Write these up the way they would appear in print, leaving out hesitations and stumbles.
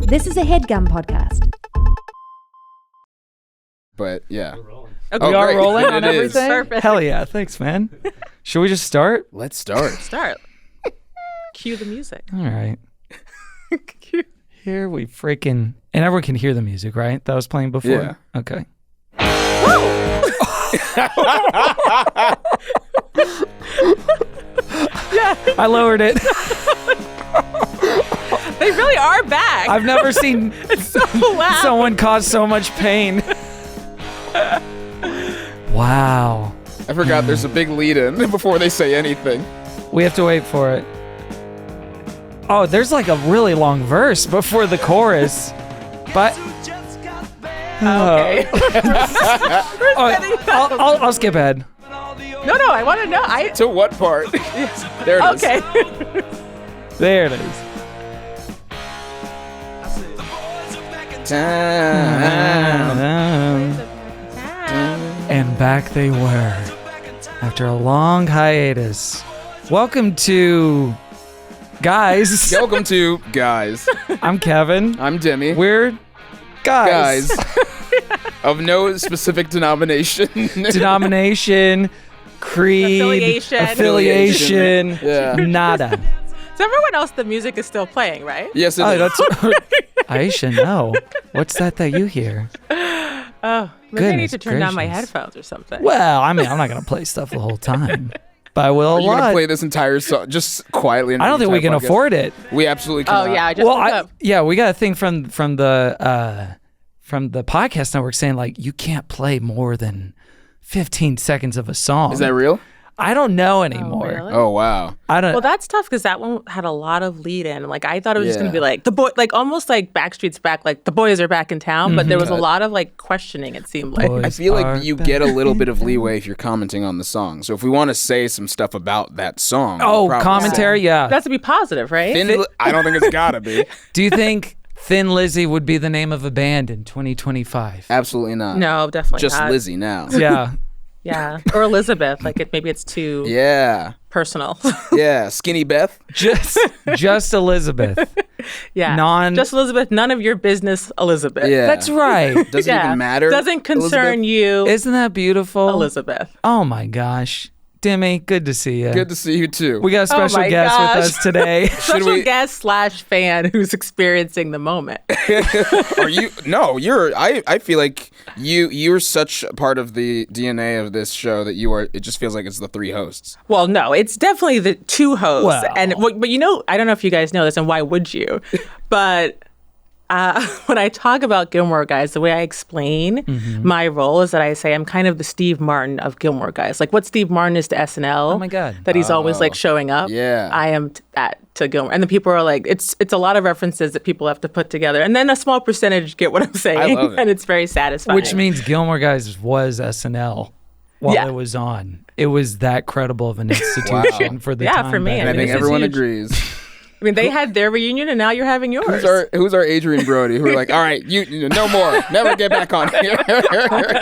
This is a HeadGum podcast. But yeah. Okay. We are great. rolling on It is. everything? Perfect. Hell yeah. Thanks, man. Should we just start? Let's start. Start. Cue the music. All right. Here we freaking... And everyone can hear the music, right? That was playing before? Yeah. Okay. Yeah, I lowered it. they really are back. I've never seen It's so loud. someone cause so much pain. Wow. I forgot there's a big lead-in before they say anything. We have to wait for it. Oh, there's like a really long verse before the chorus. But... Okay. I'll skip ahead. No, I want to know. To what part? There it is. Okay. There it is. And back they were after a long hiatus. Welcome to Guys. Welcome to Guys. I'm Kevin. I'm Demi. We're Guys. Of no specific denomination. Denomination, creed, affiliation, Yeah. nada. So everyone else, the music is still playing, right? Yes, it Oh, is. that's Aisha. No, what's that you hear? Oh, maybe I need to Goodness turn down my gracious. headphones or something. Well, I mean, I'm not gonna play stuff the whole time, but I will a You're going to lot. play this entire song just quietly. I don't think we can afford it. We absolutely Oh cannot. yeah, I just Well, woke up. we got a thing from the podcast network saying like you can't play more than 15 seconds of a song. Is that real? I don't know anymore. really? Oh, wow. I don't. Well, that's tough because that one had a lot of lead in. Like I thought it was just Yeah. gonna be like the boy, like almost like Backstreet's back, like the boys are back in town. But there was a God. lot of like questioning. It seemed like. Boys I feel are like you back get a little bit of in leeway if you're commenting on the song. So if we want to say some stuff about that song. Oh, we'll probably commentary, say. yeah. That's to be positive, right? I don't think it's gotta be. Do you think Thin Lizzy would be the name of a band in 2025? Absolutely not. No, definitely Just not. Lizzie now. Yeah. Yeah, or Elizabeth. Like maybe it's too Yeah. personal. Yeah. Skinny Beth. Just Elizabeth. Yeah, just Elizabeth. None of your business, Elizabeth. Yeah. That's right. Doesn't even matter. Doesn't concern Elizabeth? you, Isn't that beautiful? Elizabeth. Oh my gosh. Demi, good to see you. Good to see you too. We got a special my guest gosh. with us today. Special we- guest / fan who's experiencing the moment. Are you? No, you're. I feel like you're such a part of the DNA of this show that you are. It just feels like it's the three hosts. Well, no, it's definitely the two hosts. Well. And but you know, I don't know if you guys know this, and why would you? But when I talk about Gilmore Guys, the way I explain my role is that I say I'm kind of the Steve Martin of Gilmore Guys. Like what Steve Martin is to SNL. Oh my God. That he's always like showing up. Yeah. I am to Gilmore. And the people are like, it's a lot of references that people have to put together. And then a small percentage get what I'm saying. I love it. And it's very satisfying. Which means Gilmore Guys was SNL while Yeah. it was on. It was that credible of an institution for the Yeah, time. for me, back And I mean, think this is everyone huge. agrees. I mean, they had their reunion and now you're having yours. Who's our Adrian Brody? Who are like, all right, you no more, never get back on here.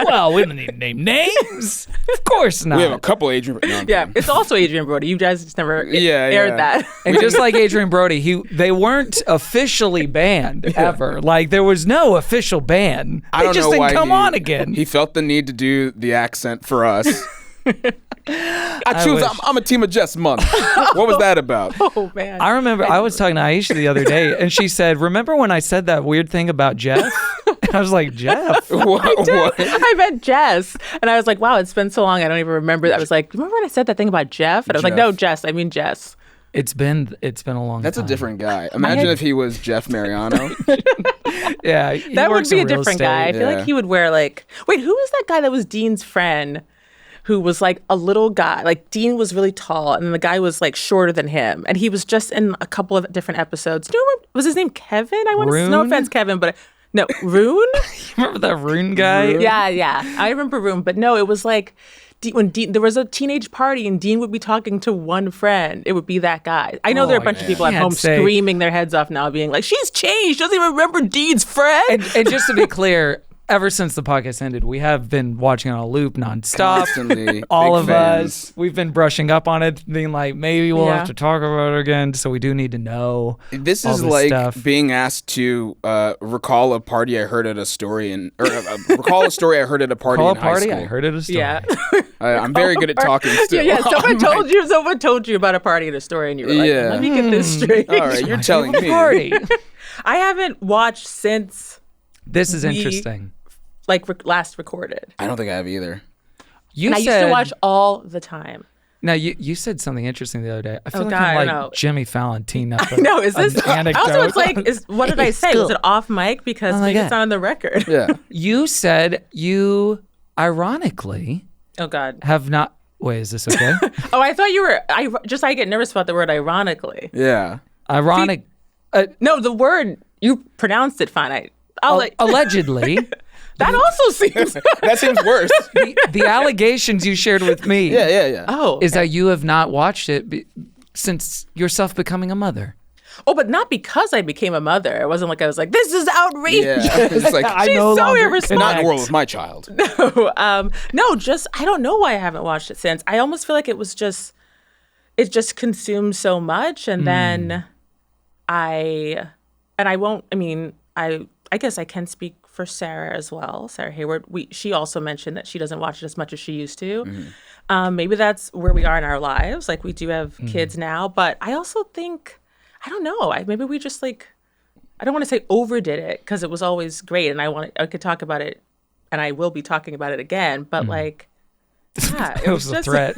Well, we don't need to name names. Of course not. We have a couple Adrian. No, I'm Yeah, kidding. it's also Adrian Brody. You guys just never aired that. And just like Adrian Brody, they weren't officially banned ever. Like there was no official ban. I They don't just know didn't why come on again. He felt the need to do the accent for us. I choose. wish. I'm a team of Jess month. What was that about? Oh, man. I remember I was talking to Aisha the other day, and she said, "Remember when I said that weird thing about Jeff?" And I was like, "Jeff." What? I met Jess, and I was like, "Wow, it's been so long. I don't even remember." I was like, "Remember when I said that thing about Jeff?" And I was like, Jeff. "No, Jess. I mean Jess." It's been a long That's time. a different guy. Imagine if he was Jeff Mariano. Yeah, he That would works be in a real different estate. guy. I feel Yeah. like he would wear like. Wait, who was that guy that was Dean's friend? Who was like a little guy? Like Dean was really tall, and then the guy was like shorter than him, and he was just in a couple of different episodes. Do you remember? Was his name Kevin? I want to. No Rune? offense, Kevin, but no, Rune. Remember that Rune guy? Yeah. I remember Rune, but no, it was like when Dean, there was a teenage party and Dean would be talking to one friend. It would be that guy. I know there are a bunch of people at Can't home say- screaming their heads off now, being like, "She's changed. Doesn't even remember Dean's friend." And just to be clear, ever since the podcast ended, we have been watching on a loop nonstop. Constantly. All Big of fans. us, we've been brushing up on it, being like, maybe we'll have to talk about it again. So we do need to know. This all is this like stuff. being asked to recall a party I heard at a story recall a story I heard at a party Call in a party. high school. I heard it a story. Yeah. I'm very good at talking still. Yeah, someone told you about a party and a story, and you were like, Yeah. let me get this straight. All right, you're telling me. Party. I haven't watched since This is interesting. last recorded. I don't think I have either. You And I said used to watch all the time. now. You said something interesting the other day. I feel like God, I'm I like know. Jimmy Fallon teeing up. No, is this? an anecdote? Also, it's like, what did I say? Was it off mic? Because Oh my maybe God. it's not on the record. Yeah. You said you ironically Oh God. have not. Wait, is this okay? Oh, I thought you were. I get nervous about the word ironically. Yeah. Ironic. No, the word you pronounced it fine. I'll let. Allegedly, That also seems. That seems worse. the allegations you shared with me Yeah. Oh. is that you have not watched it since yourself becoming a mother. Oh, but not because I became a mother. It wasn't like I was like, this is outrageous. Yeah. It's like, I She's no so longer irresponsible. not in the world with my child. No, just I don't know why I haven't watched it since. I almost feel like it just consumed so much, and then I won't. I mean, I guess I can speak for Sarah as well. Sarah Hayward. She also mentioned that she doesn't watch it as much as she used to. Maybe that's where we are in our lives. Like we do have kids now, but I also think I don't know. Maybe we just like. I don't want to say overdid it because it was always great, and I could talk about it, and I will be talking about it again. But like, yeah, It was a just threat,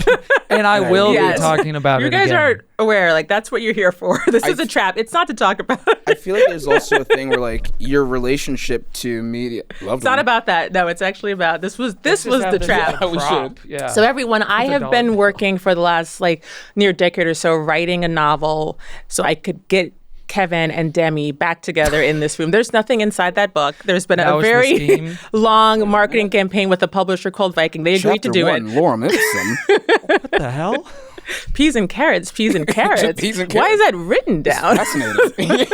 and I will Yes. be talking about You it guys again. are aware, like that's what you're here for. This is a trap. It's not to talk about. I feel like there's also a thing where like your relationship to media. It's not about that. No, it's actually about this was the trap. Yeah, we should. Yeah. So everyone, I have been working for the last like near decade or so writing a novel so I could get Kevin and Demi back together in this room. There's nothing inside that book. There's been That a was the very scheme? long marketing campaign with a publisher called Viking. They agreed Chapter to do one, it. Lorem Ipsum. What the hell? Peas and carrots, peas and carrots. Peas and Why is carrots. that written down? Fascinating.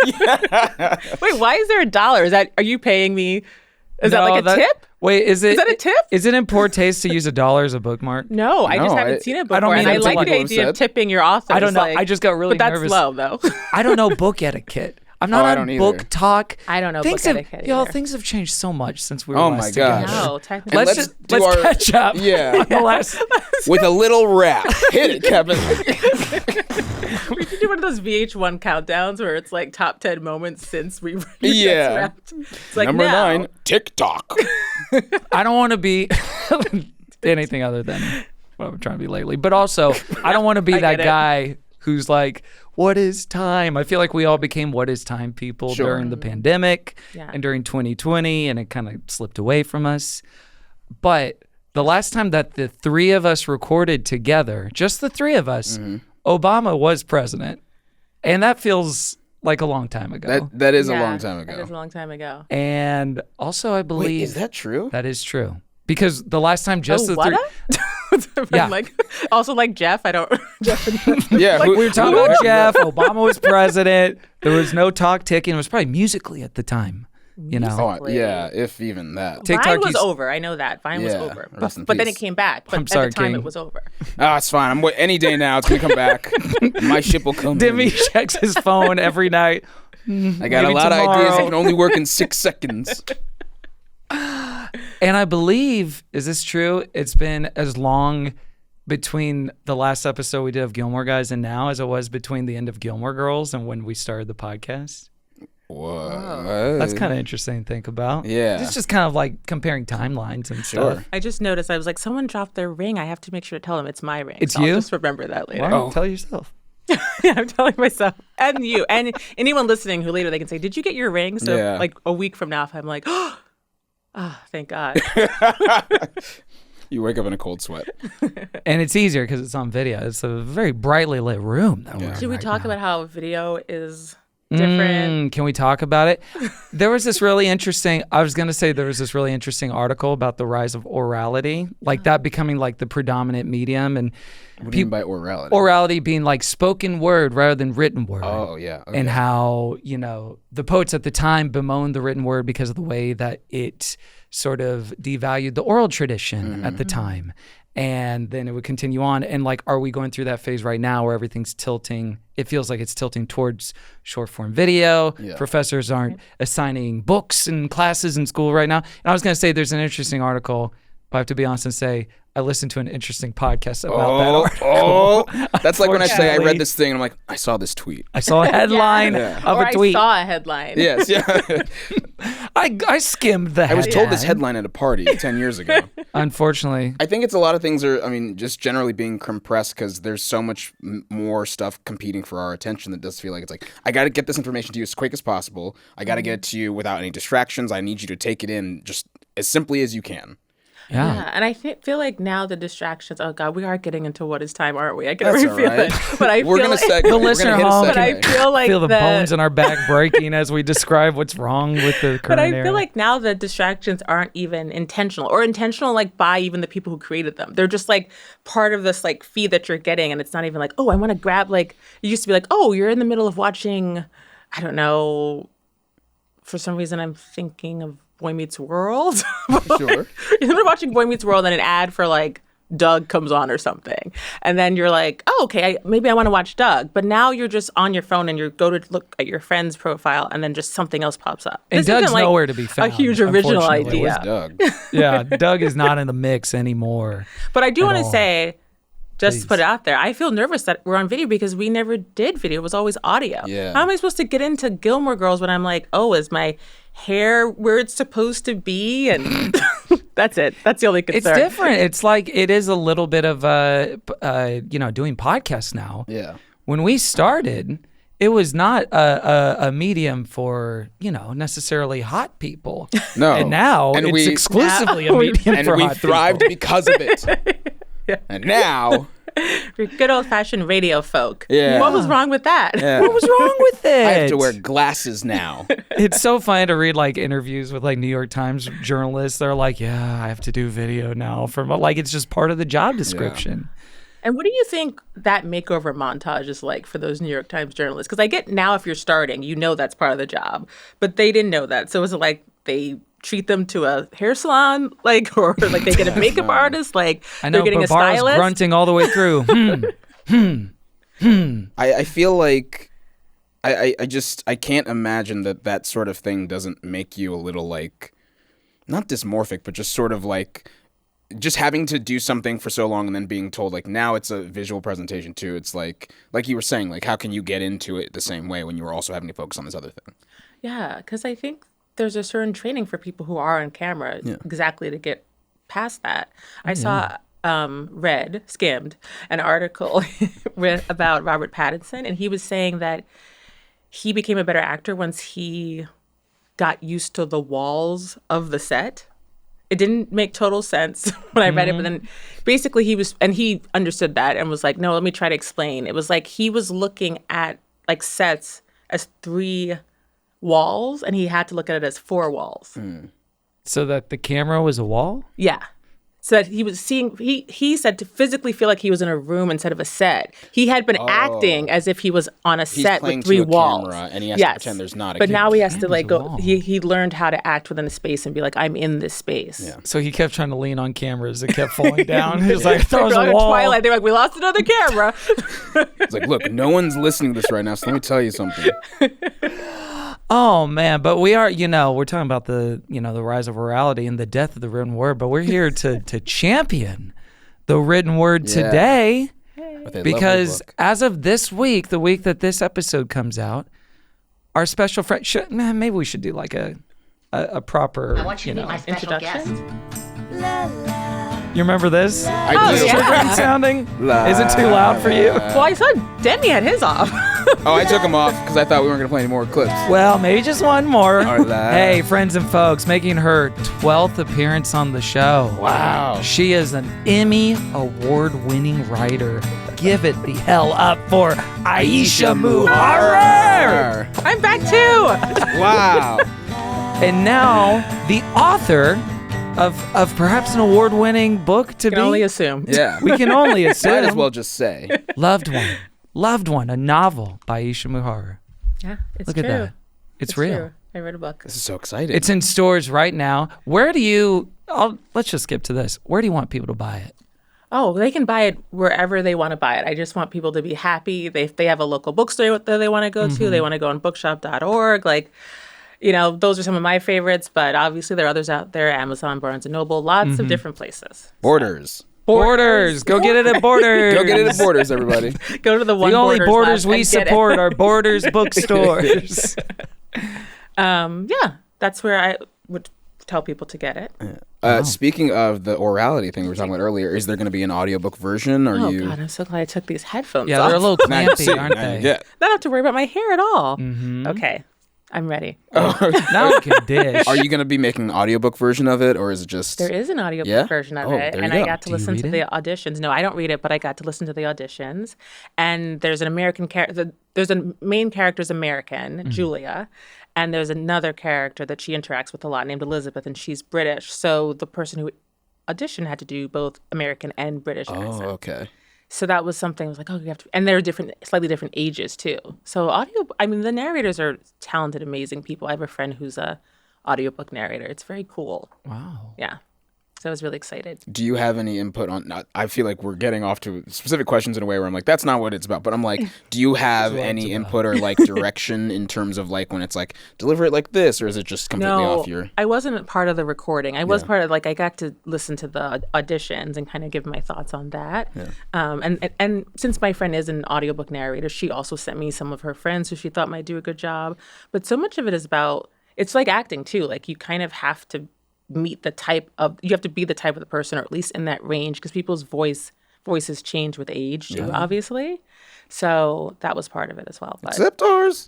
Wait, why is there $1? Are you paying me? Is that No, like a tip? Wait, is it? Is that a tip? Is it in poor taste to use $1 as a bookmark? No, I just No, haven't I- seen it I before. don't mean and I it to like like the what idea was of said. tipping your authors. I don't know. like- I just got really but that's nervous. low, though. I don't know book etiquette. I'm not I on don't either. book talk. I don't know things book have, etiquette y'all, either. things have changed so much since we were Oh last my together. gosh. No, technically. And Let's let's do our- catch up. Yeah. on the last. With a little rap. Hit it, Kevin. We should do one of those VH1 countdowns where it's like top 10 moments since we Yeah. wrapped. It's like Number now. 9, TikTok. I don't want to be anything other than what I'm trying to be lately. But also, I don't want to be that get it. guy who's like, what is time? I feel like we all became what is time people Sure. during the pandemic Yeah. and during 2020, and it kind of slipped away from us. But the last time that the three of us recorded together, just the three of us, Obama was president. And that feels like a long time ago. That is Yeah, a long time That ago. is a long time ago. And also, I believe Wait, is that true? that is true. Because the last time just the three... Yeah. Like, also like Jeff, I don't. Jeff Yeah, We were talking about Jeff. Obama was president. There was no talk ticking. It was probably Musically at the time. You know, Oh, yeah, if even that. TikTok Vine was used- over. I know that. Vine was Yeah, over. rest in But then it peace. came back. But I'm sorry, at the time, King. it was over. Ah, it's fine. Any day now, it's gonna come back. My ship will come. Demi in. checks his phone every night. I got maybe a lot of ideas that tomorrow. can only work in 6 seconds. And I believe, is this true? It's been as long between the last episode we did of Gilmore Guys and now as it was between the end of Gilmore Girls and when we started the podcast. What? That's kind of interesting to think about. Yeah. It's just kind of like comparing timelines and stuff. Sure. I just noticed. I was like, someone dropped their ring. I have to make sure to tell them it's my ring. It's So you? I'll just remember that later. Why don't Oh. you tell yourself? Yeah, I'm telling myself and you and anyone listening who later they can say, "Did you get your ring?" So Yeah. like a week from now, if I'm like, "Oh, thank God." You wake up in a cold sweat. And it's easier because it's on video. It's a very brightly lit room. That we're in Should we right talk now. about how video is different. Can we talk about it? There was this really interesting, I was going to say there was this really interesting article about the rise of orality, like that becoming like the predominant medium. And What do you mean by orality? orality being like spoken word rather than written word. Oh, yeah. Okay. And how, the poets at the time bemoaned the written word because of the way that it sort of devalued the oral tradition at the time. And then it would continue on. And like, are we going through that phase right now where everything's tilting? It feels like it's tilting towards short form video. Yeah. Professors aren't assigning books and classes in school right now. And I was going to say there's an interesting article, but I have to be honest and say, I listened to an interesting podcast about that article. That's like when I say I read Unfortunately. this thing and I'm like, I saw this tweet. I saw a headline of Or a tweet. I saw a headline. Yes, yeah. I skimmed the I was told this headline. headline at a party 10 years ago. Unfortunately. I think it's a lot of things are, just generally being compressed because there's so much more stuff competing for our attention that does feel like it's like, I got to get this information to you as quick as possible. I got to get it to you without any distractions. I need you to take it in just as simply as you can. Yeah, and I feel like now the distractions. Oh God, we are getting into what is time, aren't we? I can That's already feel all right. it. But I We're feel gonna like, seg- The we're listener gonna hit a home but I segment. feel like feel the bones in our back breaking as we describe what's wrong with the current But I era. feel like now the distractions aren't even intentional, or intentional like by even the people who created them. They're just like part of this like feed that you're getting, and it's not even like, oh, I want to grab like. It used to be like, oh, you're in the middle of watching, I don't know. For some reason, I'm thinking of Boy Meets World. Sure. You're watching Boy Meets World and an ad for like Doug comes on or something. And then you're like, oh, okay, maybe I want to watch Doug. But now you're just on your phone and you go to look at your friend's profile and then just something else pops up. And This Doug's isn't, like, nowhere to be found, a huge original unfortunately. idea. Where's Doug? Yeah, Doug is not in the mix anymore. But I do want to all. say, just Please. to put it out there, I feel nervous that we're on video because we never did video. It was always audio. Yeah. How am I supposed to get into Gilmore Girls when I'm like, oh, is my hair where it's supposed to be? And that's it. That's the only It's concern. different. It's like it is a little bit of doing podcasts now. Yeah. When we started, it was not a medium for necessarily hot people. No. And now And it's we- exclusively a Now- medium And for we hot thrived people. because of it. And now, We're good old fashioned radio folk. Yeah. What was wrong with that? yeah, What was wrong with it? I have to wear glasses now. It's so funny to read like interviews with like New York Times journalists. They're like, yeah, I have to do video now from like it's just part of the job description. And what do you think that makeover montage is like for those New York Times journalists? Because I get now if you're starting, that's part of the job. But they didn't know that. So was it like they treat them to a hair salon, like, or like they get a makeup artist, like I know they're getting a Barbara's stylist? grunting all the way through. I feel like I can't imagine that sort of thing doesn't make you a little like, not dysmorphic, but just sort of like, just having to do something for so long and then being told like now it's a visual presentation too. It's like you were saying, like how can you get into it the same way when you were also having to focus on this other thing? Yeah, because I think there's a certain training for people who are on camera exactly to get past that. I saw skimmed an article about Robert Pattinson, and he was saying that he became a better actor once he got used to the walls of the set. It didn't make total sense when I read it, but then basically he understood that and was like, no, let me try to explain. It was like he was looking at like sets as 3 walls and he had to look at it as 4 walls. So that the camera was a wall? Yeah. So that he was seeing, he said to physically feel like he was in a room instead of a set. He had been acting as if he was on a set playing with 3 to a walls. camera, and he has to pretend there's not a But camera. now he has to Camera's like a go, wall. he learned how to act within a space and be like, I'm in this space. Yeah. So he kept trying to lean on cameras. It kept falling down. He was like, there was They're a like wall. Twilight. They're like, we lost another camera. It's like, look, no one's listening to this right now, so let me tell you something. Oh man, but we are, we're talking about the, the rise of orality and the death of the written word, but we're here to champion the written word Yeah. today With a because lovely book. as of this week, the week that this episode comes out, our special friend, maybe we should do like a proper, I want you to meet my special introduction? guest. You remember this? I do. yeah. Great sounding? Is it too loud for you? Well, I saw Demi had his off. Oh, I took them off because I thought we weren't going to play any more clips. Well, maybe just one more. All right. Hey, friends and folks, making her 12th appearance on the show. Wow. She is an Emmy award-winning writer. give it the hell up for Aisha Muharrar. I'm back too. Wow. And now the author of perhaps an award-winning book to I can only assume. Yeah. We can only assume. Might as well just say. Loved One, a novel by Aisha Muharrar. Yeah, it's Look true. at that. It's real. True. I read a book. This is so exciting. It's in stores right now. Let's just skip to this. Where do you want people to buy it? Oh, they can buy it wherever they want to buy it. I just want people to be happy. If they have a local bookstore that they want to go to, they want to go on bookshop.org. Like, those are some of my favorites, but obviously there are others out there. Amazon, Barnes & Noble, lots of different places. Borders. Borders. Go get it at Borders. Go get it at Borders, everybody. Go to the one The only Borders we lab and get it. support are Borders bookstores. Yeah, that's where I would tell people to get it. Speaking of the orality thing we were talking about earlier, is there going to be an audiobook version? Or Oh, you? God, I'm so glad I took these headphones Yeah, off. they're a little Now you see, clampy, aren't now you they? get. I don't have to worry about my hair at all. Okay, I'm ready. Now we can dish. Are you going to be making an audiobook version of it, or is it just? There is an audiobook Yeah? version of Oh, it, there you and go. I got to Do you listen read to the auditions. No, I don't read it, but I got to listen to the auditions. And there's an American character. There's a main character's American, Julia, and there's another character that she interacts with a lot named Elizabeth, and she's British. So the person who auditioned had to do both American and British Oh, accent. okay. So that was something I was like, oh, you have to, and they're slightly different ages too. So the narrators are talented, amazing people. I have a friend who's a audiobook narrator. It's very cool. Wow. Yeah. So I was really excited. Do you have any input on? I feel like we're getting off to specific questions in a way where I'm like, that's not what it's about. But I'm like, do you have any input or like direction in terms of like when it's like deliver it like this, or is it just completely No, off your? I wasn't part of the recording. I was part of I got to listen to the auditions and kind of give my thoughts on that. Yeah. And since my friend is an audiobook narrator, she also sent me some of her friends who she thought might do a good job. But so much of it is about, it's like acting too. Like you kind of have to meet you have to be the type of the person, or at least in that range, because people's voices change with age too, obviously. So that was part of it as well. But Except ours.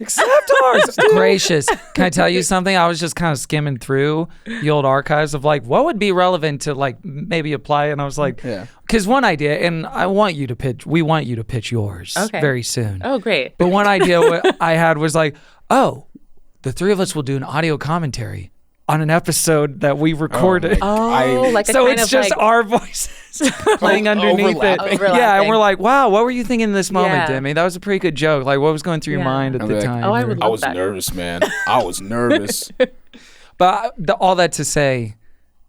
Gracious. Can I tell you something? I was just kind of skimming through the old archives of like what would be relevant to like maybe apply. And I was like, because one idea, and we want you to pitch yours very soon. oh, great. But one idea I had was like, the three of us will do an audio commentary on an episode that we recorded. Like a So kind it's of just like, our voices playing underneath it. Overlapping. Yeah, and we're like, wow, what were you thinking in this moment, Yeah. Demi? That was a pretty good joke. Like, what was going through your mind at I'm the like, time? oh, I would I love was that. nervous, man. I was nervous. But all that to say,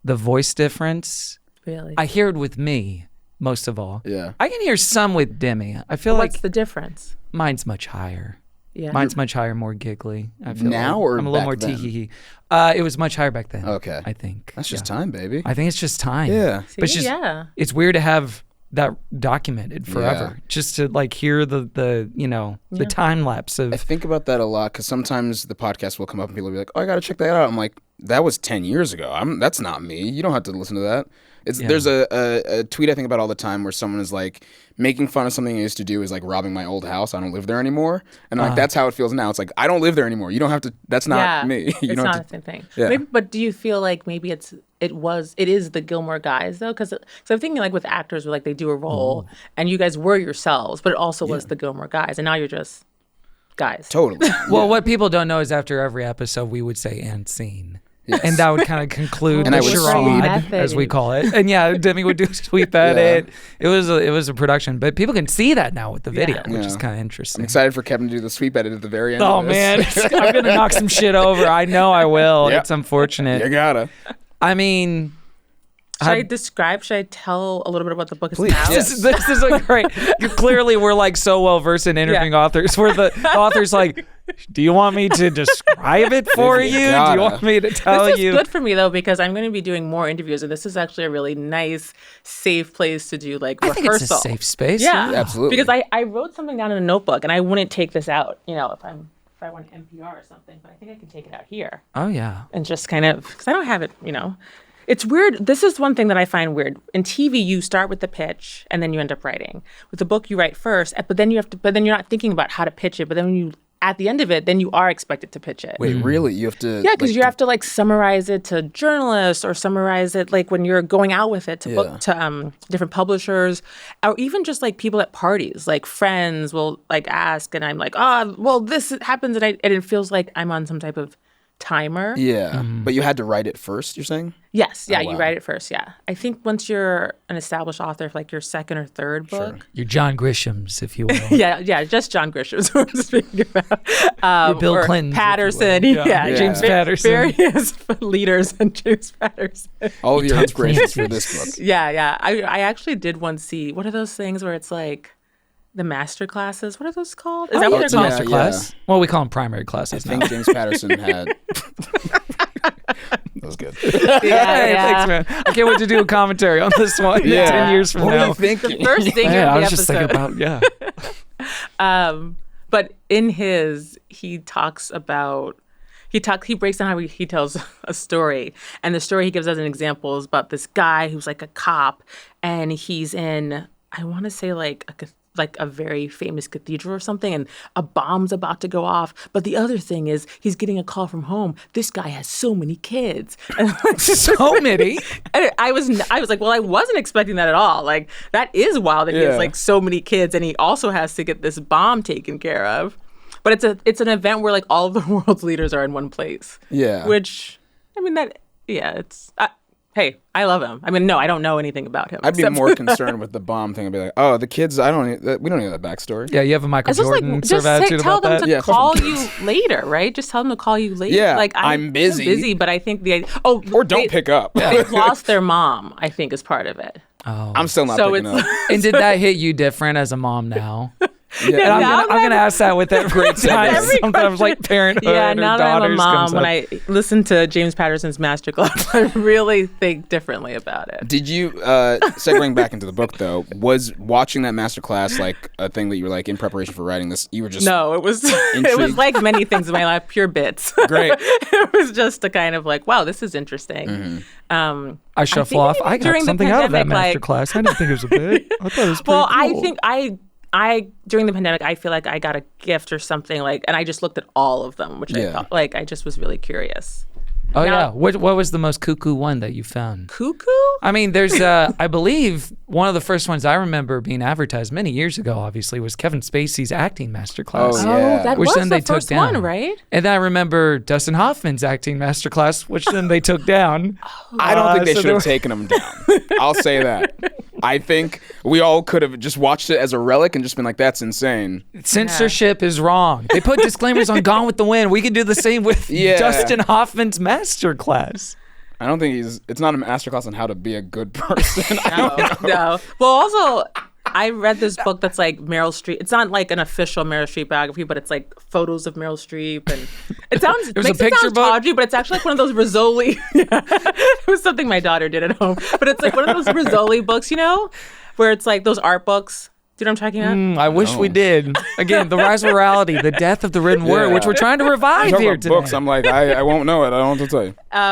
the voice difference, Really? I hear it with me most of all. Yeah. I can hear some with Demi. I feel What's like the difference? mine's much higher. Yeah. Mine's much higher, more giggly. I feel Now like. or I'm a little back more then? tee-hee-hee. It was much higher back then. Okay. I think. That's just time, baby. I think it's just time. Yeah. But it's See? just, Yeah. it's weird to have that documented forever. Just to like hear the time lapse I of think about that a lot because sometimes the podcast will come up and people will be like, "Oh, I got to check that out." I'm like, "That was 10 years ago. That's not me. You don't have to listen to that." There's a tweet I think about all the time where someone is like making fun of something I used to do is like robbing my old house. I don't live there anymore, and I'm like, that's how it feels now. It's like I don't live there anymore. You don't have to. That's not me. You It's don't not have the same thing. Yeah. Maybe, but do you feel like maybe it is the Gilmore Guys though? Because I'm thinking like with actors where like they do a role and you guys were yourselves, but it also was the Gilmore Guys, and now you're just guys. Totally. well, what people don't know is after every episode we would say "and scene." And that would kind of conclude And the I would charade, sweep. as we call it. And yeah, Demi would do sweep edit. It was a production, but people can see that now with the video, which is kind of interesting. I'm excited for Kevin to do the sweep edit at the very end. Oh of this. man, I'm gonna knock some shit over. I know I will. Yep. It's unfortunate. You gotta. I mean, Should I tell a little bit about the book? Please. Now? Yes. this is a great. You clearly we're like so well versed in interviewing authors. Where the author's like, do you want me to describe it for you? Do you gotta. want me to tell This is you? good for me though because I'm going to be doing more interviews, and this is actually a really nice, safe place to do like I rehearsal. think it's a safe space. Yeah, Absolutely. Because I wrote something down in a notebook, and I wouldn't take this out. If I went NPR or something, but I think I can take it out here Oh yeah. and just kind of because I don't have it. It's weird. This is one thing that I find weird. In TV, you start with the pitch and then you end up writing. With the book, you write first, but then you're not thinking about how to pitch it. But then when you at the end of it, then you are expected to pitch it. Wait, really? You have to? Yeah, because you have to like summarize it to journalists or summarize it like when you're going out with it to different publishers, or even just like people at parties, like friends will like ask, and I'm like, oh, well, this happens, and it feels like I'm on some type of timer. Yeah, but you had to write it first. You're saying? Yes, yeah, Oh, wow. you write it first. Yeah, I think once you're an established author, for like your second or third book. You're John Grisham's, if you will. Yeah, just John Grisham's who I'm speaking about. You're Bill or Clinton, Patterson. Yeah. James Patterson. Various leaders and James Patterson. All of your inspirations for this book. Yeah. I actually did once see, what are those things where it's like the master classes? What are those called? Is that what It's they're a called? master Yeah, class. Well, we call them primary I classes now. think James Patterson had. That was good. Hey, thanks, man. I can't wait to do a commentary on this one 10 years from What now. were you thinking? First thing Yeah, I of was the just thinking episode. about, But in his, he talks about, he breaks down how he tells a story. And the story he gives as an example is about this guy who's like a cop, and he's in, I want to say like a very famous cathedral or something, and a bomb's about to go off. But the other thing is he's getting a call from home. This guy has so many kids. And so many. and I was like, well, I wasn't expecting that at all. Like, that is wild that he has like so many kids, and he also has to get this bomb taken care of. But it's an event where like all of the world's leaders are in one place. Yeah. Which, I mean, it's. Hey, I love him. I mean, no, I don't know anything about him. I'd be more concerned with the bomb thing. I'd be like, oh, the kids. We don't need that backstory. Yeah, you have a Michael It's just like, Jordan sort of attitude tell about them that. to Yeah, call fucking you later, right? Just tell them to call you later. Yeah, like I'm busy. but I think Or don't pick up. They've lost their mom, I think, is part of it. I'm still not So picking it's up. And did that hit you different as a mom now? Yeah. And now I'm gonna ask that with every time. Every Sometimes like question. parenthood Yeah, or now that I'm daughters a mom, comes when up. I listen to James Patterson's masterclass, I really think differently about it. Did you, segueing back into the book though, was watching that masterclass like a thing that you were like in preparation for writing this? You were just No, it was it was Intrigued. like many things in my life, pure bits. Great. It was just a kind of like, wow, this is interesting. Mm-hmm. I shuffle think off. even I got during the something out of that pandemic, master like- class. I didn't think it was a bit. I thought it was pretty Well, cool. I think I during the pandemic, I feel like I got a gift or something like, and I just looked at all of them, which I Yeah. thought like I just was really curious. Oh Now- yeah. What was the most cuckoo one that you found? Cuckoo? I mean, there's I believe one of the first ones I remember being advertised many years ago. Obviously, was Kevin Spacey's acting masterclass. Oh, yeah. Oh, that Which was then the they took first down. one, right? And then I remember Dustin Hoffman's acting masterclass, which then they took down. I don't think they so should there have taken him down. I'll say that. I think we all could have just watched it as a relic and just been like, that's insane. Censorship is wrong. They put disclaimers on Gone with the Wind. We could do the same with Yeah. Dustin Hoffman's masterclass. I don't think it's not a masterclass on how to be a good person. No. Well, also, I read this book that's like Meryl Streep. It's not like an official Meryl Streep biography, but it's like photos of Meryl Streep, and it sounds was a makes it picture sound book? tawdry, but it's actually like one of those Rizzoli. It was something my daughter did at home, but it's like one of those Rizzoli books, you know, where it's like those art books. Do you know what I'm talking about? I wish we did. Again, the rise of morality, the death of the written word, Yeah. which we're trying to revive Talking here about today. books, I'm like, I won't know it. I don't know what to tell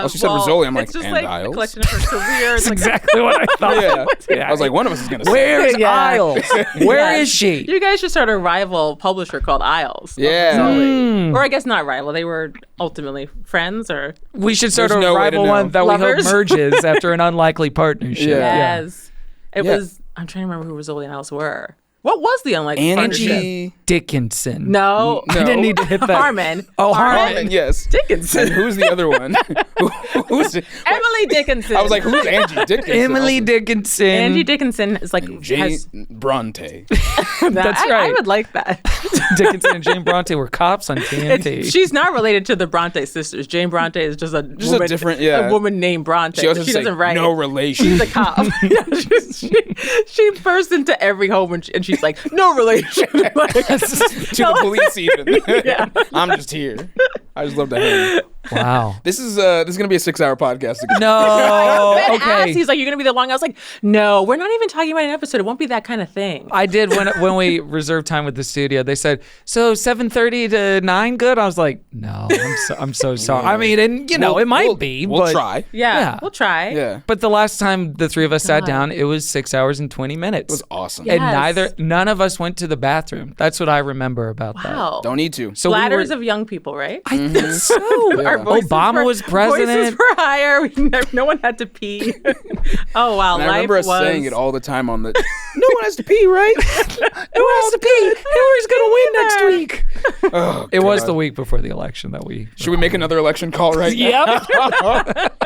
you. She said Rizzoli. I'm like, it's just and like Isles? a collection of her career. It's like, Exactly what I thought. Yeah. I was like, one of us is going to say Where's Yeah. Isles? Where Yeah. is she? You guys should start a rival publisher called Isles. Yeah. Or I guess not rival. They were ultimately friends or We should start There's a no way to rival know. one that Lovers? we hope merges after an unlikely partnership. Yeah. yes. It Yeah. was I'm trying to remember who Rizzoli and Isles were. What was the unlikely partnership? Angie. Dickinson. No. I didn't need to hit that. Harmon. Oh, Harmon, yes. Dickinson. And who's the other one? Who's it? Emily Dickinson. I was like, who's Angie Dickinson? Emily Dickinson. Angie Dickinson is like Jane has, Bronte. That's I right. would like that. Dickinson and Jane Bronte were cops on TNT. She's not related to the Bronte sisters. Jane Bronte is just a woman, different- yeah. a woman named Bronte. She also but she just doesn't like, write. no relation. She's a cop. Yeah, she bursts into every home and she's like, no relation. Like, to the police even. Yeah. I'm just here. I just love to hang. Wow. This is gonna be a 6-hour podcast again. No. Okay. He's like, you're gonna be the long. I was like, no, we're not even talking about an episode. It won't be that kind of thing. I did when we reserved time with the studio. They said, so 7:30 to 9 good? I was like, no, I'm so sorry. I mean, and it might be. We'll but, try. Yeah, we'll try. Yeah. But the last time the three of us sat down, it was 6 hours and 20 minutes. It was awesome. Yeah. And Yes. none of us went to the bathroom. That's what I remember about that. Wow. Don't need to. So Bladders of young people, right? I think so. Our voices Obama was president. Voices were higher. No one had to pee. Oh wow, And I life remember us was saying it all the time on the. No one has to pee, right? Who has to pee? Hillary's going to win next week. Oh, It was God. the week before the election that we. Should we make another election call right now? Yep.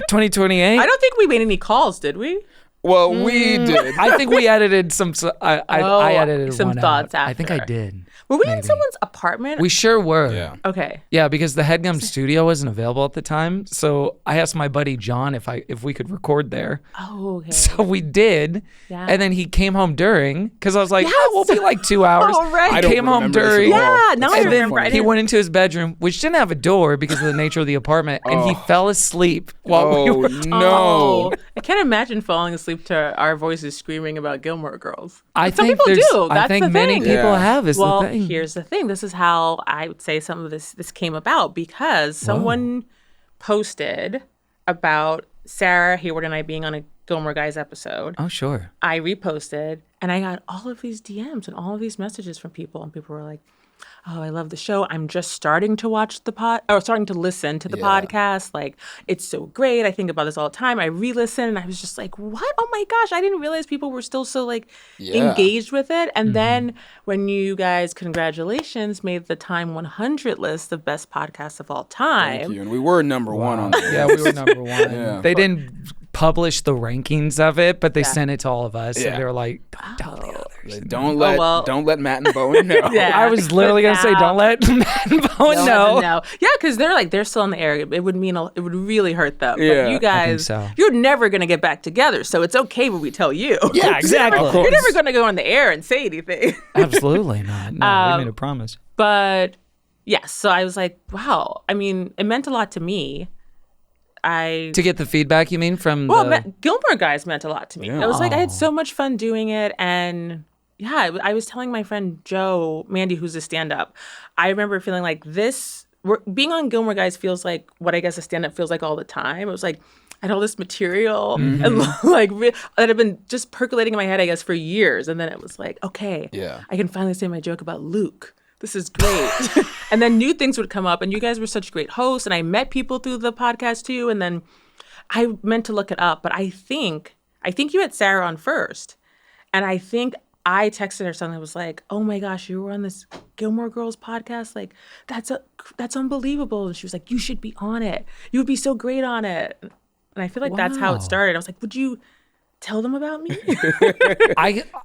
2028. I don't think we made any calls, did we? Well, we did. I think we edited some. I edited some one thoughts out. I think I after. did. Were we in Maybe. someone's apartment? We sure were. Yeah. Okay. Yeah, because the Headgum studio wasn't available at the time, so I asked my buddy John if we could record there. Oh, okay. So we did, Yeah. and then he came home during because I was like, Yes! we'll be like 2 hours. Oh, right. He I don't came home remember this at during. all. Yeah, now I And then remember. I he didn't- went into his bedroom, which didn't have a door because of the nature of the apartment, and he fell asleep while we Oh were. no! Oh, I can't imagine falling asleep to our voices screaming about Gilmore Girls. I But some think people there's- do. That's I think the many thing. people Yeah. have. Is Well, the thing. here's the thing. This is how I would say some of this came about because someone posted about Sarah Hayward and I being on a Gilmore Guys episode. Oh sure. I reposted and I got all of these DMs and all of these messages from people, and people were like, "Oh, I love the show. I'm just starting to watch starting to listen to the podcast. Like, it's so great. I think about this all the time. I re-listen." And I was just like, what? Oh my gosh. I didn't realize people were still so engaged with it. And then when you guys, congratulations, made the Time 100 list of best podcasts of all time. Thank you. And we were number one on that. Yeah, we were number one. Yeah. They didn't publish the rankings of it, but they sent it to all of us. Yeah. And they were like, don't tell the others. Don't let Matt and Bowen know. Yeah. I was literally going to say, don't let Matt and Bowen know. No. Yeah, because they're still in the area. It would it would really hurt them. Yeah, but you guys, so. you're never gonna get back together, so it's okay when we tell you. Yeah, exactly. You're never gonna go on the air and say anything. Absolutely not. No, we made a promise. But yes, so I was like, wow. I mean, it meant a lot to me. To get the feedback, you mean, from Gilmore Guys meant a lot to me. I was like, I had so much fun doing it, and yeah, I was telling my friend Joe Mandy, who's a stand-up. I remember feeling like being on Gilmore Guys feels like what I guess a stand-up feels like all the time. It was like I had all this material and that had been just percolating in my head, I guess, for years, and then it was like, okay, I can finally say my joke about Luke. This is great. And then new things would come up, and you guys were such great hosts, and I met people through the podcast too, and then I meant to look it up, but I think you had Sarah on first, and I think I texted her something that was like, "Oh my gosh, you were on this Gilmore Girls podcast? Like, that's unbelievable." And she was like, "You should be on it. You would be so great on it." And I feel like that's how it started. I was like, "Would you tell them about me?"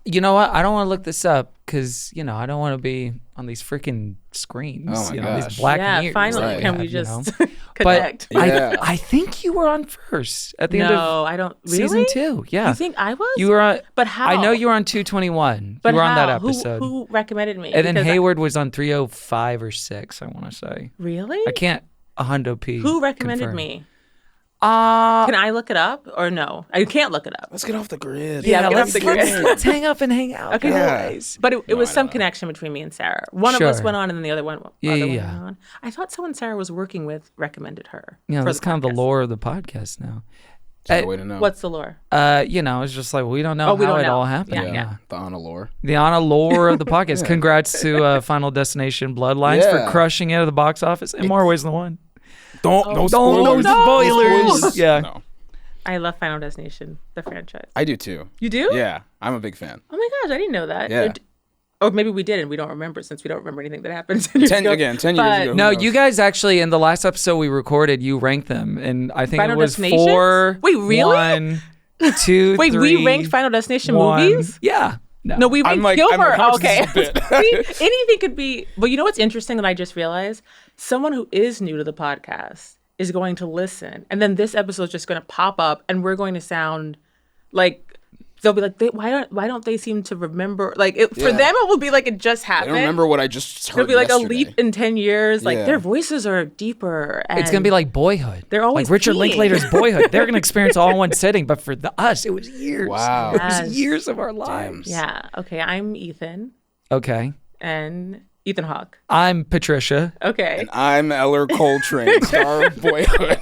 You know what? I don't want to look this up because, I don't want to be on these freaking screens. Oh my these gosh. black Yeah, mirrors. finally, that can have, we just But connect? I think you were on first at the end No, of I don't. Really? season 2. Yeah. You think I was? You were on. But how? I know you were on 221. But you were on that how? episode. Who recommended me? And then Because Hayward was on 305 or 6, I want to say. Really? I can't a hundo P. Who recommended confirm. me? Can I look it up or no? I can't look it up. Let's get off the grid. Yeah, get off let's, the grid. let's hang up and hang out. Okay, guys. but it was some connection between me and Sarah. One of us Sure. went on, and then the other one Yeah. went on. I thought someone Sarah was working with recommended her. Yeah, for that's the kind of the podcast. lore of the podcast now. That's the way to know. What's the lore? It's just like we don't know we how don't it know. all happened. Yeah. The Anna lore. The Anna lore of the podcast. Congrats to Final Destination Bloodlines for Yeah. crushing it at the box office in more ways than one. No No spoilers. spoilers. Yeah. No. I love Final Destination, the franchise. I do too. You do? Yeah, I'm a big fan. Oh my gosh, I didn't know that. Yeah. Or maybe we did, and we don't remember since we don't remember anything that happened 10 years 10 ago. years But ago. who No, knows? you guys actually in the last episode we recorded, you ranked them, and I think Final it was Destinations? 4. Wait, really? 1, 2, Wait, 3, we ranked Final Destination 1. movies? Yeah. No, we ranked I'm like Gilmore. how is Okay. this a bit? See, anything could be. But you know what's interesting that I just realized? Someone who is new to the podcast is going to listen, and then this episode is just going to pop up, and we're going to sound like they'll be like, why don't they seem to remember? Like for them, it will be like it just I happened. don't remember what I just heard. It'll be like yesterday. a leap in 10 years. Like Yeah. their voices are deeper. And It's gonna be like Boyhood. They're always like Richard peeing. Linklater's Boyhood. They're gonna experience all in one sitting, but for us, it was years. Wow. It Yes. was years of our lives. Yeah. Okay. I'm Ethan Okay. and Ethan Hawke. I'm Patricia. Okay. And I'm Eller Coltrane, star of Boyhood.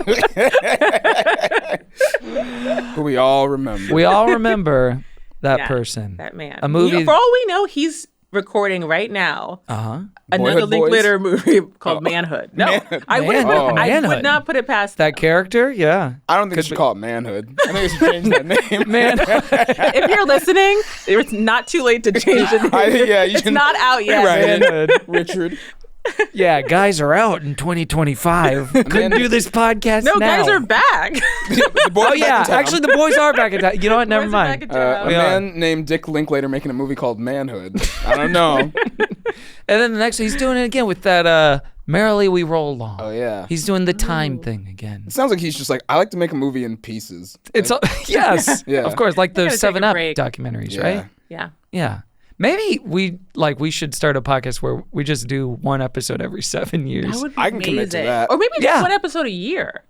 Who we all remember. We all remember that Yeah, person. that man. A movie. For all we know, he's recording right now Uh-huh. another Boyhood Boys? Linklater movie called Manhood. No, I wouldn't. Manhood. I would Manhood. not put it past That character, yeah. I don't think you should call it Manhood. I think you should change that name. Man, If you're listening, it's not too late to change it. You It's can not out yet. rewrite Manhood. it. Richard. Yeah, guys are out in 2025. Couldn't do this podcast No, now. guys are back. The boy Oh yeah, actually the boys are back in town. You know what? Never Boys are back mind. in town. a We are. man named Dick Linklater making a movie called Manhood. I don't know. And then the next he's doing it again with that Merrily We Roll Along. Oh yeah. He's doing the time thing again. It sounds like he's just like, I like to make a movie in pieces. It's yes, Yeah. of course, like gotta the take a 7 Up break. documentaries, Yeah. right? Yeah. Yeah. Maybe we should start a podcast where we just do one episode every 7 years. That would be I can commit to amazing. that. Or maybe just Yeah. one episode a year.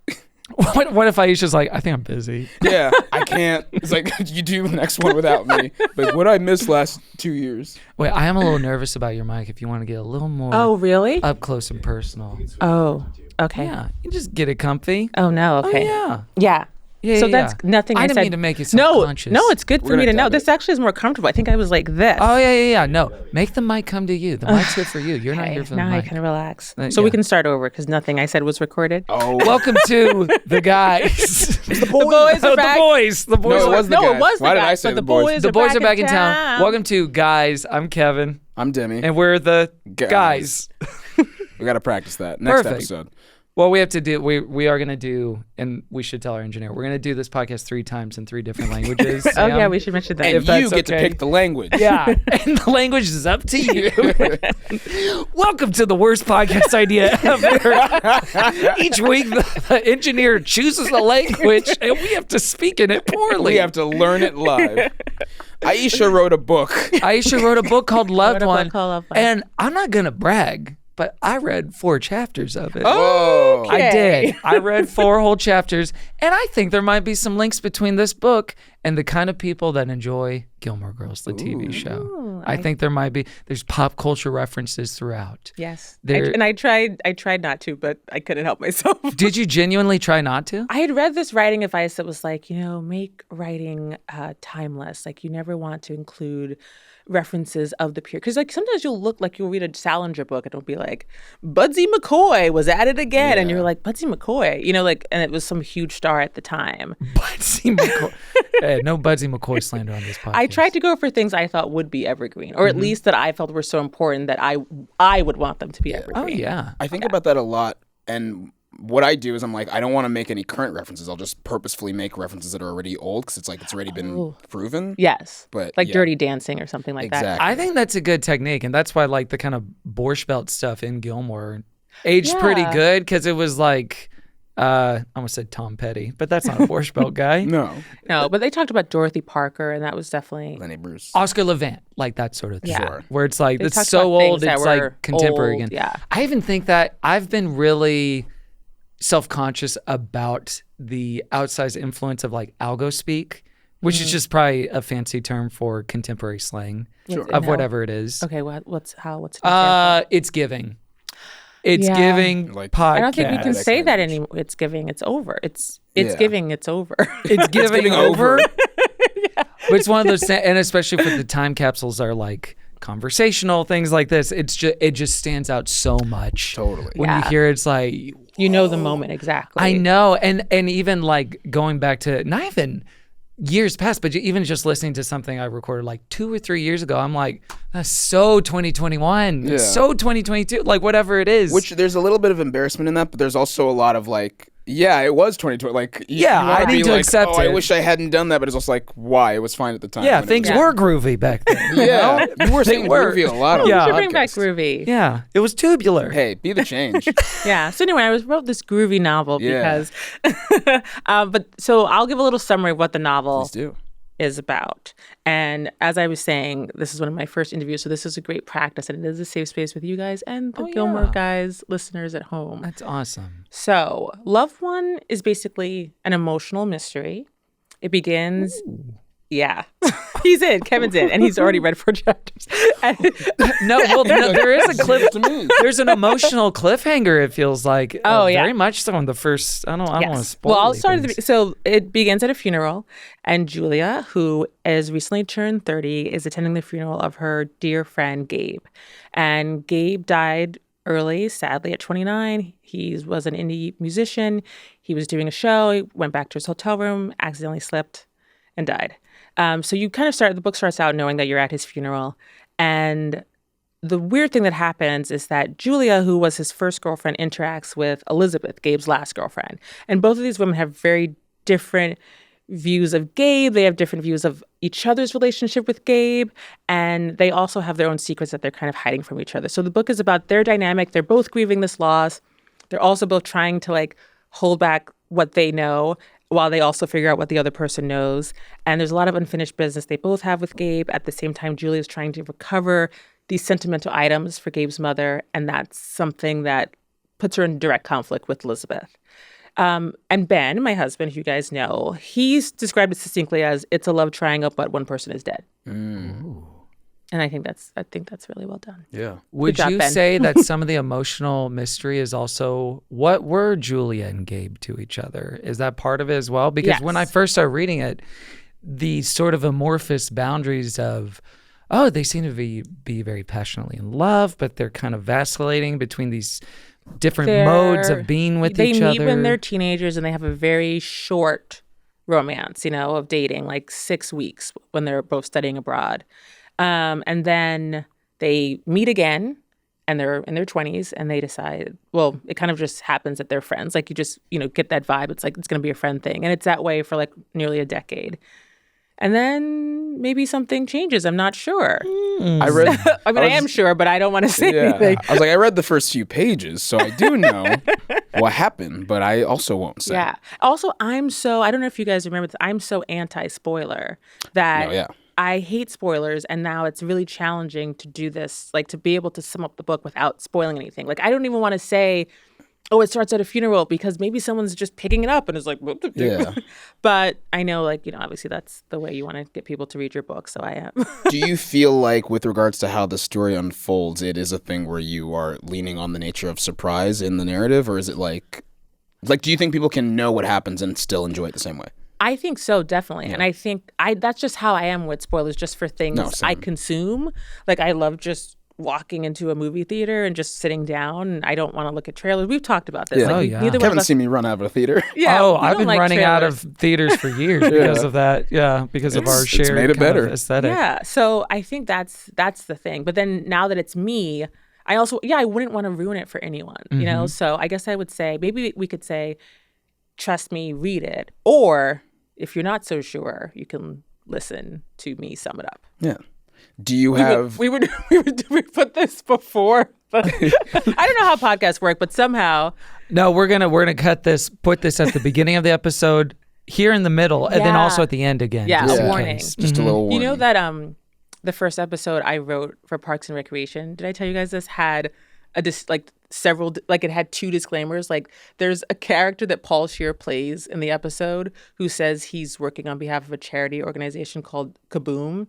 What if Aisha's like, I think I'm busy. Yeah, I can't. It's like, you do the next one without me. Like, what I missed last 2 years? Wait, I am a little nervous about your mic. If you want to get a little more Oh, really? up close and personal, Oh, okay. yeah, you just get it comfy. Oh, no. Okay. Oh, yeah. Yeah. Yeah, So yeah, that's yeah. nothing I I didn't said. mean to make you No, self-conscious. no, it's good for We're me to gonna know. dub This actually is more comfortable. I think I was like this. Oh yeah. No, make the mic come to you. The mic's here for you. You're not Okay, here for the now I mic. can relax. Yeah. So we can start over because nothing I said was recorded. Oh, Welcome to the guys. the boys are Oh, back. The boys. The boys. No, it are- was the No, guys. it was the Why did guys, I say but the boys? the boys are back in town. town. Welcome to guys. I'm Kevin, I'm Demi. and we're the Guys. guys. We got to practice that next Perfect. episode. Well, we have to do. We are gonna do, and we should tell our engineer. We're gonna do this podcast 3 times in 3 different languages. Oh, Sam. yeah, we should mention that. And If that's you get to okay. pick the language. Yeah, and the language is up to you. Welcome to the worst podcast idea ever. Each week, the engineer chooses a language, and we have to speak in it poorly. We have to learn it live. Aisha wrote a book. Aisha wrote a book called Loved a book One, called Loved One. and I'm not gonna brag, but I read 4 chapters of it. Whoa. I Okay. did. I read 4 whole chapters, and I think there might be some links between this book and the kind of people that enjoy Gilmore Girls, the TV show. I think there might be. There's pop culture references throughout. Yes. There- And I tried not to, but I couldn't help myself. Did you genuinely try not to? I had read this writing advice that was like, make writing timeless. Like, you never want to include references of the period. Because, like, sometimes you'll read a Salinger book and it'll be like, Budsy McCoy was at it again. And you're like, Budsy McCoy, and it was some huge star at the time. Budsy McCoy. Hey, no Budsy McCoy slander on this podcast. I tried to go for things I thought would be evergreen, or at least that I felt were so important that I would want them to be evergreen. Oh yeah. I think about that a lot. And what I do is I'm like, I don't want to make any current references. I'll just purposefully make references that are already old because it's like it's already been proven. Yes. But, like yeah. Dirty Dancing or something like that. Exactly. I think that's a good technique, and that's why like the kind of Borscht Belt stuff in Gilmore aged pretty Yeah. good because it was like I almost said Tom Petty, but that's not a Borscht Belt guy. No. No, but they talked about Dorothy Parker, and that was definitely Lenny Bruce. Oscar Levant, like that sort of thing. Yeah. Sure. Where it's like, They it's talked so about things old, that it's were like contemporary old, again. yeah. I even think that I've been really self-conscious about the outsized influence of like algo speak, which is just probably a fancy term for contemporary slang of whatever it is. Okay, what's an example? It's giving. It's Yeah. giving Like- podcast. I don't think we can that say kind that of anymore. It's giving. It's over. It's Yeah. giving. It's over. It's giving, giving over. over. But it's one of those, and especially for the time capsules are like conversational things like this. It just stands out so much. Totally. When you Yeah. hear it's like, You know the moment exactly. I know, and even like going back to not even years past, but even just listening to something I recorded like 2 or 3 years ago, I'm like, that's so 2021, Yeah. so 2022, like whatever it is. Which there's a little bit of embarrassment in that, but there's also a lot of like, yeah, it was 2020. Like, Yeah, you wanna I need be to like, accept I it. wish I hadn't done that, but it's also like, why? It was fine at the time. yeah, when it things was- were groovy back then. you Yeah, know? you were They saying were. groovy a lot. On Yeah. the We should bring back podcast. groovy. Yeah, it was tubular. Hey, be the change. Yeah. So anyway, I wrote this groovy novel Yeah. because, but so I'll give a little summary of what the novel Please do. is about. And as I was saying, this is one of my first interviews, so this is a great practice, and it is a safe space with you guys and the Gilmore Guys listeners at home. That's awesome. So, Loved One is basically an emotional mystery. It begins... Yeah, he's in. Kevin's in, and he's already read 4 chapters. No, there is a cliff. to me. There's an emotional cliffhanger. It feels like. Oh, yeah. Very much so in the first. I don't want to spoil. Well, I'll start at anything. so it begins at a funeral, and Julia, who has recently turned 30, is attending the funeral of her dear friend Gabe, and Gabe died early, sadly, at 29. He was an indie musician. He was doing a show. He went back to his hotel room, accidentally slipped, and died. So you kind of the book starts out knowing that you're at his funeral. And the weird thing that happens is that Julia, who was his first girlfriend, interacts with Elizabeth, Gabe's last girlfriend. And both of these women have very different views of Gabe. They have different views of each other's relationship with Gabe. And they also have their own secrets that they're kind of hiding from each other. So the book is about their dynamic. They're both grieving this loss. They're also both trying to hold back what they know while they also figure out what the other person knows. And there's a lot of unfinished business they both have with Gabe. At the same time, Julia's trying to recover these sentimental items for Gabe's mother, and that's something that puts her in direct conflict with Elizabeth. And Ben, my husband, who you guys know, he's described it succinctly as it's a love triangle, but one person is dead. And I think that's really well done. Yeah. Would job, you Ben. say that some of the emotional mystery is also what were Julia and Gabe to each other? Is that part of it as well? Because when I Yes. first started reading it, the sort of amorphous boundaries of, they seem to be very passionately in love, but they're kind of vacillating between these different modes of being with each other. They meet when they're teenagers, and they have a very short romance, of dating, like 6 weeks when they're both studying abroad. And then they meet again, and they're in their 20s, and they decide, well, it kind of just happens that they're friends. Like, you just, get that vibe. It's like, it's going to be a friend thing. And it's that way for nearly a decade. And then maybe something changes. I'm not sure. I read. I am sure, but I don't want to say anything. I was like, I read the first few pages, so I do know what happened, but I also won't say. Yeah. Also, I don't know if you guys remember this, I'm so anti-spoiler that No, yeah. I hate spoilers, and now it's really challenging to do this, to be able to sum up the book without spoiling anything. I don't even want to say, it starts at a funeral, because maybe someone's just picking it up and is like, what the Yeah. But I know, obviously that's the way you want to get people to read your book, so I am. Do you feel like, with regards to how the story unfolds, it is a thing where you are leaning on the nature of surprise in the narrative, or is it do you think people can know what happens and still enjoy it the same way? I think so, definitely. Yeah. And I think that's just how I am with spoilers, just for things I consume. I love just walking into a movie theater and just sitting down, and I don't want to look at trailers. We've talked about this. Yeah. Neither one of Kevin's us... seen me run out of a theater. Yeah, I've been running out of theaters for years because of that. Yeah, because of our shared made it better. Aesthetic. Yeah, so I think that's the thing. But then now that it's me, I also, I wouldn't want to ruin it for anyone, you know? So I guess I would say, maybe we could say, trust me, read it. Or if you're not so sure, you can listen to me sum it up. Yeah. Do you have... We put this before, but I don't know how podcasts work, but somehow... No, we're gonna put this at the beginning of the episode, here in the middle, and then also at the end again. Yeah, just a in warning. case. Just a little warning. You know that the first episode I wrote for Parks and Recreation, did I tell you guys this, had several, it had 2 disclaimers. There's a character that Paul Scheer plays in the episode who says he's working on behalf of a charity organization called Kaboom.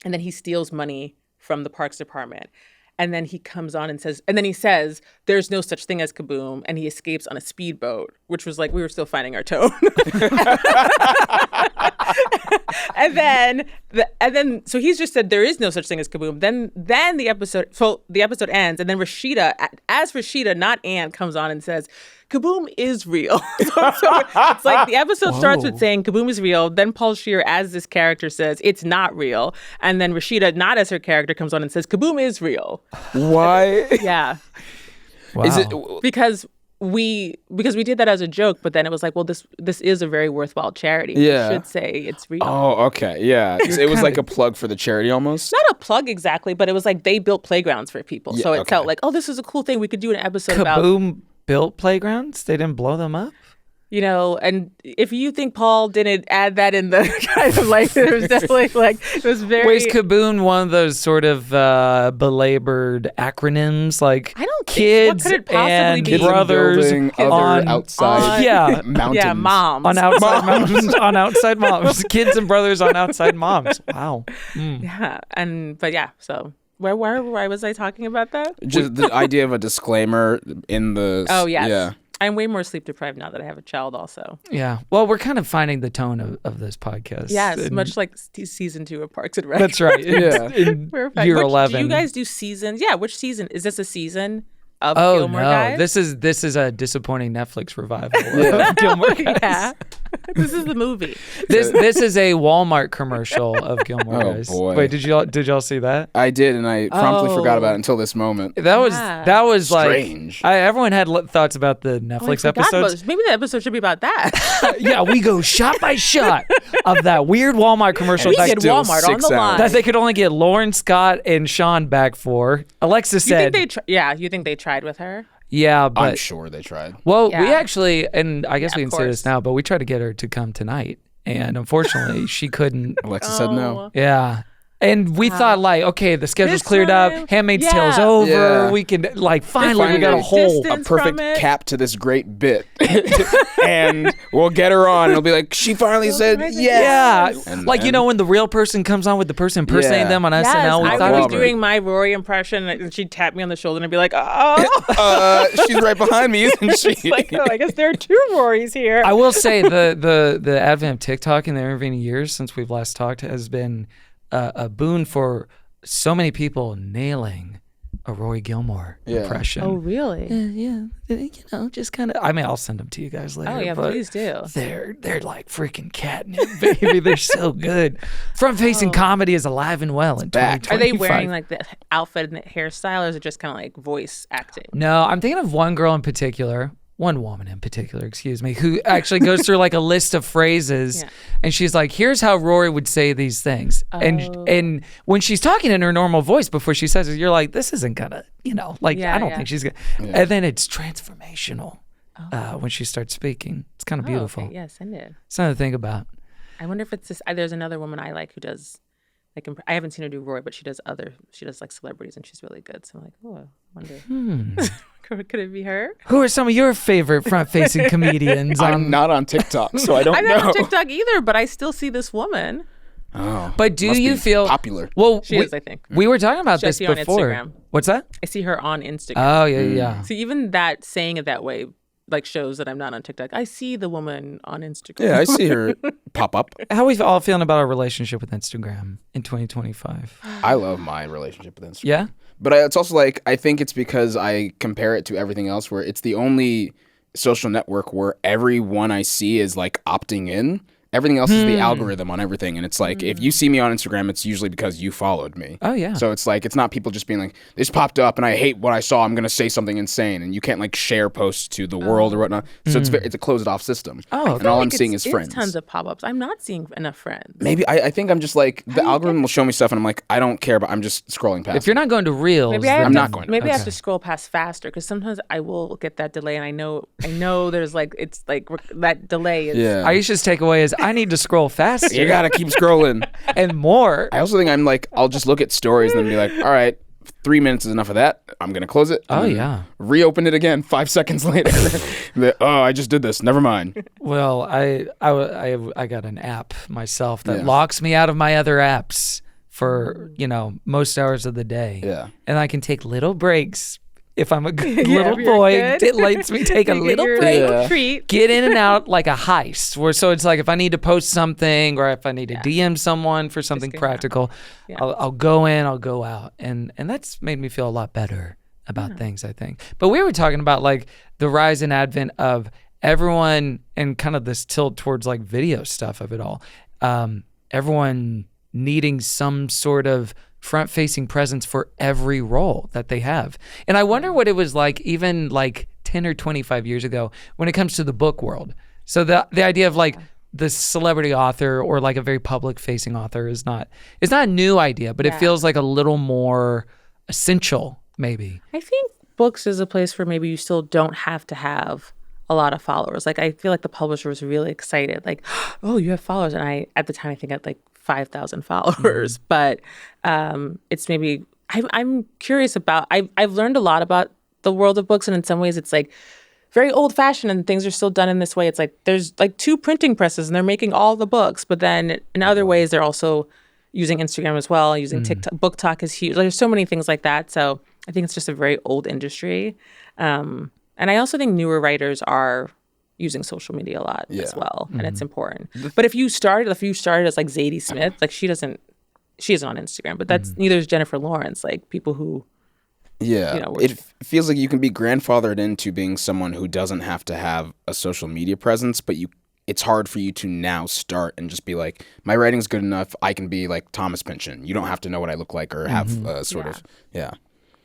And then he steals money from the Parks Department. And then he comes on and says, there's no such thing as Kaboom. And he escapes on a speedboat, which was we were still finding our tone. So he's just said there is no such thing as Kaboom. Then the episode ends, and then Rashida, not Anne, comes on and says, Kaboom is real. so it's the episode starts with saying Kaboom is real. Then Paul Scheer, as this character, says it's not real. And then Rashida, not as her character, comes on and says Kaboom is real. Why? Yeah. Wow. Is it... Because we did that as a joke, but then it was this is a very worthwhile charity. Yeah. We should say it's real. Oh, okay. Yeah. It was a plug for the charity almost? Not a plug exactly, but it was they built playgrounds for people. Yeah, so it okay. felt this is a cool thing. We could do an episode about... Kaboom built playgrounds? They didn't blow them up? You know, and if you think Paul didn't add that in the kind of like, it was definitely like, it was very. Was Kaboom one of those sort of belabored acronyms like I don't think, kids what could it possibly and be? brothers Building on other outside yeah mountains. Yeah, moms. on outside moms on outside moms, kids and brothers on outside moms. Wow. Yeah, but yeah, so why was I talking about that? Just the idea of a disclaimer in the. Oh, yes. Yeah. I'm way more sleep deprived now that I have a child also. Yeah. Well, we're kind of finding the tone of this podcast. Yes, And much like season 2 of Parks and Rec. that's right. Yeah. In Perfect. year Do 11. you guys do seasons? Yeah, which season? Is this a season of Oh Gilmore no! Guys? This is a disappointing Netflix revival of Gilmore Guys. Yeah. This is the movie. This is a Walmart commercial of Gilmore Oh, Guys. boy. Wait, did y'all see that? I did, and I promptly forgot about Oh. it until this moment. That was Strange. like everyone had thoughts about the Oh, I Netflix forgot about episodes. this. Maybe the episode should be about that. Yeah, we go shot by shot of that weird Walmart commercial We that, did still Walmart on 6 the line. hours. that they could only get Lauren Scott and Sean back for. Alexa You said, think you think they tried with her? "Yeah, but I'm sure they tried. well, we Yeah. actually, and I guess Yeah, we of can say this course. now, but we tried to get her to come tonight, and unfortunately, she couldn't." Alexa said no. Yeah. And we thought like, okay, the schedule's This cleared time- up. Handmaid's yeah. Tale's over. Yeah. We can like finally we Finally, got a there's whole. distance A perfect from it. cap to this great bit. And we'll get her on. And it'll be like, she finally said finally yes. Yeah, And like you then- know when the real person comes on with the person impersonating Yeah. them on Yes, SNL. We I thought was Robert. doing my Rory impression, and she'd tap me on the shoulder and be like, "Oh, She's right behind me, isn't she? like, oh, I guess there are 2 Rorys here." I will say the advent of TikTok in the intervening years since we've last talked has been a boon for so many people nailing a Rory Gilmore Yeah. impression. Oh, really? Yeah, you know, just kind of. I mean, I'll send them to you guys later. Oh, yeah, but please do. They're like freaking catnip, baby. They're so good. Front-facing comedy is alive and well in back. 2025. Are they wearing like the outfit and the hairstyle, or is it just kind of like voice acting? No, I'm thinking of one girl in particular. One woman in particular, excuse me, who actually goes through like a list of phrases, Yeah. and she's like, "Here's how Rory would say these things." And when she's talking in her normal voice before she says it, you're like, "This isn't gonna, you know, like Yeah, I don't yeah. think she's gonna." And then it's transformational when she starts speaking. It's kind of beautiful. Okay. Yes, I did. Something to think about. I wonder if it's this. There's another woman I like who does like. I haven't seen her do Rory, but she does like celebrities, and she's really good. So I'm like, oh, I wonder. Could it be her? Who are some of your favorite front-facing comedians? I'm not on TikTok, so I don't I'm know. not on TikTok either, but I still see this woman. Oh, But do must you be feel popular? Well, She is, I think. we were talking about I this see her on before. Instagram. What's that? I see her on Instagram. Oh yeah. So even that saying it that way like shows that I'm not on TikTok. I see the woman on Instagram. Yeah, I see her pop up. How are we all feeling about our relationship with Instagram in 2025? I love my relationship with Instagram. Yeah. But it's also like, I think it's because I compare it to everything else where it's the only social network where everyone I see is like opting in. Everything else is the algorithm on everything. And it's like, if you see me on Instagram, it's usually because you followed me. Oh, yeah. So it's like, it's not people just being like, this popped up and I hate what I saw. I'm going to say something insane. And you can't like share posts to the world or whatnot. So it's a closed off system. Oh, and all I'm seeing is friends. Tons of pop-ups. I'm not seeing enough friends. Maybe I think I'm just like, the algorithm will show me stuff and I'm like, I don't care, but I'm just scrolling past. If you're not going to Reels, Maybe I have I'm to, not going to. Maybe I have Okay. to scroll past faster because sometimes I will get that delay, and I know there's like it's like that delay is. Yeah. Aisha's takeaway is I need to scroll faster You got to keep scrolling. and more. I also think I'm like, I'll just look at stories and then be like, all right, 3 minutes is enough of that. I'm going to close it. Oh, and then yeah. Reopen it again 5 seconds later. I just did this. Never mind. Well, I got an app myself that Yeah. locks me out of my other apps for, most hours of the day. Yeah. And I can take little breaks. If I'm a good Yeah, little if you're boy, good. it lets me take a You get little your break. little Yeah. treat. Get in and out like a heist. So it's like if I need to post something or if I need to DM someone for something get out. practical, Yeah. I'll go in, I'll go out. And that's made me feel a lot better about things, I think. But we were talking about like the rise and advent of everyone and kind of this tilt towards like video stuff of it all. Everyone needing some sort of front-facing presence for every role that they have. And I wonder what it was like even like 10 or 25 years ago when it comes to the book world. So the idea of like the celebrity author or like a very public-facing author it's not a new idea, but it feels like a little more essential maybe. I think books is a place where maybe you still don't have to have a lot of followers. Like I feel like the publisher was really excited. Like, oh, you have followers, and I at the time I think I had like 5,000 followers. But it's maybe I'm curious about. I've learned a lot about the world of books, and in some ways it's like very old fashioned and things are still done in this way. It's like there's like 2 printing presses and they're making all the books, but then in other ways they're also using Instagram as well, using TikTok. Book Talk is huge. Like, there's so many things like that. So I think it's just a very old industry. And I also think newer writers are using social media a lot as well, and it's important. But if you started as like Zadie Smith, like she isn't on Instagram, but that's neither is Jennifer Lawrence. Like people who it feels like you can be grandfathered into being someone who doesn't have to have a social media presence, but it's hard for you to now start and just be like, my writing's good enough, I can be like Thomas Pynchon. You don't have to know what I look like or have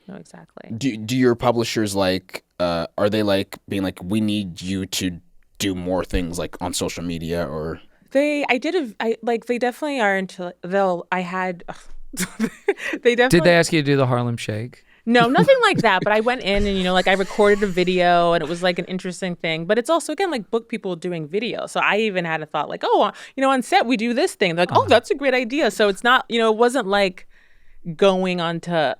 No, exactly. Do your publishers like, are they like being like, we need you to do more things like on social media or? They definitely are into, they definitely. Did they ask you to do the Harlem Shake? No, nothing like that. But I went in and, like I recorded a video and it was like an interesting thing. But it's also, again, like book people doing video. So I even had a thought like, on set we do this thing. They're like, that's a great idea. So it's not, it wasn't like going onto a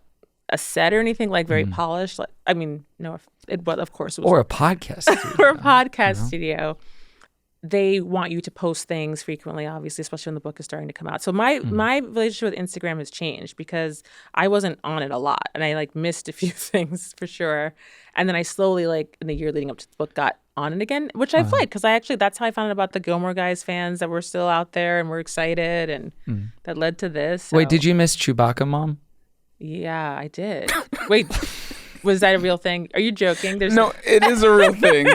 set or anything like very polished. Like, I mean, no, but of course it was. Or a podcast studio. Or a podcast studio. They want you to post things frequently, obviously, especially when the book is starting to come out. So my relationship with Instagram has changed because I wasn't on it a lot and I like missed a few things for sure. And then I slowly, like in the year leading up to the book, got on it again, which I've liked because that's how I found out about the Gilmore Guys fans that were still out there and were excited, and that led to this. So. Wait, did you miss Chewbacca, Mom? Yeah, I did. Wait, was that a real thing? Are you joking? No, it is a real thing.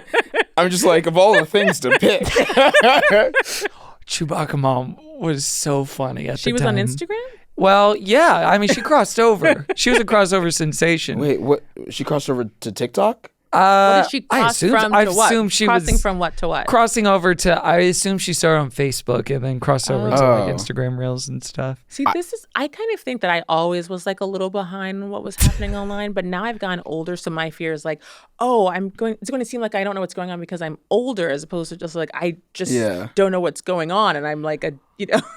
I'm just like, of all the things to pick. Chewbacca Mom was so funny at the time. She was on Instagram? Well, yeah. I mean, she crossed over. She was a crossover sensation. Wait, what? She crossed over to TikTok? What did she cross from to what? Assume she Crossing was from what to what? Crossing over to, I assume she started on Facebook and then crossed over to like Instagram Reels and stuff. See, I kind of think that I always was like a little behind what was happening online, but now I've gotten older, so my fear is like, it's going to seem like I don't know what's going on because I'm older, as opposed to just like, I just don't know what's going on, and I'm like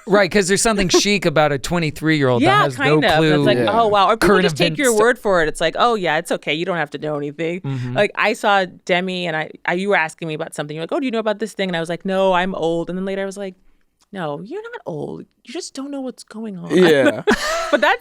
Right, because there's something chic about a 23-year-old that has no clue. It's like, oh, wow. Or people just take your events. word for it. It's like, oh, yeah, it's okay. You don't have to know anything. Like, I saw Demi, and you were asking me about something. You're like, oh, do you know about this thing? And I was like, no, I'm old. And then later I was like, no, you're not old. You just don't know what's going on. Yeah. But that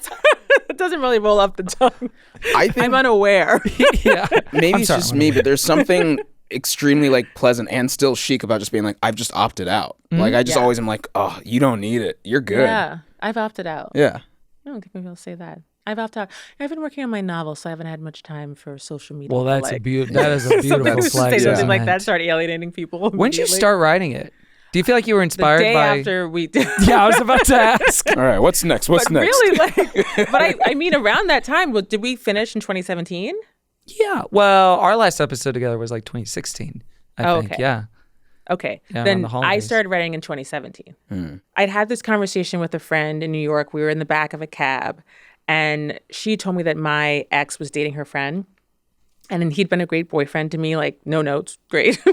doesn't really roll off the tongue. I think I'm unaware. Yeah. maybe it's just me, but there's something extremely like pleasant and still chic about just being like, I've just opted out. Like I just always am like, oh, you don't need it. You're good. Yeah, I've opted out. Yeah. I don't think maybe I'll say that. I've opted out. I've been working on my novel, so I haven't had much time for social media. Well, that is a beautiful Sometimes flag. say something like cement. that, start alienating people. When did you start writing it? Do you feel like you were The inspired day by? after we did. Yeah, I was about to ask. All right. What's next? What's next? Really, but I mean, around that time, did we finish in 2017? Yeah. Well, our last episode together was like 2016. I think. Okay. Yeah. Okay. Yeah, then around the I holidays. started writing in 2017. I'd had this conversation with a friend in New York. We were in the back of a cab, and she told me that my ex was dating her friend, and then he'd been a great boyfriend to me, like no notes, great,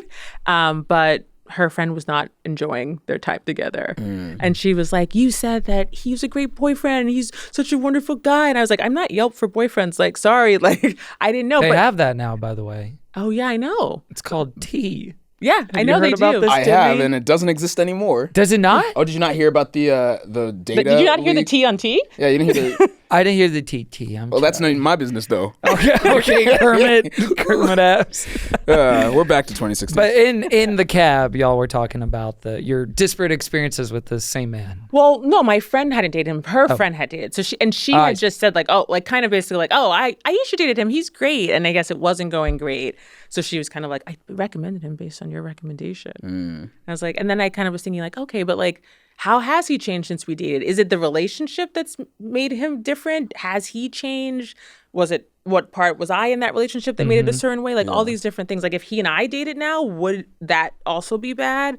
but her friend was not enjoying their time together. And she was like, you said that he was a great boyfriend and he's such a wonderful guy. And I was like, I'm not Yelp for boyfriends. Like, sorry, like I didn't know. They but have that now, by the way. oh yeah, I know. It's called T. Yeah, I you know they heard about do. this? I have, and it doesn't exist anymore. Does it not? Oh, did you not hear about the data? Did you not hear the leak? T on T? Yeah, you didn't hear the. I didn't hear the TT. Well, that's not my business, though. Okay, Kermit apps. We're back to 2016. But in the cab, y'all were talking about your disparate experiences with the same man. Well, no, my friend hadn't dated him. Her friend had dated. So she had just said like, oh, like kind of basically like, oh, Aisha dated him. He's great. And I guess it wasn't going great. So she was kind of like, I recommended him based on your recommendation. I was like, and then I kind of was thinking like, okay, but like, how has he changed since we dated? Is it the relationship that's made him different? Has he changed? Was it, what part was I in that relationship that made it a certain way? Like all these different things. Like if he and I dated now, would that also be bad?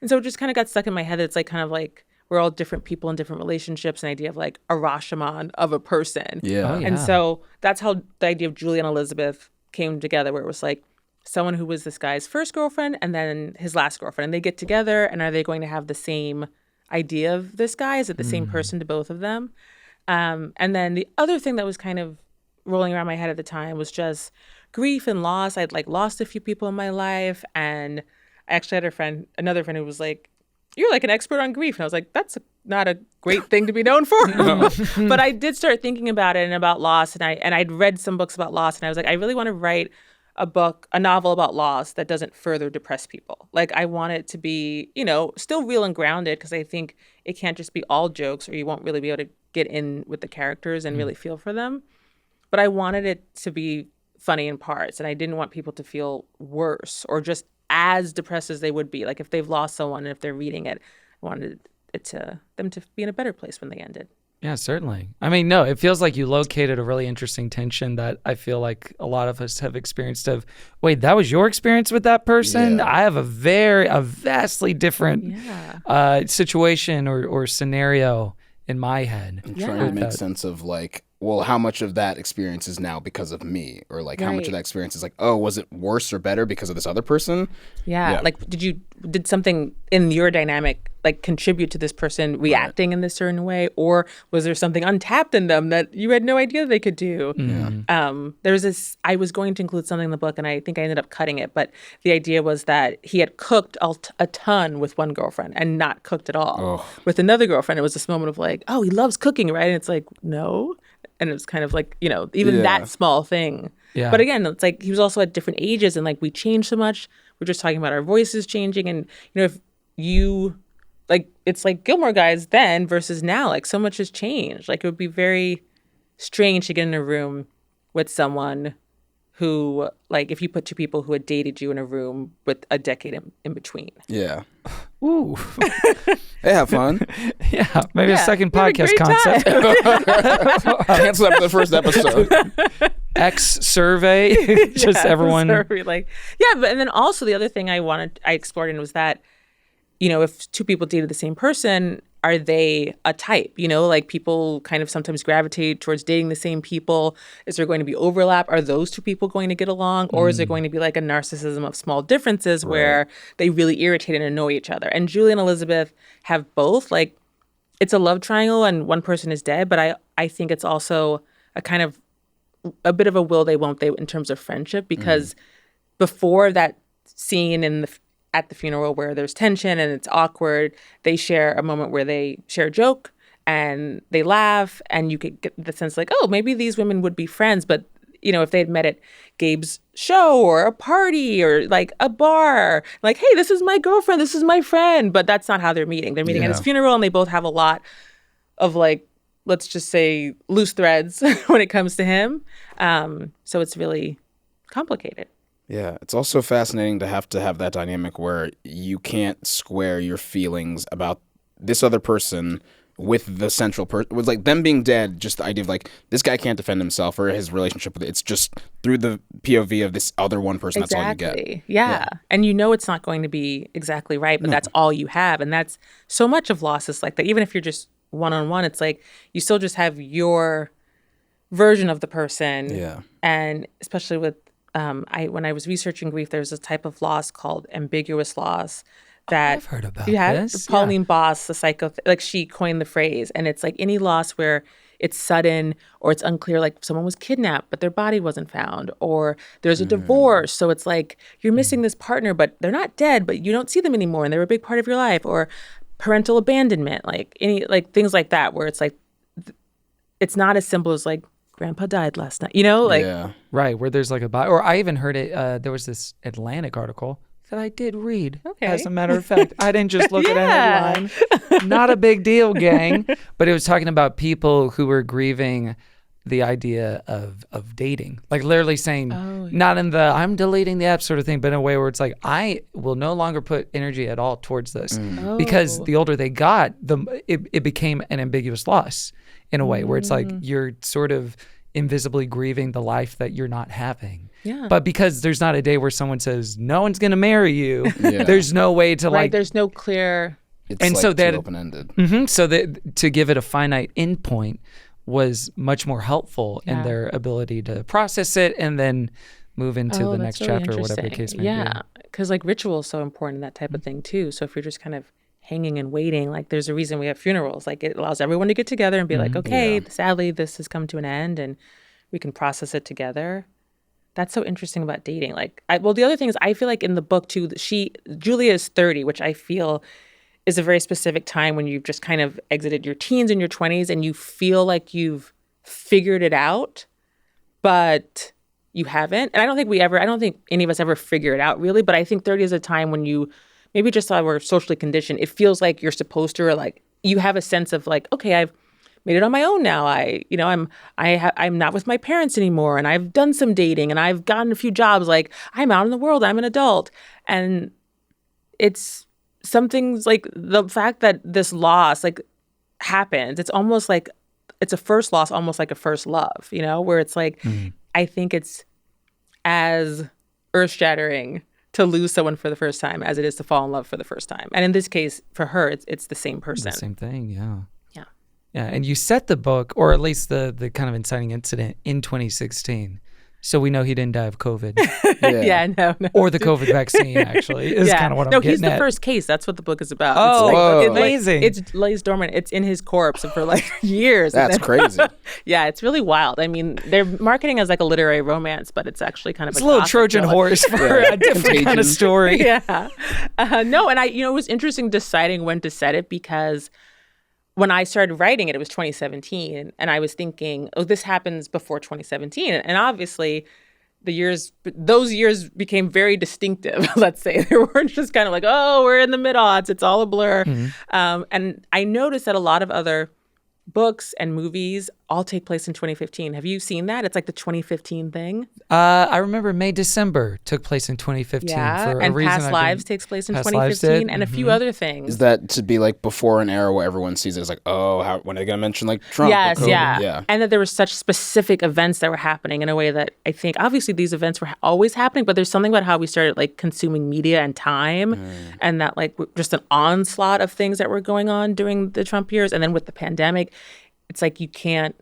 And so it just kind of got stuck in my head that it's like kind of like we're all different people in different relationships, an idea of like a Rashomon of a person. Yeah. Oh, yeah. And so that's how the idea of Julie and Elizabeth came together, where it was like someone who was this guy's first girlfriend and then his last girlfriend, and they get together, and are they going to have the same idea of this guy? Is it the same person to both of them? And then the other thing that was kind of rolling around my head at the time was just grief and loss. I'd like lost a few people in my life, and I actually had another friend who was like, "You're like an expert on grief," and I was like, "That's not a great thing to be known for." But I did start thinking about it and about loss, and I'd read some books about loss, and I was like, I really want to write a novel about loss that doesn't further depress people. Like, I want it to be, still real and grounded, because I think it can't just be all jokes, or you won't really be able to get in with the characters and really feel for them. But I wanted it to be funny in parts, and I didn't want people to feel worse or just as depressed as they would be. Like, if they've lost someone and if they're reading it, I wanted them to be in a better place when they ended. Yeah, certainly. I mean, no, it feels like you located a really interesting tension that I feel like a lot of us have experienced of, wait, that was your experience with that person? Yeah. I have a vastly different situation or scenario in my head. I'm trying to make sense of like, well, how much of that experience is now because of me? Or like how much of that experience is like, oh, was it worse or better because of this other person? Yeah. Like, did something in your dynamic like contribute to this person reacting in this certain way? Or was there something untapped in them that you had no idea they could do? There's this, I was going to include something in the book, and I think I ended up cutting it, but the idea was that he had cooked a ton with one girlfriend and not cooked at all with another girlfriend. It was this moment of like, oh, he loves cooking, right? And it's like, no. And it was kind of like, even that small thing. Yeah. But again, it's like he was also at different ages, and like we changed so much. We're just talking about our voices changing. And, if you, like, it's like Gilmore Guys then versus now. Like, so much has changed. Like, it would be very strange to get in a room with someone who, like, if you put two people who had dated you in a room with a decade in between. Yeah. Ooh. They have fun. Yeah, maybe a second podcast concept. Cancel after the first episode. X survey. Just everyone. Survey, but and then also the other thing I explored in was that, if two people dated the same person, are they a type? Like, people kind of sometimes gravitate towards dating the same people. Is there going to be overlap? Are those two people going to get along? Or is there going to be like a narcissism of small differences where they really irritate and annoy each other? And Julie and Elizabeth have both. Like, it's a love triangle and one person is dead, but I think it's also a bit of a will they, won't they in terms of friendship, because before that scene at the funeral where there's tension and it's awkward, they share a moment where they share a joke and they laugh, and you could get the sense like, oh, maybe these women would be friends. But, if they'd met at Gabe's show or a party or like a bar, like, hey, this is my girlfriend, this is my friend. But that's not how they're meeting. They're meeting at his funeral, and they both have a lot of, like, let's just say loose threads when it comes to him. So it's really complicated. Yeah, it's also fascinating to have that dynamic where you can't square your feelings about this other person with the central person. With like them being dead, just the idea of like, this guy can't defend himself or his relationship with it. It's just through the POV of this other one person. Exactly. That's all you get. Yeah. And it's not going to be exactly right, but that's all you have. And that's so much of loss is like that. Even if you're just one-on-one, it's like you still just have your version of the person. Yeah. And especially with when I was researching grief, there's a type of loss called ambiguous loss that I've heard about this. Pauline Boss, the psycho, like, she coined the phrase, and it's like any loss where it's sudden or it's unclear, like someone was kidnapped but their body wasn't found, or there's a divorce, so it's like you're missing this partner but they're not dead, but you don't see them anymore and they're a big part of your life, or parental abandonment, like things like that, where it's like it's not as simple as like grandpa died last night, right, where there's like or I even heard it, there was this Atlantic article that I did read. Okay. As a matter of fact, I didn't just look at a headline. Not a big deal, gang. But it was talking about people who were grieving the idea of dating, like literally saying, not in the I'm deleting the app sort of thing, but in a way where it's like, I will no longer put energy at all towards this, because the older they got, it became an ambiguous loss in a way where it's like you're sort of invisibly grieving the life that you're not having. Yeah. But because there's not a day where someone says no one's going to marry you, there's no way to like. There's no clear. It's and like so that too open-ended. So that to give it a finite endpoint was much more helpful in their ability to process it and then move into the next that's really chapter or whatever the case interesting. may be. Yeah, because like ritual is so important in that type of thing too. So if you're just kind of hanging and waiting, like there's a reason we have funerals. Like it allows everyone to get together and be like, okay, sadly this has come to an end, and we can process it together. That's so interesting about dating. Like, the other thing is, I feel like in the book too, Julia is 30, which I feel is a very specific time when you've just kind of exited your teens and your 20s, and you feel like you've figured it out, but you haven't. And I don't think any of us ever figure it out really. But I think 30 is a time when you maybe just we're socially conditioned. It feels like you're supposed to, or like you have a sense of like, okay, I've made it on my own now. I'm not with my parents anymore, and I've done some dating, and I've gotten a few jobs. Like I'm out in the world. I'm an adult, and it's some things like the fact that this loss like happens. It's almost like it's a first loss, almost like a first love. Where it's like I think it's as earth-shattering to lose someone for the first time as it is to fall in love for the first time. And in this case, for her, it's the same person. The same thing, yeah. Yeah. Yeah, and you set the book, or at least the kind of inciting incident, in 2016. So we know he didn't die of COVID. Yeah, no. Or the COVID vaccine, actually, is kind of what I'm getting at. No, he's the first case. That's what the book is about. Oh, it's amazing. It lays dormant. It's in his corpse for like years. That's crazy. Yeah, it's really wild. I mean, they're marketing as like a literary romance, but it's actually kind of it's a little Trojan horse for a different kind of story. Yeah. No, and it was interesting deciding when to set it, because when I started writing it, it was 2017, and I was thinking, oh, this happens before 2017. And obviously, those years became very distinctive, let's say. They weren't just kind of like, oh, we're in the mid-aughts, it's all a blur. And I noticed that a lot of other books and movies all take place in 2015. Have you seen that? It's like the 2015 thing. I remember December took place in 2015. Yeah, for a and reason Past Lives takes place in Past Lives did. 2015, and a few other things. Is that to be like before an era where everyone sees it as like, oh, when are they going to mention like Trump? Yes, or COVID? yeah. And that there were such specific events that were happening in a way that I think, obviously these events were always happening, but there's something about how we started like consuming media and time, and that like just an onslaught of things that were going on during the Trump years. And then with the pandemic, it's like you can't,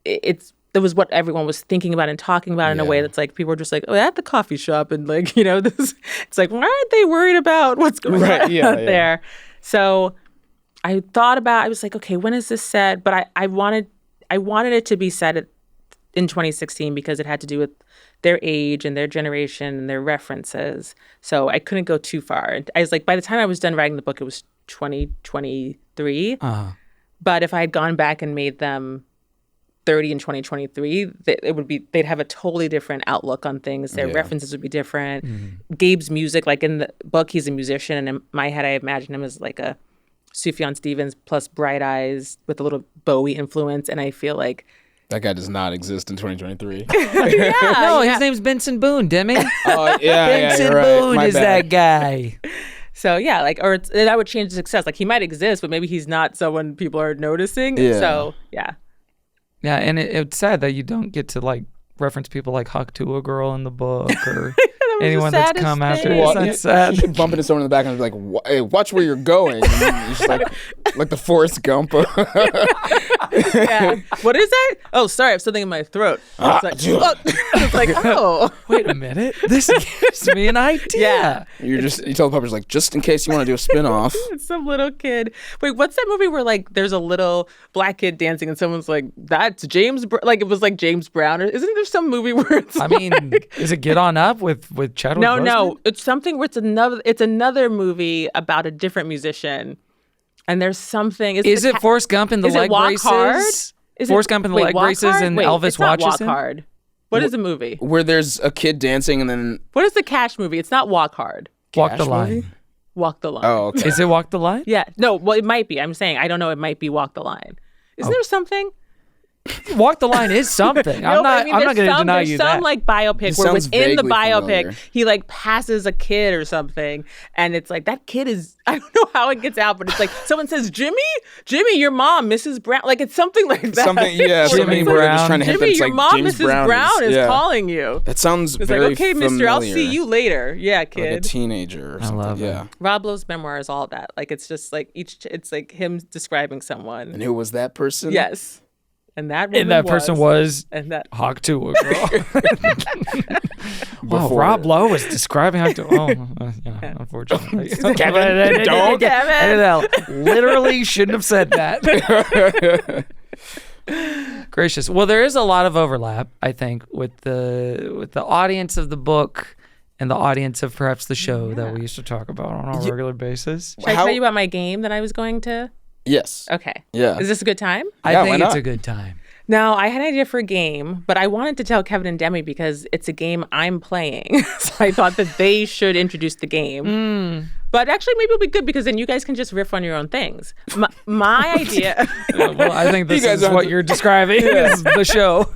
that was what everyone was thinking about and talking about in a way that's like, people were just like, oh, at the coffee shop, and like, this, it's like, why aren't they worried about what's going on out there? So I was like, okay, when is this set? But I wanted it to be set in 2016 because it had to do with their age and their generation and their references. So I couldn't go too far. And I was like, by the time I was done writing the book, it was 2023. But if I had gone back and made them 30 in 2023, they'd have a totally different outlook on things. Their references would be different. Gabe's music, like in the book, he's a musician, and in my head, I imagine him as like a Sufjan Stevens plus Bright Eyes with a little Bowie influence, and I feel like that guy does not exist in 2023. No, his name's Benson Boone, Demi. Benson Boone is that guy. So yeah, like, or that would change the success. Like he might exist, but maybe he's not someone people are noticing. Yeah. So yeah. Yeah, and it's sad that you don't get to like reference people like Huck to a Girl in the book, or anyone that's come after. Well, That's sad. You should bump into someone in the back and be like, hey, watch where you're going. And then it's like the Forrest Gump. Yeah. What is that? Oh, sorry, I have something in my throat. It's like, oh. Wait a minute. This gives me an idea. Yeah. You tell the publisher, like, just in case you want to do a spin-off. It's some little kid. Wait, what's that movie where like there's a little black kid dancing and someone's like, that's James like it was like James Brown, or isn't there some movie where it's is it Get On Up with Chadwick Boseman? No, it's something where it's another movie about a different musician. And there's something. Is it Forrest Gump in the leg braces? Hard? Forrest Gump in the leg braces and Elvis watches Walk him? Hard. What is the movie? Where there's a kid dancing and then... What is the Cash movie? It's not Walk Hard. Walk the Line. Walk the Line. Oh, okay. Is it Walk the Line? Yeah. No, well, it might be. I'm saying, I don't know. It might be Walk the Line. Isn't there something? Walk the Line is something. I'm not going to deny you that. There's some like biopic where within the biopic familiar. he like passes a kid or something, and it's like that kid is, I don't know how it gets out, but it's like someone says, Jimmy, your mom, Mrs. Brown, like it's something like that. Jimmy Brown. Just trying to hint that Jimmy, it's your like mom, James Mrs. Brown is calling you. That sounds It's very like, okay, familiar. mister, I'll see you later. Yeah, kid. Like a teenager or something. love it. Yeah. Rob Lowe's memoir is all that. Like it's just like it's like him describing someone. And who was that person? Yes. And that woman And that person was and that Hawk Tuah girl. Wow, Before- Rob Lowe was describing Hawk Tuah. Unfortunately. Kevin, Don't. literally shouldn't have said that. Gracious. Well, there is a lot of overlap, I think, with the audience of the book and the audience of perhaps the show that we used to talk about on a regular basis. Should I tell you about my game that I was going to? Yes. Okay. Yeah. Is this a good time? I Yeah, think why it's not? a good time. No, I had an idea for a game, but I wanted to tell Kevin and Demi because it's a game I'm playing. So I thought that they should introduce the game. But actually, maybe it'll be good because then you guys can just riff on your own things. My idea. Well, I think this guys is aren't what you're describing is the show.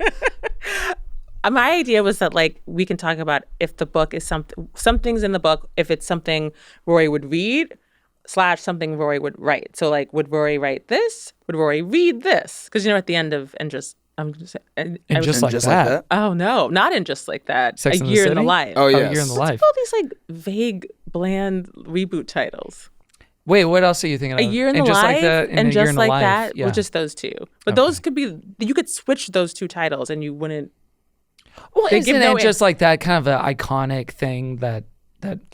My idea was that like we can talk about if the book is some things in the book, if it's something Rory would read / something Rory would write. So like, would Rory write this? Would Rory read this? Because at the end of Just And like that. oh no, not in Just Like That. Sex A and the Year in the City? Life. Oh, A yes. Year in the Life. All these like vague, bland reboot titles. Wait, what else are you thinking of? A Year in the And Just Life Like That and A Year Just in the Like Life. That. Yeah. Well, just those two. But those could be. You could switch those two titles, and you wouldn't. Well, They isn't give it no just like that kind of an iconic thing that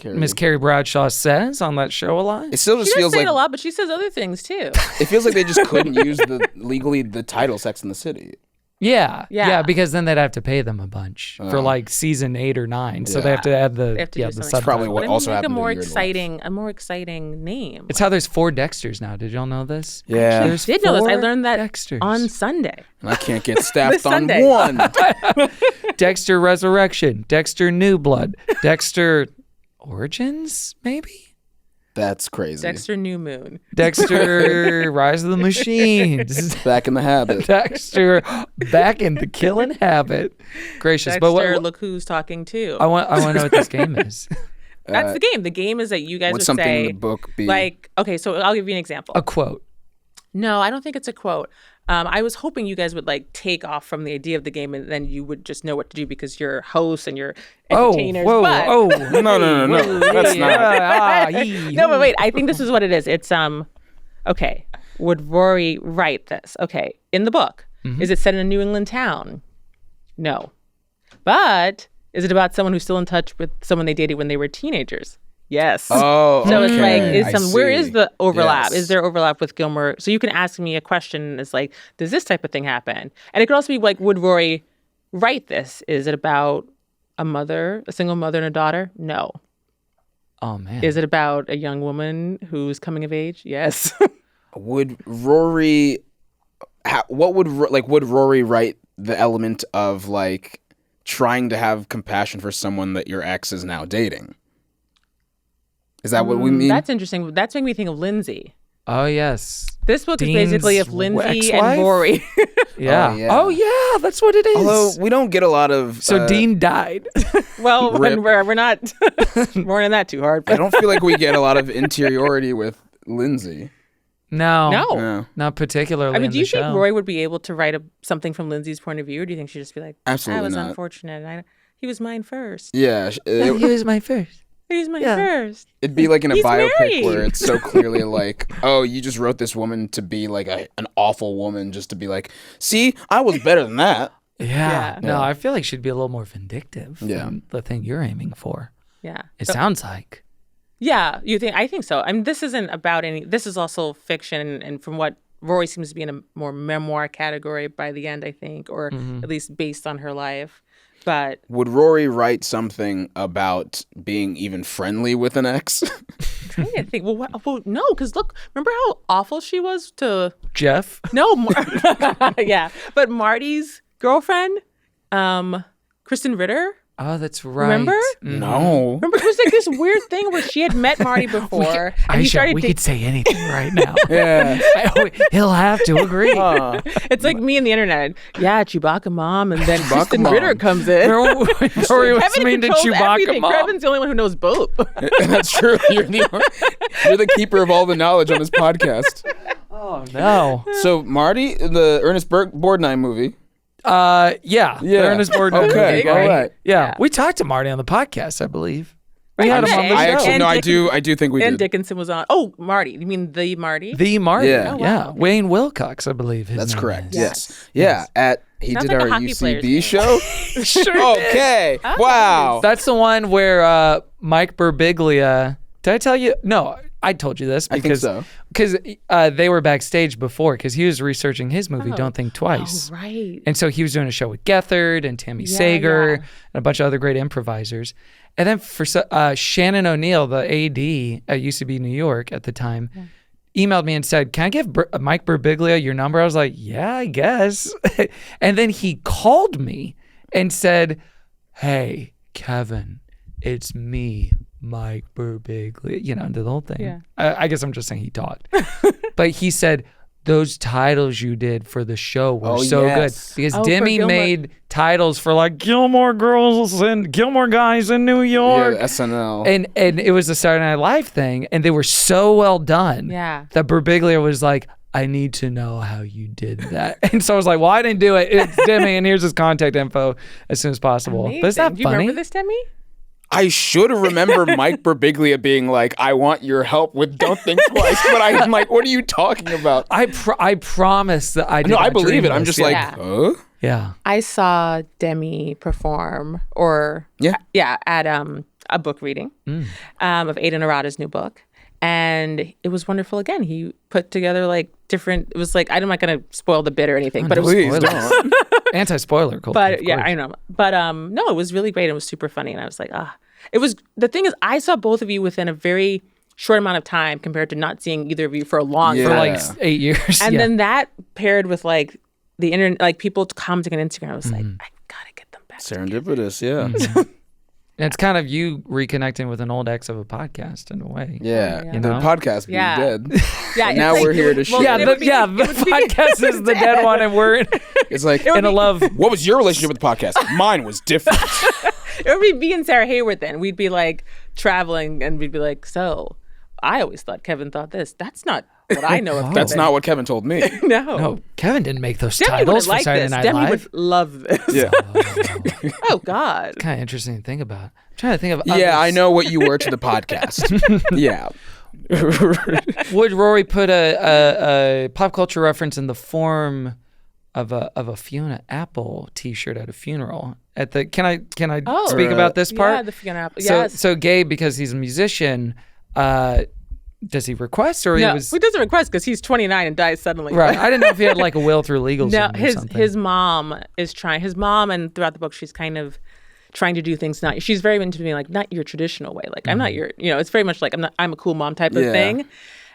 Miss Carrie Bradshaw says on that show a lot? It still just She does feels say like it a lot, but she says other things too. it feels like they just couldn't use the title Sex in the City. Yeah. because then they'd have to pay them a bunch for like season 8 or 9. So they have to add the They have to do the something. subtitle. Probably what But I mean, also make happened a more to Year in the Life. a more exciting name. It's how there's 4 Dexters now. Did y'all know this? Yeah. There's I did know this. I 4 learned that Dexters. on Sunday. And I can't get staffed This on Sunday. one. Dexter Resurrection, Dexter New Blood, Dexter Origins, maybe? That's crazy. Dexter New Moon. Dexter Rise of the Machines. Back in the habit. Dexter back in the killing habit. Gracious. Dexter, But what, look who's talking too. I want to know what this game is. That's the game. The game is that you guys Would would something say, in the book be like, okay, so I'll give you an example. A quote. No, I don't think it's a quote. I was hoping you guys would like take off from the idea of the game and then you would just know what to do because you're hosts and you're entertainers. Oh, whoa, but, oh. No. That's not. No, but wait, I think this is what it is. It's okay. Would Rory write this? Okay, in the book. Mm-hmm. Is it set in a New England town? No. But is it about someone who's still in touch with someone they dated when they were teenagers? Yes. Oh, So it's like, okay. where is the overlap? Yes. Is there overlap with Gilmore? So you can ask me a question. It's like, does this type of thing happen? And it could also be like, would Rory write this? Is it about a single mother and a daughter? No. Oh, man. Is it about a young woman who's coming of age? Yes. Would Rory? Would Rory write the element of like trying to have compassion for someone that your ex is now dating? Is that what we mean? That's interesting. That's making me think of Lindsay. Oh, yes. This book Dean's is basically of Lindsay ex-wife? and Rory. Yeah. yeah. Oh, yeah. That's what it is. Although we don't get a lot of. So Dean died. Well, Rip. and we're not mourning that too hard. I But don't feel like we get a lot of interiority with Lindsay. No. No. Not particularly I mean, in do you the think show. Rory would be able to write something from Lindsay's point of view, or do you think she'd just be like, Absolutely "That was not. unfortunate. He was mine first. Yeah, He was my first. He was mine first." it'd be like in a He's biopic married. where it's so clearly like, oh, you just wrote this woman to be like an awful woman, just to be like, see, I was better than that. Yeah. No, Yeah. I feel like she'd be a little more vindictive Yeah. than the thing you're aiming for. Yeah. It sounds like. Yeah, you think? I think so. I mean, this isn't about any. This is also fiction, and from what Rory seems to be in a more memoir category by the end, I think, or at least based on her life. But Would Rory write something about being even friendly with an ex? I didn't think. Well, no, because look, remember how awful she was to. Jeff? No, yeah, but Marty's girlfriend, Kristen Ritter. Oh, that's right. Remember? No. Remember, it was like this weird thing where she had met Marty before, and he Aisha, started. we could say anything right now. Yeah. He'll have to agree. It's like me and the internet. Yeah, Chewbacca mom, and then Kristen mom. Ritter comes in. Rory was Kevin mean to controls Chewbacca everything. mom. Kevin's the only one who knows both. That's true. You're the keeper of all the knowledge on this podcast. Oh, no. So Marty, the Ernest Borgnine movie. Yeah. Yeah. Ernest Borgnine Okay, movie, all right? right. Yeah. We talked to Marty on the podcast, I believe. We had him on the I show. actually And no, I Dickens- do think we And did. Dickinson was on. Oh, Marty. You mean the Marty? The Marty. Yeah. Oh, wow. Wayne Wilcox, I believe his That's name correct. is. Yes. Yeah. He Sounds did like a our hockey player's UCB name. show. Sure did. Okay. Wow. That's the one where Mike Birbiglia. Did I tell you? No, I told you this I think because so. they were backstage before because he was researching his movie Don't Think Twice. Oh, right. And so he was doing a show with Gethard and Tammy Sager and a bunch of other great improvisers. And then for Shannon O'Neill, the AD at UCB New York at the time, emailed me and said, "Can I give Mike Birbiglia your number?" I was like, "Yeah, I guess." And then he called me and said, "Hey, Kevin, it's me, Mike Birbiglia." You know, did the whole thing. Yeah. I guess I'm just saying he talked. But he said, "Those titles you did for the show were so yes. good." Because Oh, for Demi Gilmore- made titles for like Gilmore Girls and Gilmore Guys in New York. Yeah, SNL. And it was a Saturday Night Live thing, and they were so well done Yeah. that Birbiglia was like, "I need to know how you did that." And so I was like, "Well, I didn't do it. It's Demi, and here's his contact info as soon as possible." But it's not Do you funny. remember this, Demi? I should remember Mike Birbiglia being like, "I want your help with Don't Think Twice," but I'm like, "What are you talking about?" I promise that I did. No, I not believe dream it. I'm this. just Yeah. like, Yeah. huh? Yeah. I saw Demi perform, at a book reading of Aidan Arata's new book, and it was wonderful. Again, he put together like different. It was like I'm not going to spoil the bit or anything, but it was. Please don't. Anti-spoiler culture. But of yeah, course. I know. But no, it was really great. It was super funny, and I was like, It was the thing is, I saw both of you within a very short amount of time compared to not seeing either of you for a long Yeah. For time. like 8 years. And yeah. then that paired with like the internet, like people commenting on Instagram, I was like, I gotta get them back. Serendipitous, yeah. And it's kind of you reconnecting with an old ex of a podcast in a way. Yeah. Yeah. The You know? podcast being Yeah. dead. Yeah, And now it's we're like- here to well, share. Yeah, it the, would be- yeah, it the would be- podcast is the dead one, and we're It's like, in a love. what was your relationship with the podcast? Mine was different. It would be me and Sarah Hayward then. We'd be like traveling and we'd be like, so I always thought Kevin thought this. That's not what I know of Kevin. That's not what Kevin told me. No. No, Kevin didn't make those Demi titles would for like Saturday this. Night Demi Live. would love this. Yeah. Oh, God. Kind of interesting to think about. I'm trying to think of. Yeah, I others. know what you were to the podcast. Yeah. Would Rory put a pop culture reference in the form of a Fiona Apple T-shirt at a funeral? At the can I speak about this part? Yeah, the Fiona Apple. So Yes. so Gabe, because he's a musician, does he request or no, he was he doesn't request because he's 29 and dies suddenly. right? I didn't know if he had like a will through legal No, zone or something. his mom is trying. His mom, and throughout the book, she's kind of trying to do things not. She's very into being like not your traditional way. Like I'm not your. It's very much like I'm a cool mom type of Yeah. thing,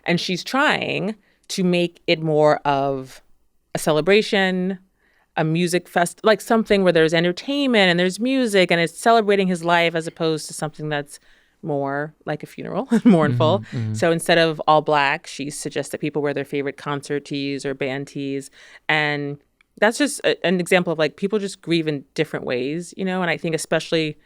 and she's trying to make it more of a celebration, a music fest, like something where there's entertainment and there's music and it's celebrating his life as opposed to something that's more like a funeral, mournful. So instead of all black, she suggests that people wear their favorite concert tees or band tees. And that's just an example of like people just grieve in different ways, And I think especially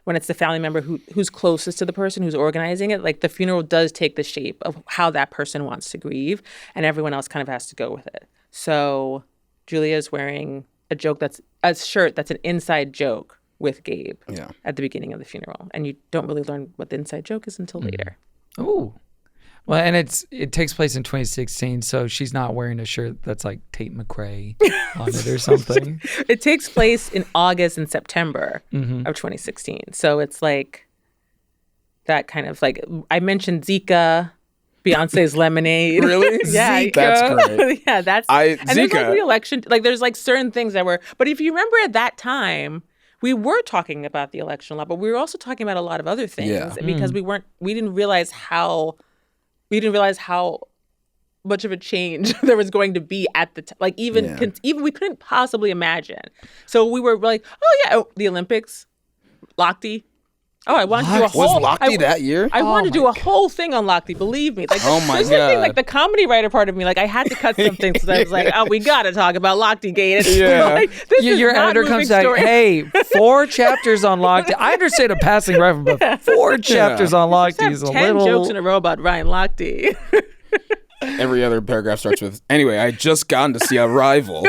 when it's the family member who's closest to the person who's organizing it, like the funeral does take the shape of how that person wants to grieve and everyone else kind of has to go with it. So Julia's wearing a shirt that's an inside joke with Gabe at the beginning of the funeral. And you don't really learn what the inside joke is until later. Ooh. Well, and it takes place in 2016, so she's not wearing a shirt that's like Tate McRae on it or something. It takes place in August and September of 2016. So it's like that kind of like, I mentioned Zika, Beyonce's Lemonade. Really? Yeah. Zika? That's great. Yeah, that's And there's Zika. like re-election, like there's like certain things that were, but if you remember at that time, we were talking about the election a lot, but we were also talking about a lot of other things Yeah. because we didn't realize how much of a change there was going to be at the time. Like even we couldn't possibly imagine. So we were like, the Olympics, Lochte. Oh, I wanted to do a whole. Was Lochte that year? I wanted to do a whole thing on Lochte. Believe me. Like, Oh my this is the thing, God. like the comedy writer part of me, like I had to cut some things because I was like, we got to talk about Lochte Gate. Yeah. Like, this is Your not editor moving comes back, story. hey, 4 chapters on Lochte. I understand a passing reference, but 4 chapters on Lochte I have is a 10 little. jokes in a row about Ryan Lochte. Every other paragraph starts with, anyway, I just gone to see a rival.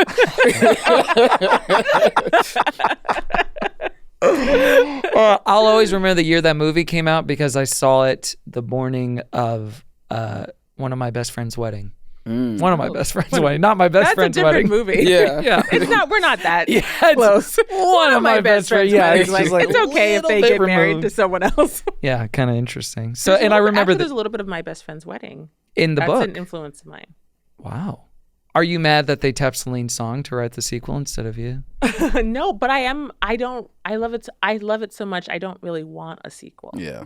I'll always remember the year that movie came out because I saw it the morning of one of my best friend's wedding. One of my best friends' wedding, not my best friend's That's a wedding. different movie. Yeah. It's not. We're not that It's close. One of my best friends. Yeah, weddings. it's just like it's okay if little they bit get married removed. to someone else. Yeah, kind of interesting. So, and I remember there's that a little bit of my best friend's wedding. in the That's book. an influence of mine. Wow. Are you mad that they tapped Celine's song to write the sequel instead of you? No, but I am. I don't. I love it. I love it so much. I don't really want a sequel. Yeah.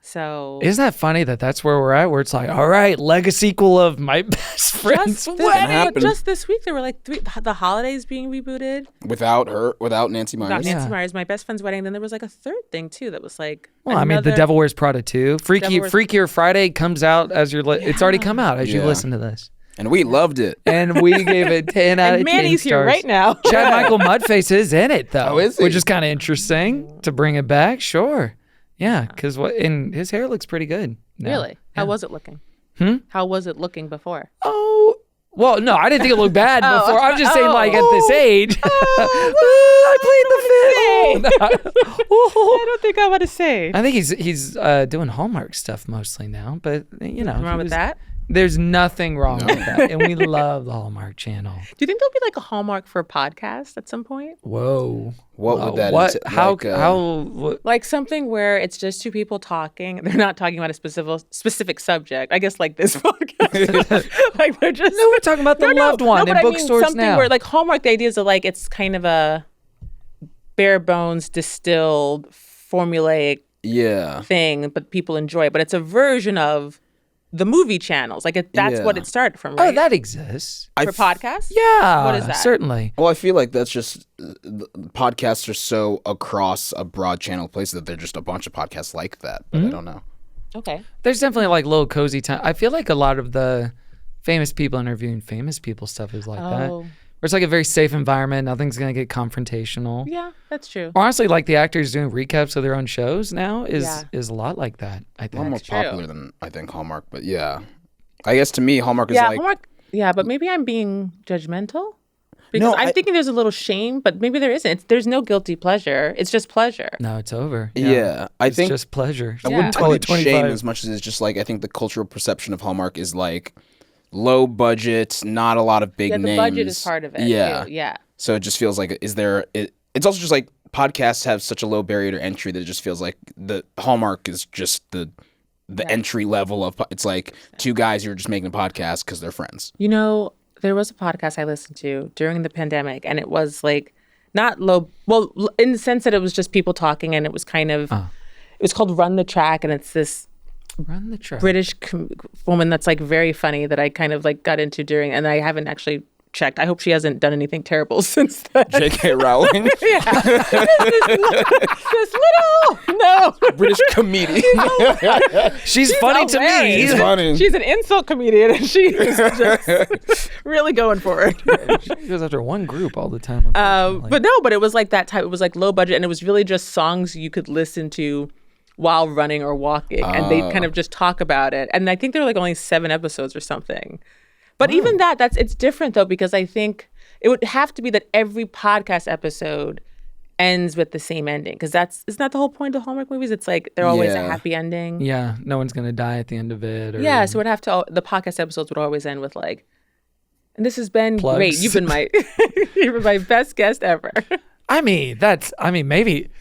So Isn't that funny that that's where we're at? Where it's like, all right, sequel of my best friend's just wedding. happen. just this week there were like the holidays being rebooted. Without Nancy Without Myers. Nancy Yeah. Myers, my best friend's wedding. Then there was like a third thing too that was like. Well, I mean, The Devil Wears Prada 2. Freakier Friday comes out as it's already come out as you Yeah. listen to this. And we loved it. And we gave it 10 out of 10 Manny's here stars. right now. Chad Michael Mudface is in it, though. Oh, is he? Which is kind of interesting to bring it back. Sure. Yeah, because and his hair looks pretty good now. Really? How was it looking? How was it looking before? Oh, well, no, I didn't think it looked bad Oh. before. I'm just saying, like, at this age. I played the fiddle. I don't think I want to say. I think he's doing Hallmark stuff mostly now, but, you know. Nothing wrong with that? There's nothing wrong with that. And we love the Hallmark Channel. Do you think there'll be like a Hallmark for a podcast at some point? Whoa. What would that What? entail? What? Like something where it's just two people talking. They're not talking about a specific subject. I guess like this podcast. Like they're just. No, we're talking about the loved one but in I mean bookstores something now. where like Hallmark, the idea is that like it's kind of a bare bones distilled formulaic Yeah. thing, but people enjoy it. But it's a version of the movie channels. Like that's what Yeah. it started from, Oh, right? that exists. For podcasts? Yeah. What is that? Certainly. Well, I feel like that's just the podcasts are so across a broad channel of places that they're just a bunch of podcasts like that. But I don't know. Okay. There's definitely like little cozy time. I feel like a lot of the famous people interviewing famous people stuff is like that. Oh. Where it's like a very safe environment. Nothing's going to get confrontational. Yeah, that's true. Honestly, like the actors doing recaps of their own shows now is Yeah. a lot like that, I A lot more think. popular than I think Hallmark, but yeah. I guess to me, Hallmark is Yeah, like Hallmark. Yeah, but maybe I'm being judgmental because No, I'm I- thinking there's a little shame, but maybe there isn't. There's no guilty pleasure. It's just pleasure. No, it's over. yeah. I It's think just pleasure. I wouldn't Yeah. call it 2025. shame as much as it's just like I think the cultural perception of Hallmark is like low budget, not a lot of big Yeah, the names. budget is part of it. Yeah. too. Yeah. So it just feels like it's also just like podcasts have such a low barrier to entry that it just feels like the Hallmark is just the entry level of it's like two guys who are just making a podcast because they're friends. You know, there was a podcast I listened to during the pandemic, and it was like not low. Well, in the sense that it was just people talking, and it was kind of. It was called Run the Track, and it's this Run the track. British woman that's like very funny that I kind of like got into during, and I haven't actually checked. I hope she hasn't done anything terrible since then. J.K. Rowling, This little no. British comedian. She's funny to me. hilarious. She's funny. She's an insult comedian, and she is just really going for it. She goes after one group all the time. unfortunately. But it was like that type. It was like low budget, and it was really just songs you could listen to while running or walking, and they kind of just talk about it. And I think there were like only 7 episodes or something. But even it's different though, because I think it would have to be that every podcast episode ends with the same ending, because isn't that the whole point of Hallmark movies? It's like they're always a Yeah. happy ending. Yeah, no one's gonna die at the end of it. Or, Yeah, so the podcast episodes would always end with like, and this has been Plugs. great. You've been my best guest ever. maybe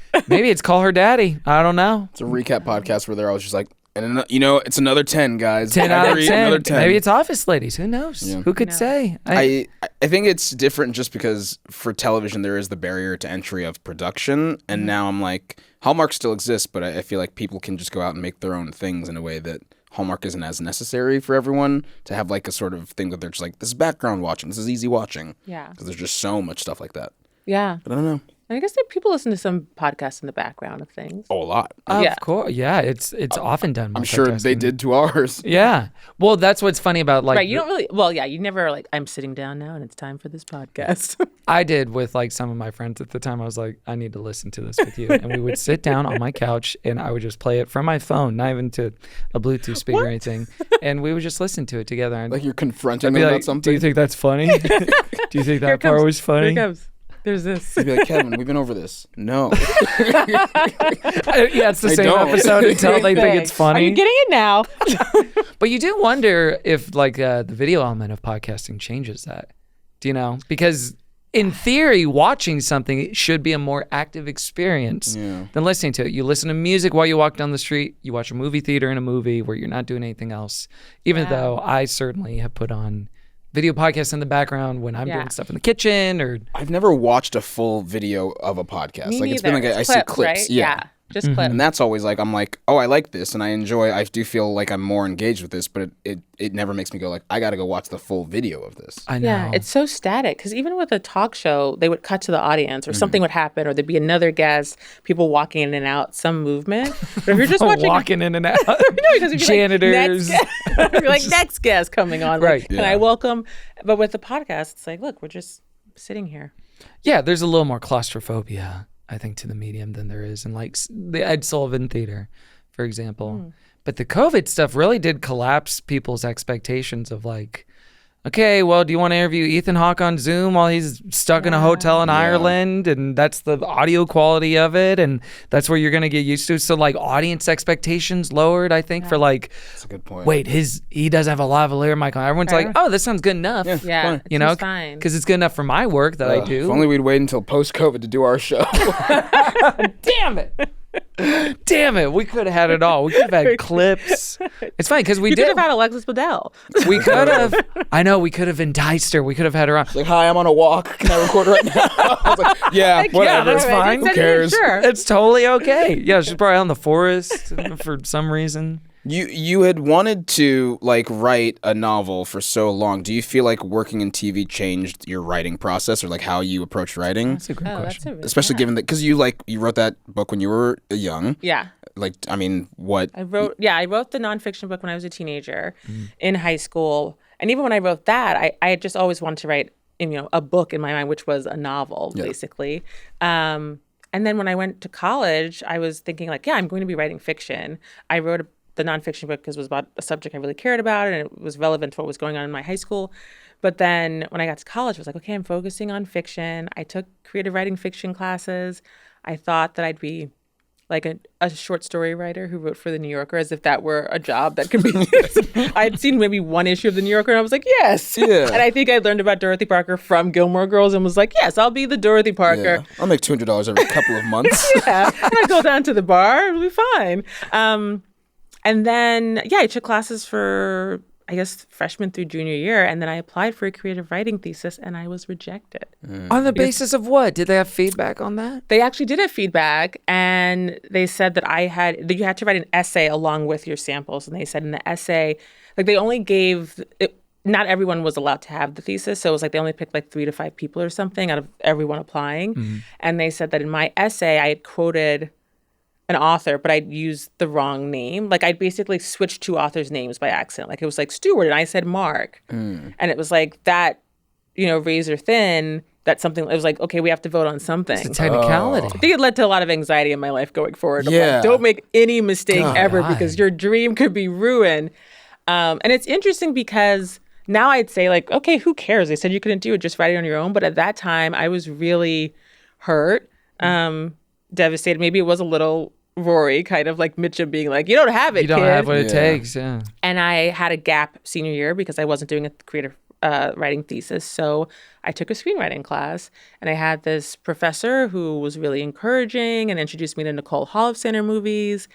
it's Call Her Daddy. I don't know. It's a recap podcast where they're always just like, and it's another 10, guys. 10 out of Every- 10. Another 10. Maybe it's Office Ladies. Who knows? Yeah. Who could say? I think it's different just because for television there is the barrier to entry of production, and now I'm like Hallmark still exists, but I feel like people can just go out and make their own things in a way that Hallmark isn't as necessary for everyone to have like a sort of thing that they're just like, this is background watching, this is easy watching. Yeah. Because there's just so much stuff like that. Yeah. But I don't know. And I guess that people listen to some podcasts in the background of things. Oh, a lot. Of Yeah. course. Yeah, it's often done. I'm sure they multitasking. did to ours. Yeah. Well, that's what's funny about like Right. You don't really, well, yeah, you never like, I'm sitting down now and it's time for this podcast. I did with like some of my friends at the time. I was like, I need to listen to this with you. And we would sit down on my couch and I would just play it from my phone, not even to a Bluetooth speaker or anything. And we would just listen to it together. And Like you're confronting I'd them be about like, something. do you think that's funny? Do you think Here that part comes. was funny? Here it comes. There's this. I'd be like, Kevin, we've been over this. No. Yeah, it's the I same don't. episode until they think it's funny. Are you getting it now? But you do wonder if like the video element of podcasting changes that. Do you know? Because in theory, watching something should be a more active experience than listening to it. You listen to music while you walk down the street. You watch a movie theater in a movie where you're not doing anything else. Even though I certainly have put on video podcasts in the background when I'm doing stuff in the kitchen or... I've never watched a full video of a podcast. Me like it's been like neither. I It's see clips, clips. right? Yeah. Just clips. And that's always like, I'm like, oh, I like this and I do feel like I'm more engaged with this, but it never makes me go like, I got to go watch the full video of this. I know. Yeah, it's so static because even with a talk show, they would cut to the audience or something would happen or there'd be another guest, people walking in and out, some movement. But if you're just watching... walking in and out. No, because if you're Janitors. Like, next guest, you're like, next guest coming on. Like, Right. Can I welcome? But with the podcast, it's like, look, we're just sitting here. Yeah, there's a little more claustrophobia, I think, to the medium than there is in like the Ed Sullivan Theater, for example. But the COVID stuff really did collapse people's expectations of like, okay, well, do you want to interview Ethan Hawke on Zoom while he's stuck in a hotel in Ireland? And that's the audio quality of it. And that's what you're going to get used to. So like audience expectations lowered, I think, for like, That's a good point. wait, he does have a lavalier mic on. Everyone's like, oh, this sounds good enough. Yeah, You know, fine. because it's good enough for my work that I If do. only we'd wait until post-COVID to do our show. Damn it. Damn it. We could have had it all. We could have had clips. It's fine because we You did. could have had Alexis Bledel. We could have. I know. We could have enticed her. We could have had her on. Like, hi, I'm on a walk. Can I record right now? I was like, yeah, whatever. yeah, that's fine. Who cares? Sure. It's totally okay. Yeah, she's probably out in the forest for some reason. You had wanted to like write a novel for so long. Do you feel like working in TV changed your writing process or like how you approach writing? That's a great Oh, question. that's a really, Especially given that because you wrote that book when you were young. yeah. Like, I mean, what? I wrote the nonfiction book when I was a teenager in high school. And even when I wrote that, I just always wanted to write, a book in my mind, which was a novel, basically. And then when I went to college, I was thinking like, I'm going to be writing fiction. I wrote the nonfiction book because it was about a subject I really cared about and it was relevant to what was going on in my high school. But then when I got to college, I was like, okay, I'm focusing on fiction. I took creative writing fiction classes. I thought that I'd be like a short story writer who wrote for the New Yorker as if that were a job that could be I'd seen maybe one issue of the New Yorker and I was like, yes. Yeah. And I think I learned about Dorothy Parker from Gilmore Girls and was like, yes, I'll be the Dorothy Parker. Yeah. I'll make $200 every couple of months. Yeah. And I go down to the bar, it'll be fine. And then, I took classes for, I guess, freshman through junior year. And then I applied for a creative writing thesis and I was rejected. On the basis of what? Did they have feedback on that? They actually did have feedback and they said that you had to write an essay along with your samples. And they said in the essay, like they only gave, not everyone was allowed to have the thesis. So it was like they only picked like 3 to 5 people or something out of everyone applying. And they said that in my essay, I had quoted an author, but I'd used the wrong name. Like I'd basically switched 2 authors' names by accident. Like it was like Stewart and I said Mark. And it was like that, razor thin, that's something, it was like, okay, we have to vote on something. It's a technicality. I think it led to a lot of anxiety in my life going forward. I'm Yeah. like, don't make any mistake ever God. because your dream could be ruined. And it's interesting because now I'd say like, okay, who cares? They said you couldn't do it, just write it on your own. But at that time, I was really hurt, devastated. Maybe it was a little Rory, kind of like Mitchum being like, you don't have it, You don't kid. have what it takes. Yeah. And I had a gap senior year because I wasn't doing a creative writing thesis. So I took a screenwriting class and I had this professor who was really encouraging and introduced me to Nicole Holofcener movies.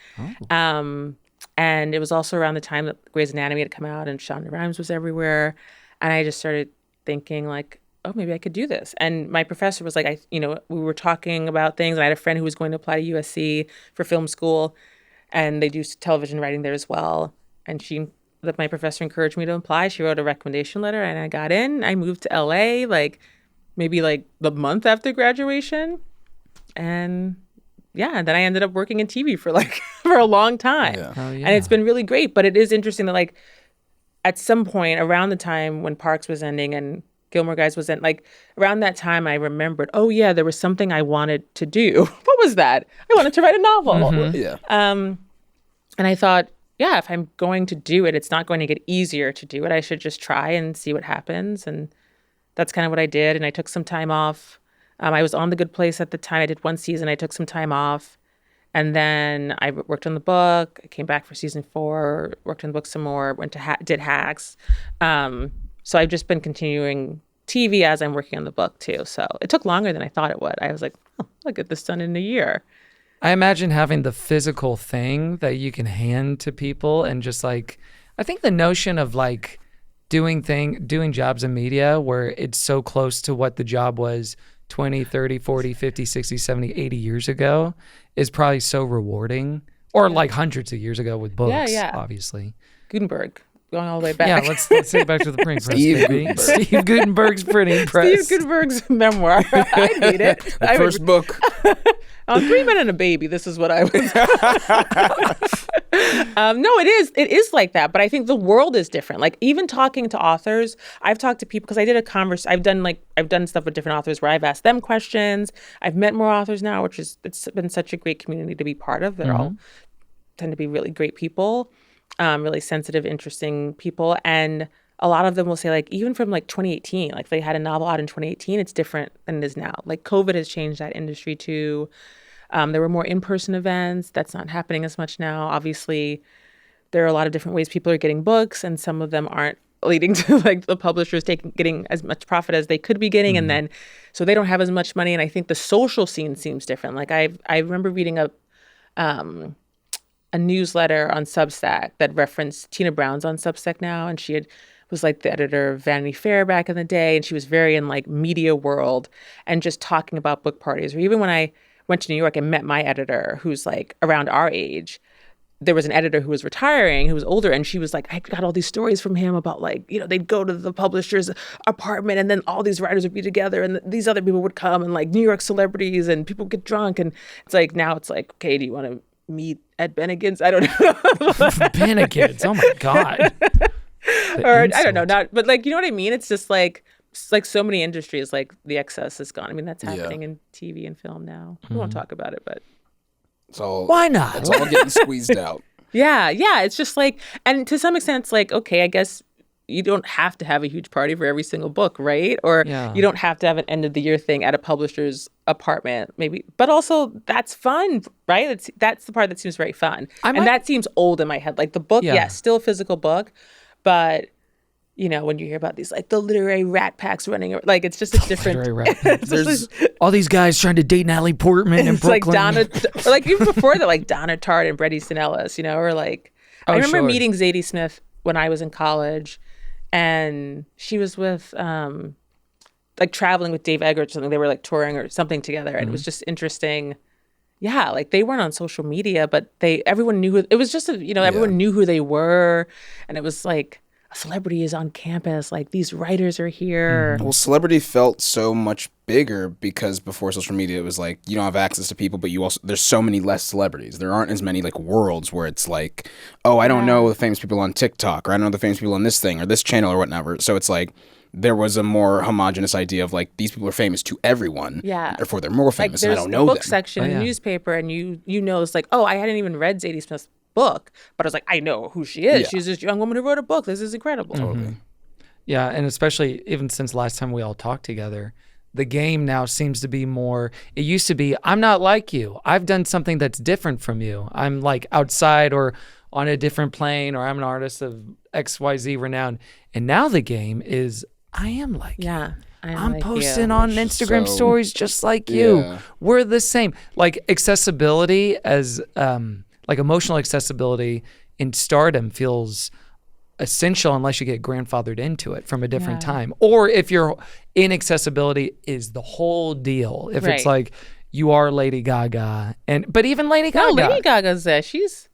And it was also around the time that Grey's Anatomy had come out and Shonda Rhimes was everywhere. And I just started thinking like, oh, maybe I could do this. And my professor was like, we were talking about things. And I had a friend who was going to apply to USC for film school and they do television writing there as well. And my professor encouraged me to apply. She wrote a recommendation letter and I got in. I moved to LA maybe the month after graduation. And and then I ended up working in TV for for a long time. Yeah. Oh, yeah. And it's been really great. But it is interesting that at some point around the time when Parks was ending and Gilmore Guys was in, around that time I remembered, oh yeah, there was something I wanted to do. What was that? I wanted to write a novel. Yeah. And I thought, if I'm going to do it, it's not going to get easier to do it. I should just try and see what happens. And that's kind of what I did. And I took some time off I was on The Good Place at the time. I did one season. I took some time off. And then I worked on the book. I came back for season 4, worked on the book some more, went to did Hacks. So I've just been continuing TV as I'm working on the book too. So it took longer than I thought it would. I was like, oh, I'll get this done in a year. I imagine having the physical thing that you can hand to people and just like, I think the notion of like doing jobs in media where it's so close to what the job was 20, 30, 40, 50, 60, 70, 80 years ago is probably so rewarding. Or like hundreds of years ago with books, obviously. Gutenberg, going all the way back. Yeah, let's take it back to the printing press, baby. Steve Gutenberg's printing press. Steve Gutenberg's memoir. I need it. The first book. On 3 Men and a Baby, this is what I was. No, it is like that. But I think the world is different. Like even talking to authors, I've talked to people because I did I've done stuff with different authors where I've asked them questions. I've met more authors now, it's been such a great community to be part of. They're all tend to be really great people, really sensitive, interesting people. And a lot of them will say, like, even from like 2018, like they had a novel out in 2018, it's different than it is now. Like COVID has changed that industry too. There were more in-person events. That's not happening as much now. Obviously, there are a lot of different ways people are getting books, and some of them aren't leading to like the publishers getting as much profit as they could be getting, and then so they don't have as much money. And I think the social scene seems different. Like I remember reading a newsletter on Substack that referenced Tina Brown's on Substack now, and she was like the editor of Vanity Fair back in the day, and she was very in like media world and just talking about book parties. Or even when I went to New York and met my editor, who's like around our age, there was an editor who was retiring, who was older, and she was like, I got all these stories from him about like, they'd go to the publisher's apartment and then all these writers would be together and these other people would come and like New York celebrities and people get drunk. And it's like, now it's like, okay, do you want to meet at Bennigan's? I don't know. Bennigan's, oh my God. Or I don't know, but like, you know what I mean? It's just like so many industries, like the excess is gone. I mean, that's happening in TV and film now. We won't talk about it, but why not? It's all getting squeezed out. Yeah. It's just like, and to some extent, it's like, okay, I guess you don't have to have a huge party for every single book, right? Or you don't have to have an end of the year thing at a publisher's apartment, maybe. But also, that's fun, right? That's the part that seems very fun, and that seems old in my head. Like the book, still a physical book, but when you hear about these like the literary rat packs running, like it's just a different. There's all these guys trying to date Natalie Portman in Brooklyn. Like Donna, or like even before that, like Donna Tartt and Bret Easton Ellis, or like I remember meeting Zadie Smith when I was in college, and she was with like traveling with Dave Eggers or something. They were like touring or something together, and it was just interesting. Yeah, like they weren't on social media, but everyone knew it was just everyone knew who they were, and it was like a celebrity is on campus, like these writers are here. Well, celebrity felt so much bigger because before social media, it was like you don't have access to people, but there's so many less celebrities. There aren't as many like worlds where it's like, oh, I don't know the famous people on TikTok, or I don't know the famous people on this thing or this channel or whatever. So it's like there was a more homogenous idea of like these people are famous to everyone. Yeah. Therefore, they're more famous, and I don't know them. There's the book section in the newspaper, and you know it's like, oh, I hadn't even read Zadie Smith's book, but I was like, I know who she is. She's this young woman who wrote a book. This is incredible. Totally. Yeah, and especially even since last time we all talked together, the game now seems to be more, it used to be, I'm not like you. I've done something that's different from you. I'm like outside or on a different plane, or I'm an artist of XYZ renown. And now the game is, I am like you. I'm like posting on Instagram stories just like you. We're the same. Like accessibility as like emotional accessibility in stardom feels essential unless you get grandfathered into it from a different time. Or if your inaccessibility is the whole deal. If it's like you are Lady Gaga, but even Lady Gaga. No, Lady Gaga's there. She's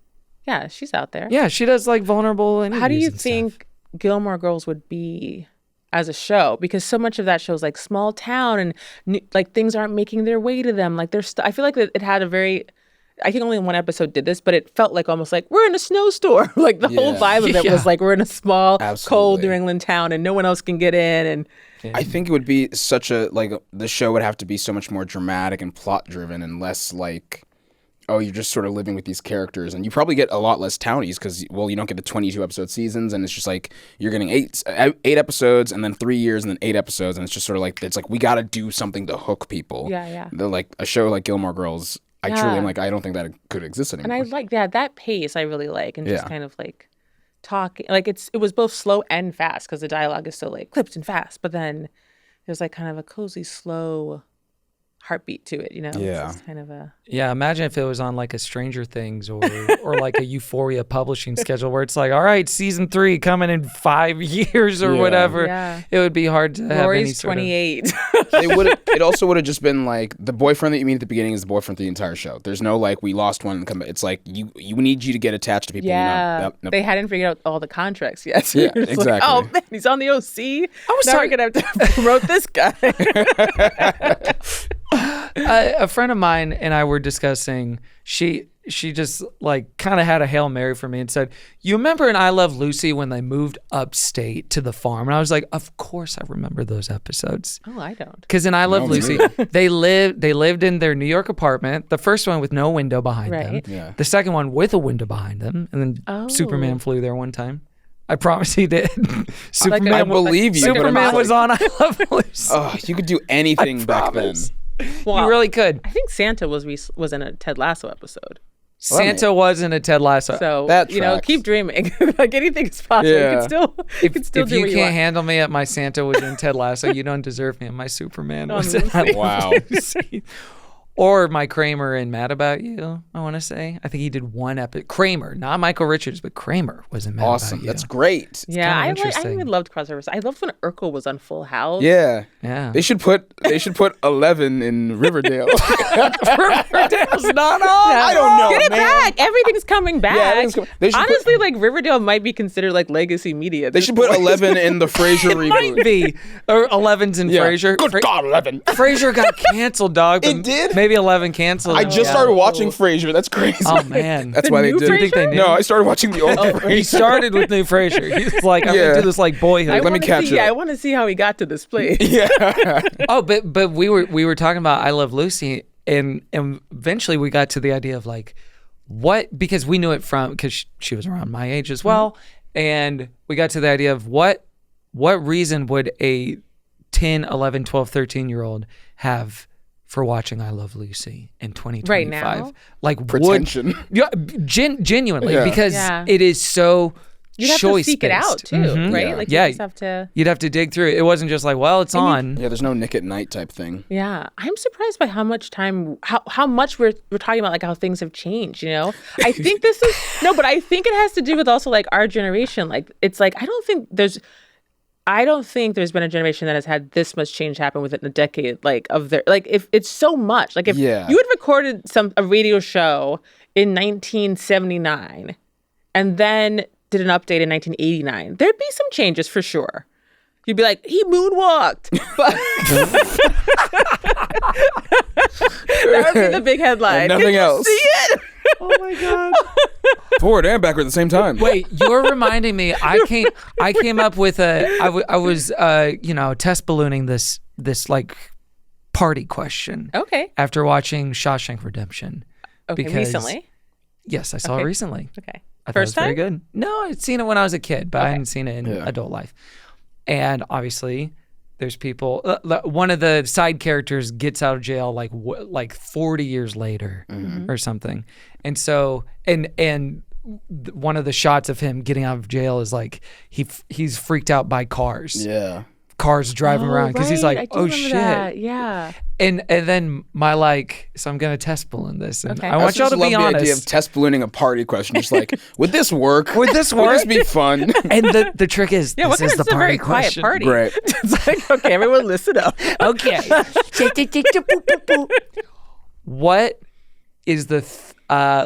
out there. Yeah, she does like vulnerable interviews. How do you and think stuff. Gilmore Girls would be as a show? Because so much of that show is like small town and like things aren't making their way to them. Like I feel like that it had a very, I think only one episode did this, but it felt like almost like we're in a snowstorm. Like the whole vibe of it was like we're in a small, cold New England town and no one else can get in. And I think it would be such a, like the show would have to be so much more dramatic and plot driven and less like oh, you're just sort of living with these characters, and you probably get a lot less townies because, well, you don't get the 22 episode seasons, and it's just like you're getting eight episodes, and then 3 years, and then 8 episodes, and it's just sort of like we got to do something to hook people. Yeah. They're like a show like Gilmore Girls. I truly am like, I don't think that could exist anymore. And I like that pace. I really like, and just kind of like talking. Like it was both slow and fast because the dialogue is so like clipped and fast, but then there's like kind of a cozy, slow heartbeat to it, you know? Yeah. It's kind of a... Yeah, imagine if it was on like a Stranger Things or like a Euphoria publishing schedule where it's like, all right, season 3 coming in 5 years or whatever. Yeah. It would be hard to have any Rory's sort 28. It also would have just been like the boyfriend that you meet at the beginning is the boyfriend for the entire show. There's no like we lost one and come back. It's like you need you to get attached to people. Yeah. Nope. They hadn't figured out all the contracts yet. So Yeah, you're just exactly. Like, oh, man, he's on the OC. I was Now we're going to have to promote this guy. A friend of mine and I were discussing, she just like kind of had a Hail Mary for me and said, you remember in I Love Lucy when they moved upstate to the farm? And I was like, of course I remember those episodes. Oh, I don't. Because in I Love No, Lucy, they lived in their New York apartment. The first one with no window behind them. Right. Yeah. The second one with a window behind them. And then Superman flew there one time. I promise he did. Superman, I believe you. but I'm Superman just was like, on I Love Lucy. Oh, you could do anything back then. promise. Well, You really could. I think Santa was in a Ted Lasso episode. Santa was in a Ted Lasso. So, That you know, tracks. keep dreaming. Like anything is possible. Yeah. You can still if do you what you can't want. handle me at my Santa was in Ted Lasso, you don't deserve me. And my Superman was Lucy. in I Love Wow. Lucy. Or my Kramer in Mad About You, I want to say. I think he did one episode. Kramer, not Michael Richards, but Kramer was in Mad Awesome. About You. That's great. Yeah, kinda I interesting. even loved crossovers. I loved when Urkel was on Full House. Yeah. Yeah. They should put 11 in Riverdale. Riverdale's not on. I don't know, Get it man. back. Everything's coming back. everything's coming- they should Honestly, like Riverdale might be considered like legacy media. at They this should put point. 11 in the Frasier reboot. Might be. Or 11's in Yeah. Frasier. Good God, 11. Frasier got canceled, dog. It but did? Maybe 11 canceled. I him. just Yeah. started watching Frasier. That's crazy. Oh, man. That's The why they new did. You think they knew? No, I started watching the old He Frasier. started with New Frasier. He's like, I'm Yeah. gonna do this like Boyhood. Let me wanna catch see, up. I want to see how he got to this place. Yeah. Oh, but we were talking about I Love Lucy, and eventually we got to the idea of like what, because we knew it from, because she was around my age as well, and we got to the idea of what reason would a 10, 11, 12, 13-year-old have for watching I Love Lucy in 2025? Right now? Like Pretension. yeah, genuinely, Yeah. because Yeah. it is so You'd have to seek it out too, right? Yeah. Like Yeah. you just have to. You'd have to dig through it. It wasn't just like, well, it's on. Yeah, there's no Nick at Night type thing. Yeah, I'm surprised by how much time, how much we're talking about like how things have changed. You know, I think this is no, but I think it has to do with also like our generation. Like it's like I don't think there's been a generation that has had this much change happen within a decade. Like of their like if it's so much. Like if Yeah. you had recorded a radio show in 1979, and then did an update in 1989, there'd be some changes for sure. You'd be like, he moonwalked. But that would be the big headline. And nothing Did you else. see it? Oh my God. Forward and backward at the same time. Wait, you're reminding me. I came up with I was test ballooning this like party question Okay. after watching Shawshank Redemption. Okay. Because- Recently. Yes, I saw it Okay. recently. Okay. I thought it was First time. very good. No, I'd seen it when I was a kid, but I Okay. hadn't seen it in Yeah. adult life. And obviously, there's people. One of the side characters gets out of jail like 40 years later or something, and so and one of the shots of him getting out of jail is like he's freaked out by cars. Yeah. Cars driving around because he's right. like, I do oh remember shit. that. Yeah. And then my so I'm gonna test balloon this, and Okay. I want y'all to be love the idea of honest. test ballooning a party question. Just like, would this work? Would this Would this work? be fun? And the trick is, Yeah. this What is kind the of? It's a very party quiet question. party. Right. It's like, okay, everyone listen up. Okay. What is the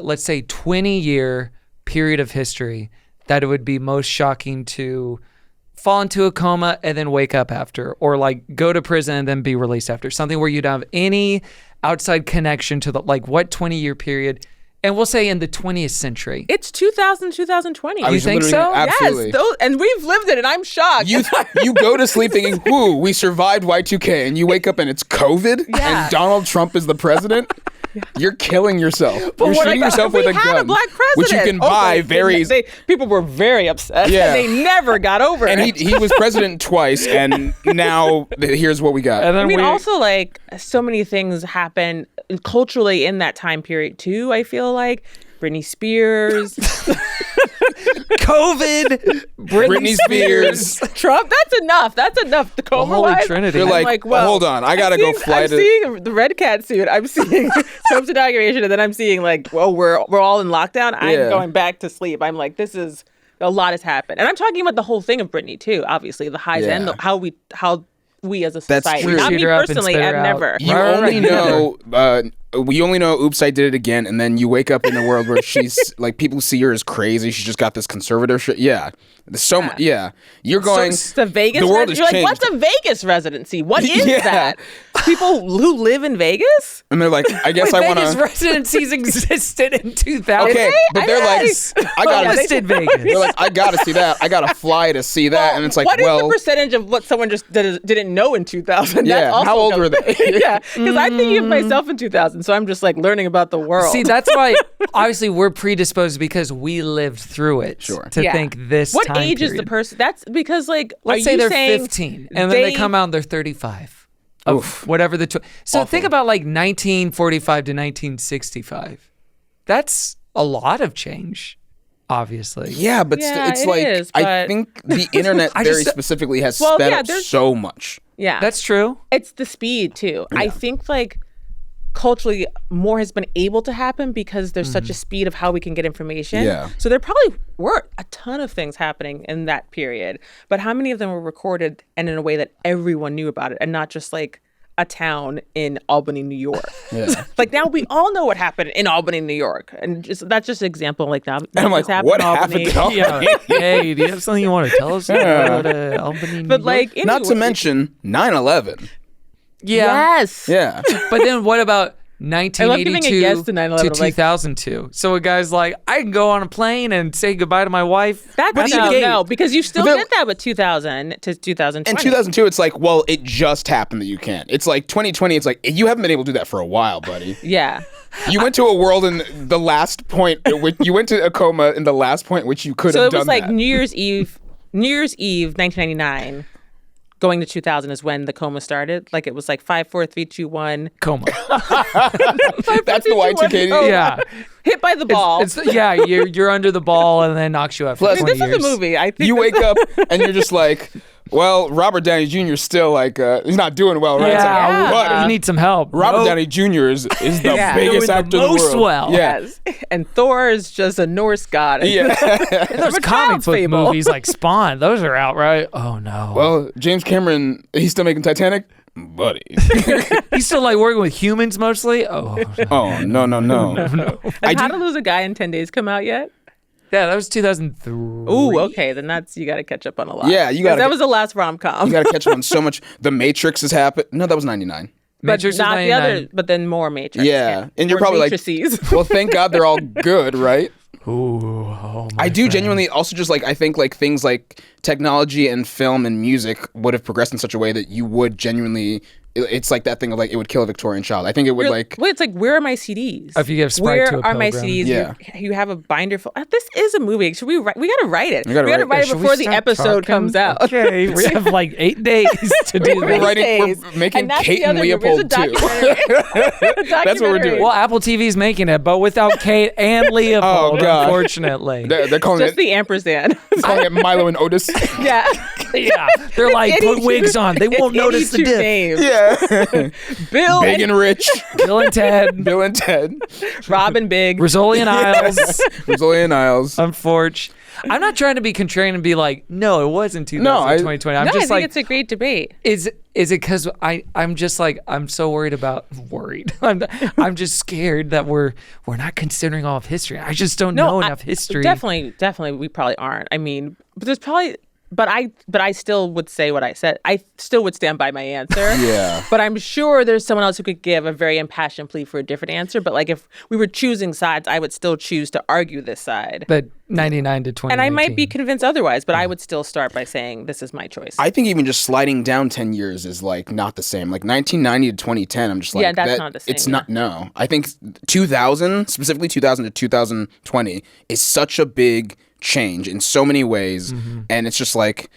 let's say 20-year period of history that it would be most shocking to fall into a coma and then wake up after, or like go to prison and then be released after? Something where you'd have any outside connection to the like what 20-year period, and we'll say in the 20th century. It's 2020. I was think literally- so? Absolutely. Yes. And we've lived it, and I'm shocked. You go to sleep thinking, "Whoo, we survived Y2K," and you wake up and it's COVID, Yeah. and Donald Trump is the president. You're killing yourself. You're what shooting about- yourself we with a had gun, a black president. which you can Oh, buy very. people were very upset. Yeah. And they never got over And it. he was president twice, and now here's what we got. And then I mean, we also, like, so many things happen culturally in that time period, too, I feel like. Britney Spears, COVID, Britney Spears. Trump. That's enough. That's enough. The Coma Holy wise. Trinity. You're I'm like, well, hold on, I gotta go fly I'm to. seeing the red cat suit. I'm seeing Trump's inauguration, and then I'm seeing like, well, we're all in lockdown. I'm Yeah. going back to sleep. I'm like, this is a lot has happened, and I'm talking about the whole thing of Britney too. Obviously, the highs Yeah. and how we as a That's society, true. not me Shoot her up and personally, spit her I've out. never. You Right, only right. know. We only know. Oops, I did it again. And then you wake up in a world where she's like, people see her as crazy. She's just got this conservatorship. Yeah, there's so much. Yeah, you're going. So the Vegas. The world has You're like, changed. what's a Vegas residency? What is Yeah. that? People who live in Vegas? And they're like, I guess I want Vegas to. residencies existed in 2000. Okay, but they're like, I gotta. Listed Vegas. They're like, I gotta see that. I gotta fly to see that. And it's like, what is well, the percentage of what someone just didn't know in 2000? Yeah, That's also how old were they? yeah, because I'm thinking of myself in 2000, so I'm just like learning about the world. See, that's why obviously we're predisposed because we lived through it Sure. to Yeah. think this what time age is the period. person? That's because like, Let's are say you they're saying 15 and then they come out and they're 35. Of whatever the so think about like 1945 to 1965. That's a lot of change, obviously. yeah, but Yeah, it's it like is, I but- think the internet I very just- specifically has Well, sped yeah, up there's- so much. Yeah, That's true. it's the speed too. I think like culturally more has been able to happen because there's such a speed of how we can get information. Yeah. So there probably were a ton of things happening in that period, but how many of them were recorded and in a way that everyone knew about it and not just like a town in Albany, New York. Yeah. Like now we all know what happened in Albany, New York, and that's just an example. Like now, And I'm like, what happened to Albany? Yeah. Hey, do you have something you want to tell us about Albany? But New like, York? Not to anyway- mention 9/11. yeah. yes, Yeah. But then what about 1982 giving a yes to 9/11, to like- 2002? So a guy's like, I can go on a plane and say goodbye to my wife. That's But no, because you still But did that with 2000 to 2020. In 2002, it's like, well, it just happened that you can't. It's like 2020. It's like you haven't been able to do that for a while, buddy. Yeah. You went to a world in the last point. At which, you went to a coma in the last point which you could So have it done was like that. New Year's Eve, 1999, going to 2000 is when the coma started. Like it was like 5, 4, 3, 2, 1. Coma. That's the Y2K. Oh, Yeah. Hit by the ball. It's yeah, you're under the ball and then knocks you out for Plus, 20 this years. is a movie. I think You wake up and you're just like, well, Robert Downey Jr. is still like, he's not doing well, right? It's like, Yeah, buddy, you need some help. Robert No. Downey Jr. is the Yeah. biggest Doing actor the in the most world. well. Yeah. Yes. And Thor is just a Norse god. Yeah. Those a comic child's book fable. movies like Spawn, those are out, right? Oh no. Well, James Cameron, he's still making Titanic? Buddy. He's still like working with humans mostly. Oh, no. Oh, no. Has How to Lose a Guy in 10 Days come out yet? Yeah, that was 2003. Ooh, okay. Then you got to catch up on a lot. Yeah, you 'Cause gotta That get- was the last rom-com. You got to catch up on so much. The Matrix has happened. No, that was 99. but Matrix is not the 99. other, but then more Matrix. Yeah. And you're More probably matrices. like, well, thank God they're all good, right? Ooh, oh my I do friend. genuinely also just like, I think like things like technology and film and music would have progressed in such a way that you would genuinely, it's like that thing of like, it would kill a Victorian child. I think it would like, Wait, it's like, where are my CDs? If you give Sprite where to a are my pilgrim. CDs? Yeah. You have a binder full. This is a movie. Should we write? We got to write it. We gotta write it. write it Should we before the start episode talking? comes out. Okay, we have like 8 days to do We're this. writing- we're making And that's Kate the and other movie. Leopold There's a too. documentary. That's what we're doing. Well, Apple TV's making it, but without Kate and Leopold, Oh, God. unfortunately. They're calling Just it, the ampersand. calling it Milo and Otis. Yeah. Yeah, they're like, put wigs on. They won't notice the It's 82 diff. names. Yeah. Bill Big and Rich. Bill and Ted, Bill and Ted. Robin Big. Rizzoli and Isles, Rizzoli and Isles. unfortunately. I'm not trying to be contrarian and be like, no, it wasn't 2020. I'm No, I just think like, it's a great debate. is it because I'm just like, I'm so worried. I'm just scared that we're not considering all of history. I just don't know enough history. Definitely, we probably aren't. I mean, but there's probably but I still would say what I said. I still would stand by my answer. Yeah. But I'm sure there's someone else who could give a very impassioned plea for a different answer. But like if we were choosing sides, I would still choose to argue this side. But 99 to 20. And I might be convinced otherwise, but I would still start by saying this is my choice. I think even just sliding down 10 years is like not the same. Like 1990 to 2010, I'm just like, Yeah, that's not the same, It's not, no. I think 2000, specifically 2000 to 2020, is such a big change in so many ways. And it's just like,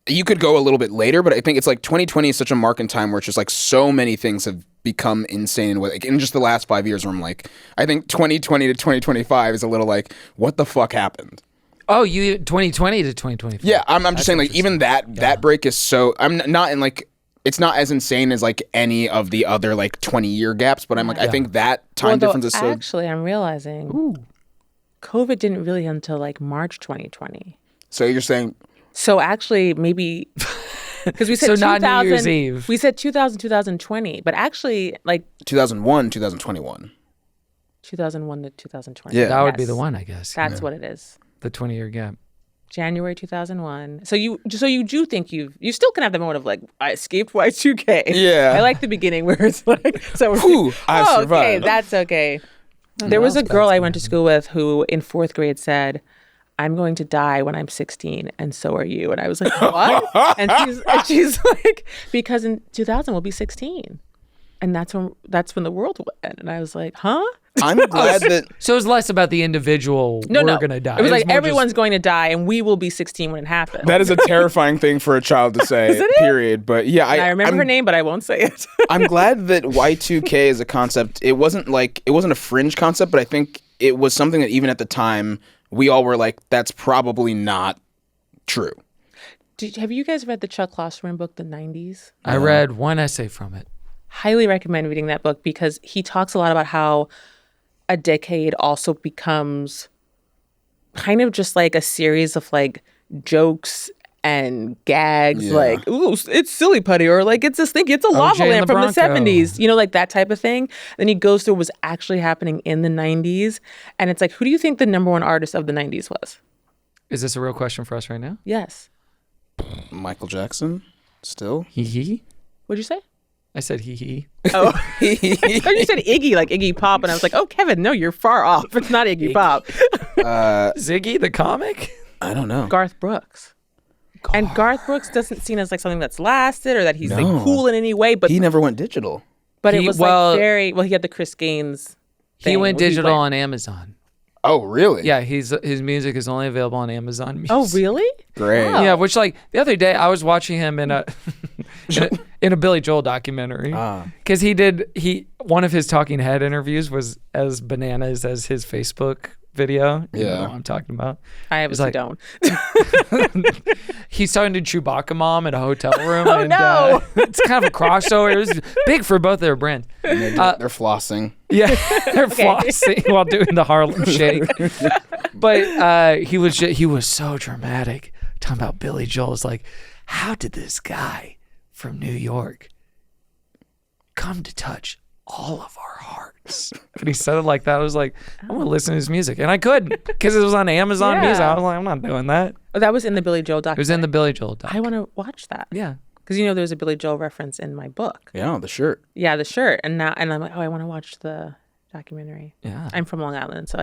you could go a little bit later, but I think it's like 2020 is such a mark in time where it's just like so many things have become insane like, in just the last 5 years where I'm like, I think 2020 to 2025 is a little like, what the fuck happened? Oh, you 2020 to 2025. Yeah, I'm just saying like even that break is so, I'm not in like, it's not as insane as like any of the other like 20-year gaps, but I'm like, I think that time difference is so. Actually, I'm realizing COVID didn't really until like March 2020. So you're saying. So actually, maybe because we said So not 2000, New Year's Eve. We said 2020, but actually, like 2001, 2021. 2001 to 2020. Yeah. That would be Yes. the one, I guess. That's what it is. The 20-year gap. January 2001. So you do think you still can have the moment of like I escaped Y2K. Yeah. I like the beginning where it's like so. Whew, I Okay, survived. that's okay. There was a girl I went to school with who in 4th grade said, I'm going to die when I'm 16, and so are you. And I was like, what? and she's like, because in 2000 we'll be 16, and that's when the world will end. And I was like, huh? I'm glad that. So it's less about the individual, No, we're going to die. It was like more everyone's going to die, and we will be 16 when it happens. That is a terrifying thing for a child to say, period. But yeah, And I remember I'm, her name, but I won't say it. I'm glad that Y2K is a concept. It wasn't a fringe concept, but I think it was something that even at the time, we all were like, that's probably not true. Have you guys read the Chuck Klosterman book, The 90s? I read one essay from it. Highly recommend reading that book because he talks a lot about how a decade also becomes kind of just like a series of like jokes and gags, Yeah. like, ooh, it's silly putty, or like it's this thing, it's a lava OJ and lamp the from the Bronco. 70s, you know, like that type of thing. Then he goes through what was actually happening in the 90s. And it's like, who do you think the number one artist of the 90s was? Is this a real question for us right now? Yes. Michael Jackson, still. Hee hee. What'd you say? I said hee hee. Oh, I thought you said Iggy, like Iggy Pop, and I was like, oh, Kevin, no, you're far off. It's not Iggy Pop. Ziggy the comic? I don't know. Garth Brooks. And Garth Brooks doesn't seem as like something that's lasted or that he's No. like cool in any way, but He never went digital. it he- was well- like very well. He had the Chris Gaines. He thing went where digital went- on Amazon. Oh, really? Yeah, his music is only available on Amazon Music. Oh, really? Great. Wow. Yeah, which like the other day I was watching him in a in a Billy Joel documentary because one of his talking head interviews was as bananas as his Facebook video. You know Yeah. what I'm talking about. I obviously like- don't. He's talking to Chewbacca Mom in a hotel room. Oh, and, no. it's kind of a crossover. It was big for both their brands. They're flossing. Yeah, they're flossing while doing the Harlem Shake. But he was so dramatic talking about Billy Joel. It's like, how did this guy from New York come to touch all of our hearts? And he said it like that. I was like, I'm gonna listen to his music, and I couldn't because it was on Amazon Yeah. Music. I was like, I'm not doing that. Oh, that was in the Billy Joel It documentary. was in the Billy Joel doc. I want to watch that. Yeah. Because there's a Billy Joel reference in my book. Yeah, the shirt. Yeah, the shirt, and I'm like, oh, I want to watch the documentary. Yeah. I'm from Long Island, so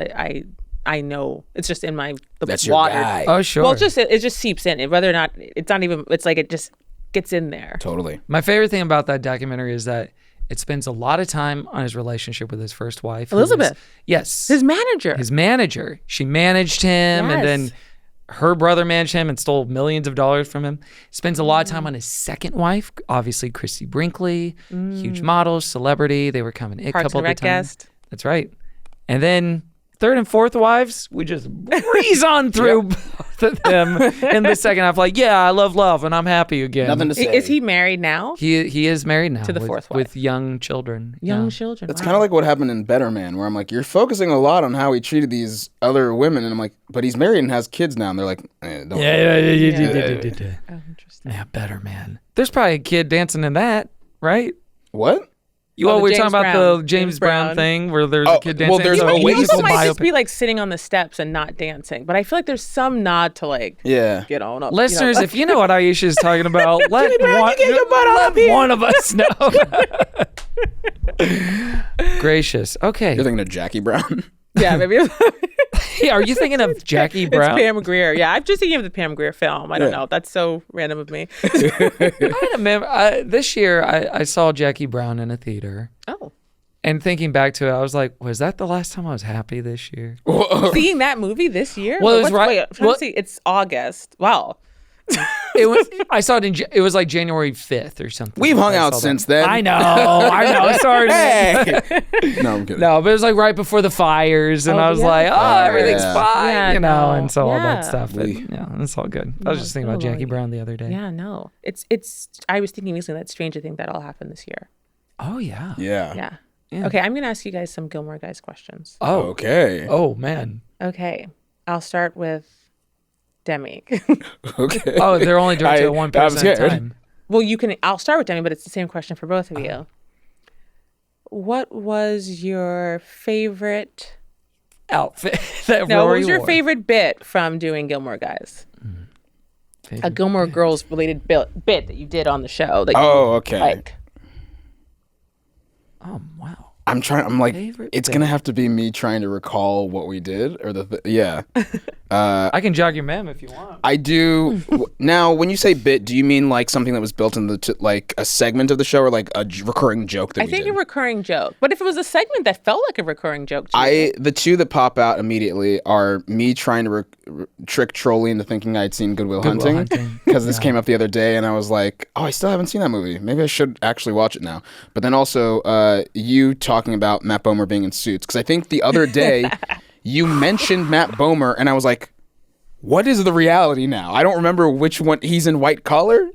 I know it's just in the That's your water. guy. Oh, sure. Well, it just seeps in. Whether or not it's not even, it's like it just gets in there. Totally. My favorite thing about that documentary is that it spends a lot of time on his relationship with his first wife, who was- Elizabeth. yes. His manager. His manager. She managed him, and then Yes. her brother managed him and stole millions of dollars from him. Spends a lot of time on his second wife, obviously Christy Brinkley, huge model, celebrity. They were coming a Parks couple and of Rec the time. guest. That's right. And then third and fourth wives, we just breeze on through both of them in the second half. Like, yeah, I love, and I'm happy again. Nothing to say. Is he married now? He is married now To the with, fourth wife. with young children. Young Yeah. children. That's wow. kind of like what happened in Better Man, where I'm like, you're focusing a lot on how he treated these other women, and I'm like, but he's married and has kids now, and they're like, don't. Yeah. Oh, interesting. Yeah, better man. There's probably a kid dancing in that, right? What? Well, we're James talking about Brown. the James Brown thing where there's a kid dancing. well, there's It's a a He Oasis also might biopic. just be like sitting on the steps and not dancing. But I feel like there's some nod to like Yeah. get on up. Listeners, if you know what Aisha is talking about, let butt one of us know. Gracious. Okay. You're thinking of Jackie Brown. yeah, maybe it's Yeah, are you thinking of Jackie Brown? Pam Grier. Yeah, I'm just thinking of the Pam Grier film. I don't know. That's so random of me. I remember this year I saw Jackie Brown in a theater. Oh. And thinking back to it, I was like, was that the last time I was happy this year? Seeing that movie this year? Well, it was right- Wait, I'm trying to see. It's August. Wow. It was. I saw it it was like January 5th or something. We've hung I out saw since that. then. I know. Sorry. Hey. No, I'm kidding. No, but it was like right before the fires, and Oh, I was yeah. like, oh, everything's yeah. fine, Yeah, you know, no. and so all Yeah. that stuff. But, yeah, it's all good. I was just thinking about so Jackie long. Brown the other day. Yeah, no. It's. I was thinking recently that's strange to think that all happened this year. Oh, yeah. Yeah. Yeah. Okay, I'm going to ask you guys some Gilmore Guys questions. Oh, Okay. oh, man. Okay. I'll start with Demi. Okay. Oh, they're only directed at one I'm person at a scared. time. Well, I'll start with Demi, but it's the same question for both of you. What was your favorite... Outfit that No, what Rory was your wore. favorite bit from doing Gilmore Guys? A Favorite Gilmore Girls related bit that you did on the show. That Oh, you okay. Like. Oh, wow. I'm like, Favorite it's bit. gonna have to be me trying to recall what we did, or yeah. I can jog your mem if you want. I do. Now, when you say bit, do you mean like something that was built in like a segment of the show, or like a recurring joke that I we think did? a recurring joke. But if it was a segment that felt like a recurring joke to you. The two that pop out immediately are me trying to trick Trolley into thinking I'd seen Good Will Hunting, Hunting. because this came up the other day, and I was like, oh, I still haven't seen that movie. Maybe I should actually watch it now. But then also you talking about Matt Bomer being in Suits, because I think the other day you mentioned Matt Bomer, and I was like, what is the reality now? I don't remember which one. He's in White Collar?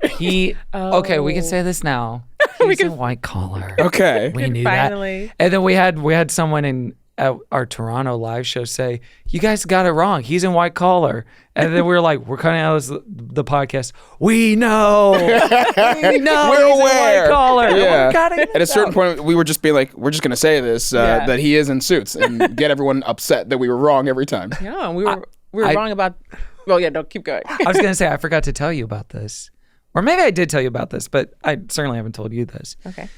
Okay, we can say this now. He's in White Collar. Okay. We knew finally. that. And then we had someone in at our Toronto live show say, "You guys got it wrong. He's in White Collar." And then we were like, "We're cutting out the podcast. We know. We know. We're he's aware. In White Collar. Yeah. We're cutting At a this certain out." point, we were just being like, we're just going to say this, Yeah. that he is in Suits, and get everyone upset that we were wrong every time. Yeah, we were wrong about... Well, yeah, no, keep going. I was going to say, I forgot to tell you about this. Or maybe I did tell you about this, but I certainly haven't told you this. Okay.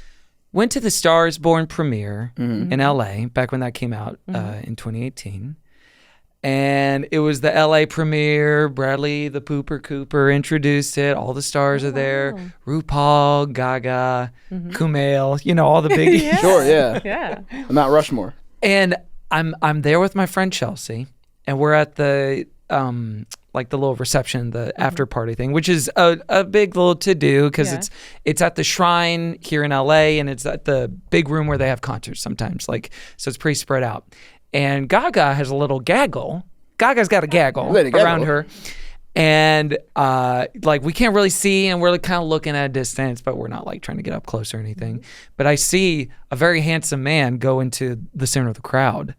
Went to the Stars Born premiere in LA back when that came out in 2018. And it was the LA premiere. Bradley the Pooper Cooper introduced it. All the stars are there. RuPaul, Gaga, Kumail, all the biggies. Yeah. Sure, yeah. Yeah. Mount Rushmore. And I'm there with my friend Chelsea, and we're at the like the little reception, the after party thing, which is a big little to do because Yeah. it's at the Shrine here in LA, and it's at the big room where they have concerts sometimes. So it's pretty spread out. And Gaga has a little gaggle. Gaga's got a gaggle Lady Gaga. around her. And we can't really see, and we're kind of looking at a distance, but we're not like trying to get up close or anything. But I see a very handsome man go into the center of the crowd,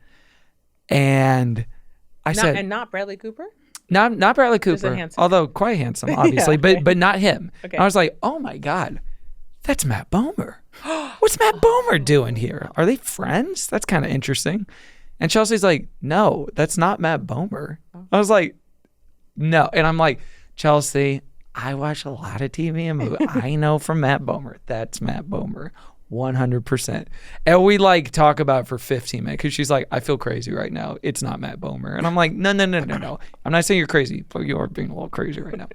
and I said, And not Bradley Cooper? not Bradley a Cooper, handsome although quite handsome, obviously, okay. but not him. Okay. I was like, oh my God, that's Matt Bomer. What's Matt Bomer doing here? Are they friends? That's kind of interesting. And Chelsea's like, no, that's not Matt Bomer. I was like, no. And I'm like, Chelsea, I watch a lot of TV and movies. I know from Matt Bomer, that's Matt Bomer. 100%. And we talk about it for 15 minutes because she's like, I feel crazy right now. It's not Matt Bomer. And I'm like, no. I'm not saying you're crazy, but you are being a little crazy right now.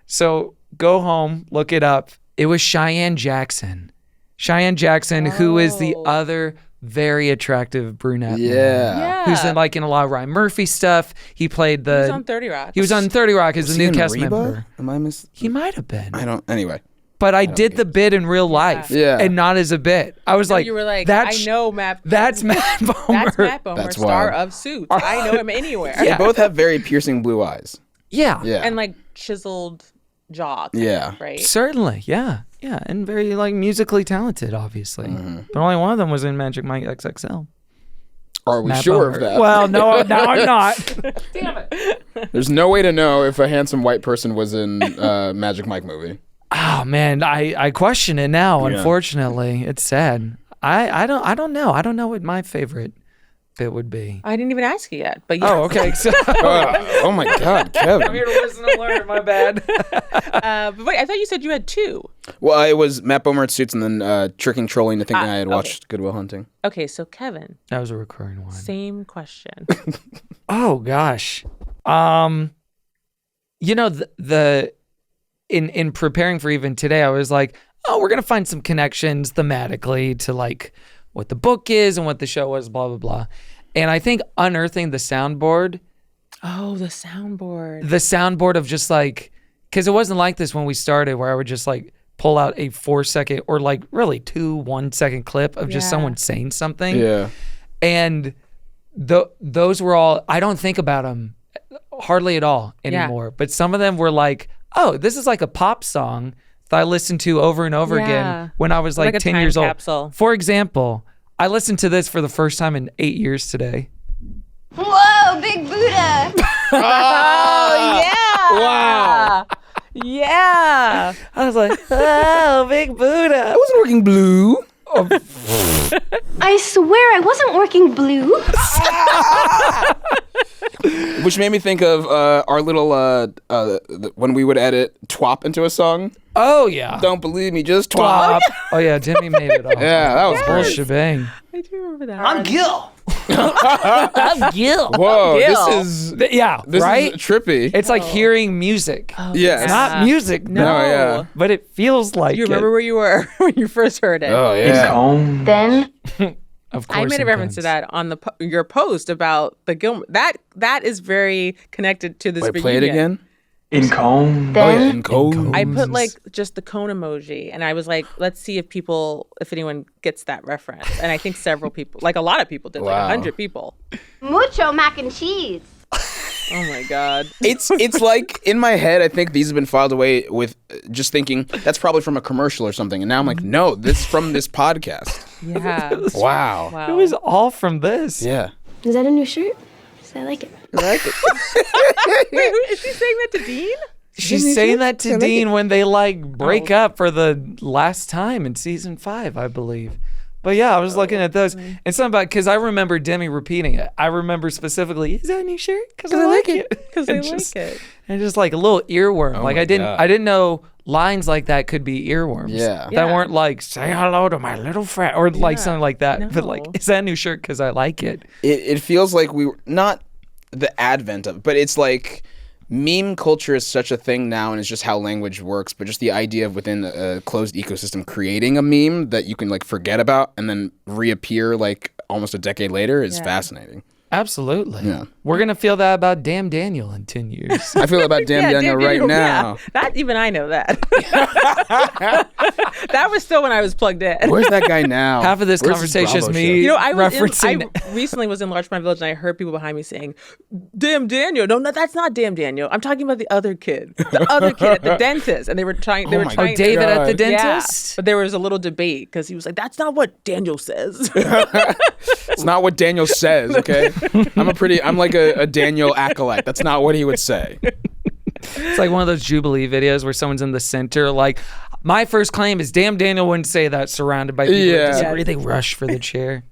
So go home, look it up. It was Cheyenne Jackson. Who is the other very attractive brunette man, Yeah. who's in a lot of Ryan Murphy stuff. He played He was on 30 Rock. He was on 30 Rock as Was a he new in cast Reba? member. Am I He might have been. Anyway. But I did the bit in real life, Yeah. and not as a bit. I was like, You were like, that's, I know Matt. That's Matt Bomer. That's Matt Bomer, That's star wild. of Suits. I know him anywhere. They both have very piercing blue eyes. Yeah, Yeah. And chiseled jaw. Yeah. Right? certainly, yeah, and very musically talented, obviously. But only one of them was in Magic Mike XXL. Are we Matt sure Bomer. of that? Well, no, I'm not. Damn it. There's no way to know if a handsome white person was in Magic Mike movie. Oh man, I question it now. Yeah. Unfortunately, it's sad. I don't know. I don't know what my favorite bit would be. I didn't even ask you yet, but yeah. Oh, okay. So, Oh my God, Kevin. I'm here to listen and learn. My bad. But wait, I thought you said you had 2. Well, it was Matt Bomer Suits and then tricking Trolley into thinking I had okay. watched Good Will Hunting. Okay, so Kevin, That was a recurring one. same question. Oh gosh. You know, in preparing for even today, I was like, oh, we're gonna find some connections thematically to like what the book is and what the show was, blah blah blah. And I think unearthing the soundboard Oh, the soundboard. of just like, because it wasn't like this when we started, where I would just like pull out a 4-second or like really 2 1-second clip of just Yeah. someone saying something. Yeah. And those were all, I don't think about them hardly at all anymore. But some of them were like, oh, this is like a pop song that I listened to over and over Yeah. again when I was like, Like a 10 time years capsule. old. For example, I listened to this for the first time in 8 years today. Whoa, big Buddha! Oh, yeah. Wow. Yeah. I was like, oh, Big Buddha. I wasn't working blue. I swear I wasn't working blue. Which made me think of our little when we would edit twop into a song. Oh, yeah. Don't believe me, just twop. Flop. Oh, yeah. Demi made it all. Yeah, that was Whole great. shebang. I do remember that. I'm Gil. Whoa, Gil. this is Yeah, right? is trippy. It's like hearing music. Yeah, It's not music, No. No, yeah. but it feels like You remember where you were when you first heard it? Oh yeah. Then Of course, I made a in reference to Cones. that on your post about the Gilmore. That is very connected to this Wait, reunion. play it again. then Oh yeah, in code. I put like just the cone emoji, and I was like, let's see if anyone gets that reference. And I think several people, like a lot of people did, like Wow. 100 people. mucho mac and cheese. Oh my God. It's like in my head, I think these have been filed away with just thinking that's probably from a commercial or something, and now I'm like, no, this is from this podcast. Yeah. Wow. Wow. It was all from this. Yeah. Is that a new shirt? 'Cause I like it. Wait, is she saying that to Dean? She's saying that to Dean when they like break up for the last time in season 5, I believe. But yeah, I was looking at those and something about, because I remember Demi repeating it. I remember specifically, is that a new shirt? Because I like it. Because I like it. And just like a little earworm. Like my I didn't God. know lines like that could be earworms. Yeah. That Yeah. weren't like, say hello to my little friend or like something like that. But like, No. is that a new shirt? Because I like it. It feels like we were not the advent of, but it's like meme culture is such a thing now, and it's just how language works. But just the idea of within a closed ecosystem creating a meme that you can like forget about and then reappear like almost a decade later is fascinating. Absolutely. Yeah. We're going to feel that about Damn Daniel in 10 years. I feel about Dan Daniel Damn right Daniel, now. yeah. That even I know that. That was still when I was plugged in. Where's that guy now? Half of this Where's conversation is Bravo me show? You know, I referencing. recently was in Larchmont Village, and I heard people behind me saying, "Damn Daniel!" No, that's not Damn Daniel. I'm talking about the other kid, at the dentist, and they were trying. They were my trying. Oh, David at the God. dentist? Yeah, but there was a little debate because he was like, "That's not what Daniel says." It's not what Daniel says, okay? I'm like a Daniel acolyte. That's not what he would say. It's like one of those Jubilee videos where someone's in the center, like, my first claim is Damn Daniel wouldn't say that surrounded by people Yeah. who disagree. They rush for the chair.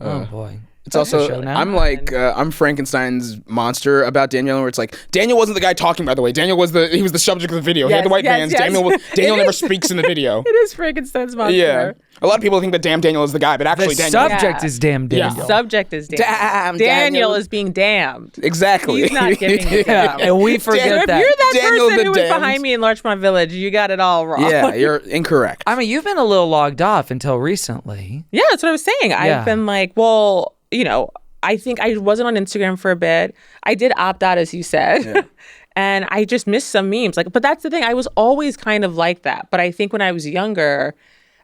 Oh, boy. It's also, show now. I'm like, I'm Frankenstein's monster about Daniel, where it's like, Daniel wasn't the guy talking, by the way. He was the subject of the video. He had the white Yes, bands. yes. Daniel never speaks in the video. It is Frankenstein's monster. Yeah. A lot of people think that Damn Daniel is the guy, but The actually Daniel. subject is Damn Daniel. Subject is damned. Damn Daniel Daniel. is being damned. Exactly. He's not giving it Yeah, down. and we So forget if that. you're that Daniel person the who was damned. behind me in Larchmont Village, you got it all wrong. Yeah, you're incorrect. I mean, you've been a little logged off until recently. Yeah, that's what I was saying. Yeah. I've been like, well, I think I wasn't on Instagram for a bit. I did opt out, as you said. And I just missed some memes. But that's the thing. I was always kind of like that. But I think when I was younger,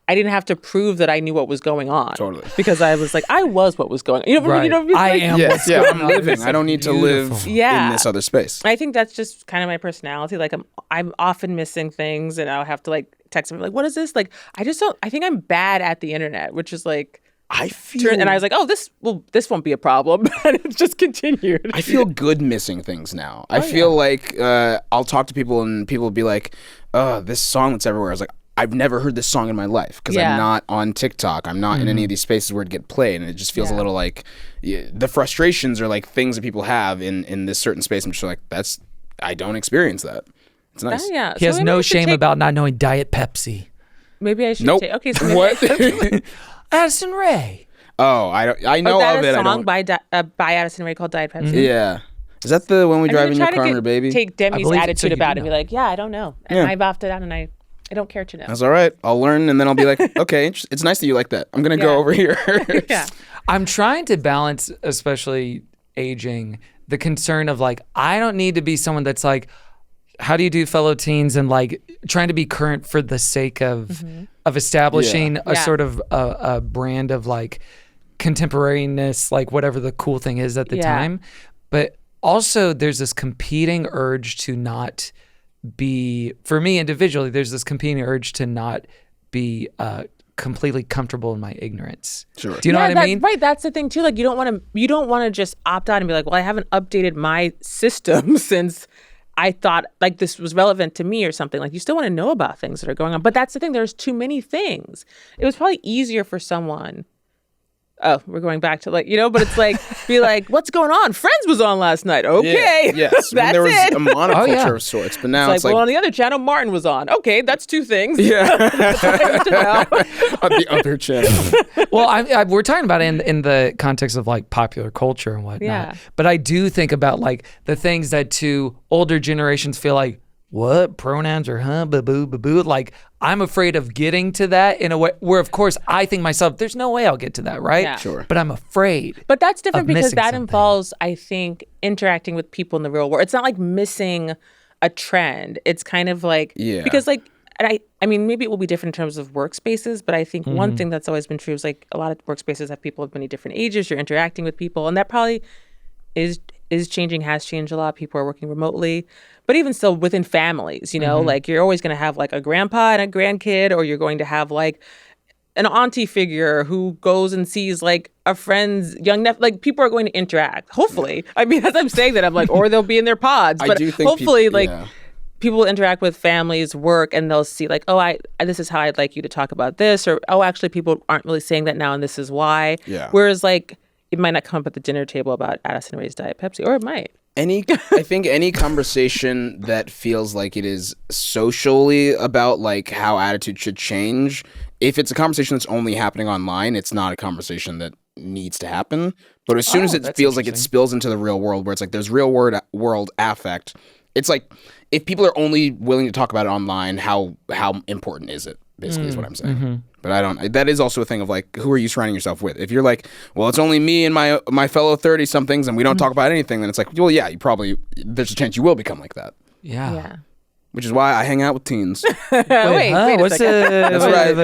I didn't have to prove that I knew what was going on. Totally. Because I was like, I was what was going on. Right. You know what I like, am. Yeah, what's yeah, going I'm on. living. It's I don't need to live beautiful. Yeah. in this other space. I think that's just kind of my personality. Like I'm often missing things, and I'll have to like text them like, what is this? Like, I think I'm bad at the internet, which is like, I feel, and I was like, oh, this won't be a problem. And it's just continued. I feel good missing things now. I feel like I'll talk to people and people will be like, "Oh, this song that's everywhere." I was like, I've never heard this song in my life because I'm not on TikTok. I'm not in any of these spaces where it get played, and it just feels a little like the frustrations are like things that people have in this certain space. I'm just like, I don't experience that. It's nice. He has no shame about not knowing Diet Pepsi. Maybe I should take. Okay, so what? Addison Rae. Oh, I know of it. Is that a song by Addison Rae called Diet Pepsi? Yeah. Is that the one we drive in your car, and baby? Take Demi's attitude about it and be like, I don't know. And I've opted out and I don't care to know. That's all right. I'll learn, and then I'll be like, okay, it's nice that you like that. I'm going to go over here. I'm trying to balance, especially aging, the concern of like, I don't need to be someone that's like, how do you do fellow teens, and like trying to be current for the sake of establishing a sort of a brand of like contemporariness, like whatever the cool thing is at the time. But also there's this competing urge to not be, for me individually, there's this competing urge to not be completely comfortable in my ignorance. Sure. Do you know what I mean? Right. That's the thing too. Like you don't want to just opt out and be like, well, I haven't updated my system since I thought like this was relevant to me or something. Like you still want to know about things that are going on. But that's the thing. There's too many things. It was probably easier for someone. Oh, we're going back to like, but it's like, be like, what's going on? Friends was on last night. Okay. Yes. That's there was it. a monoculture of sorts, but now it's like, well, on the other channel, Martin was on. Okay, that's two things. Yeah. That's all I need to know. On the other channel. Well, we're talking about it in the context of like popular culture and whatnot. Yeah. But I do think about like the things that to older generations feel like, what? Pronouns or boo. Like, I'm afraid of getting to that in a way where, of course, I think myself, there's no way I'll get to that, right? Yeah. Sure. But I'm afraid. But that's different because that something. involves, I think, interacting with people in the real world. It's not like missing a trend. It's kind of like, because like, and I mean, maybe it will be different in terms of workspaces, but I think one thing that's always been true is like a lot of workspaces have people of many different ages. You're interacting with people, and that probably is changing, has changed a lot. People are working remotely. But even still within families, like you're always going to have like a grandpa and a grandkid, or you're going to have like an auntie figure who goes and sees like a friend's young nephew. Like people are going to interact, hopefully. I mean, as I'm saying that, I'm like, or they'll be in their pods. But I do think hopefully people will interact with families, work, and they'll see like, oh, this is how I'd like you to talk about this. Or, oh, actually people aren't really saying that now and this is why. Yeah. Whereas like it might not come up at the dinner table about Addison Rae's Diet Pepsi, or it might. I think any conversation that feels like it is socially about like how attitude should change, if it's a conversation that's only happening online, it's not a conversation that needs to happen. But as soon as it feels like it spills into the real world, where it's like there's real world affect, it's like if people are only willing to talk about it online, how important is it? Basically, is what I'm saying. But that is also a thing of like, who are you surrounding yourself with? If you're like, well, it's only me and my fellow 30-somethings and we don't talk about anything, then it's like, well, yeah, there's a chance you will become like that. Yeah. Which is why I hang out with teens. Wait a second. That's right.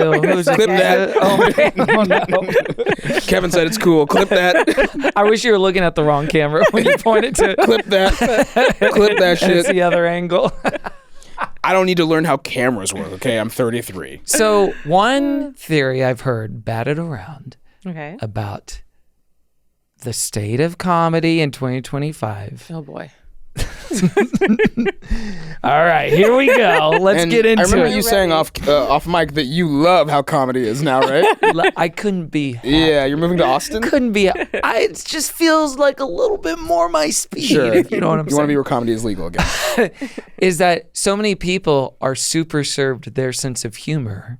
Clip that. Kevin said it's cool. Clip that. I wish you were looking at the wrong camera when you pointed to Clip that. Clip that shit. It's the other angle. I don't need to learn how cameras work, okay? I'm 33. So one theory I've heard batted around about the state of comedy in 2025. Oh, boy. All right, here we go. Let's get into it. I remember you saying off mic that you love how comedy is now, right? I couldn't be happy. Yeah, you're moving to Austin? Couldn't be. It just feels like a little bit more my speed. Sure. If you know what I'm saying. You want to be where comedy is legal again. Is that so many people are super served their sense of humor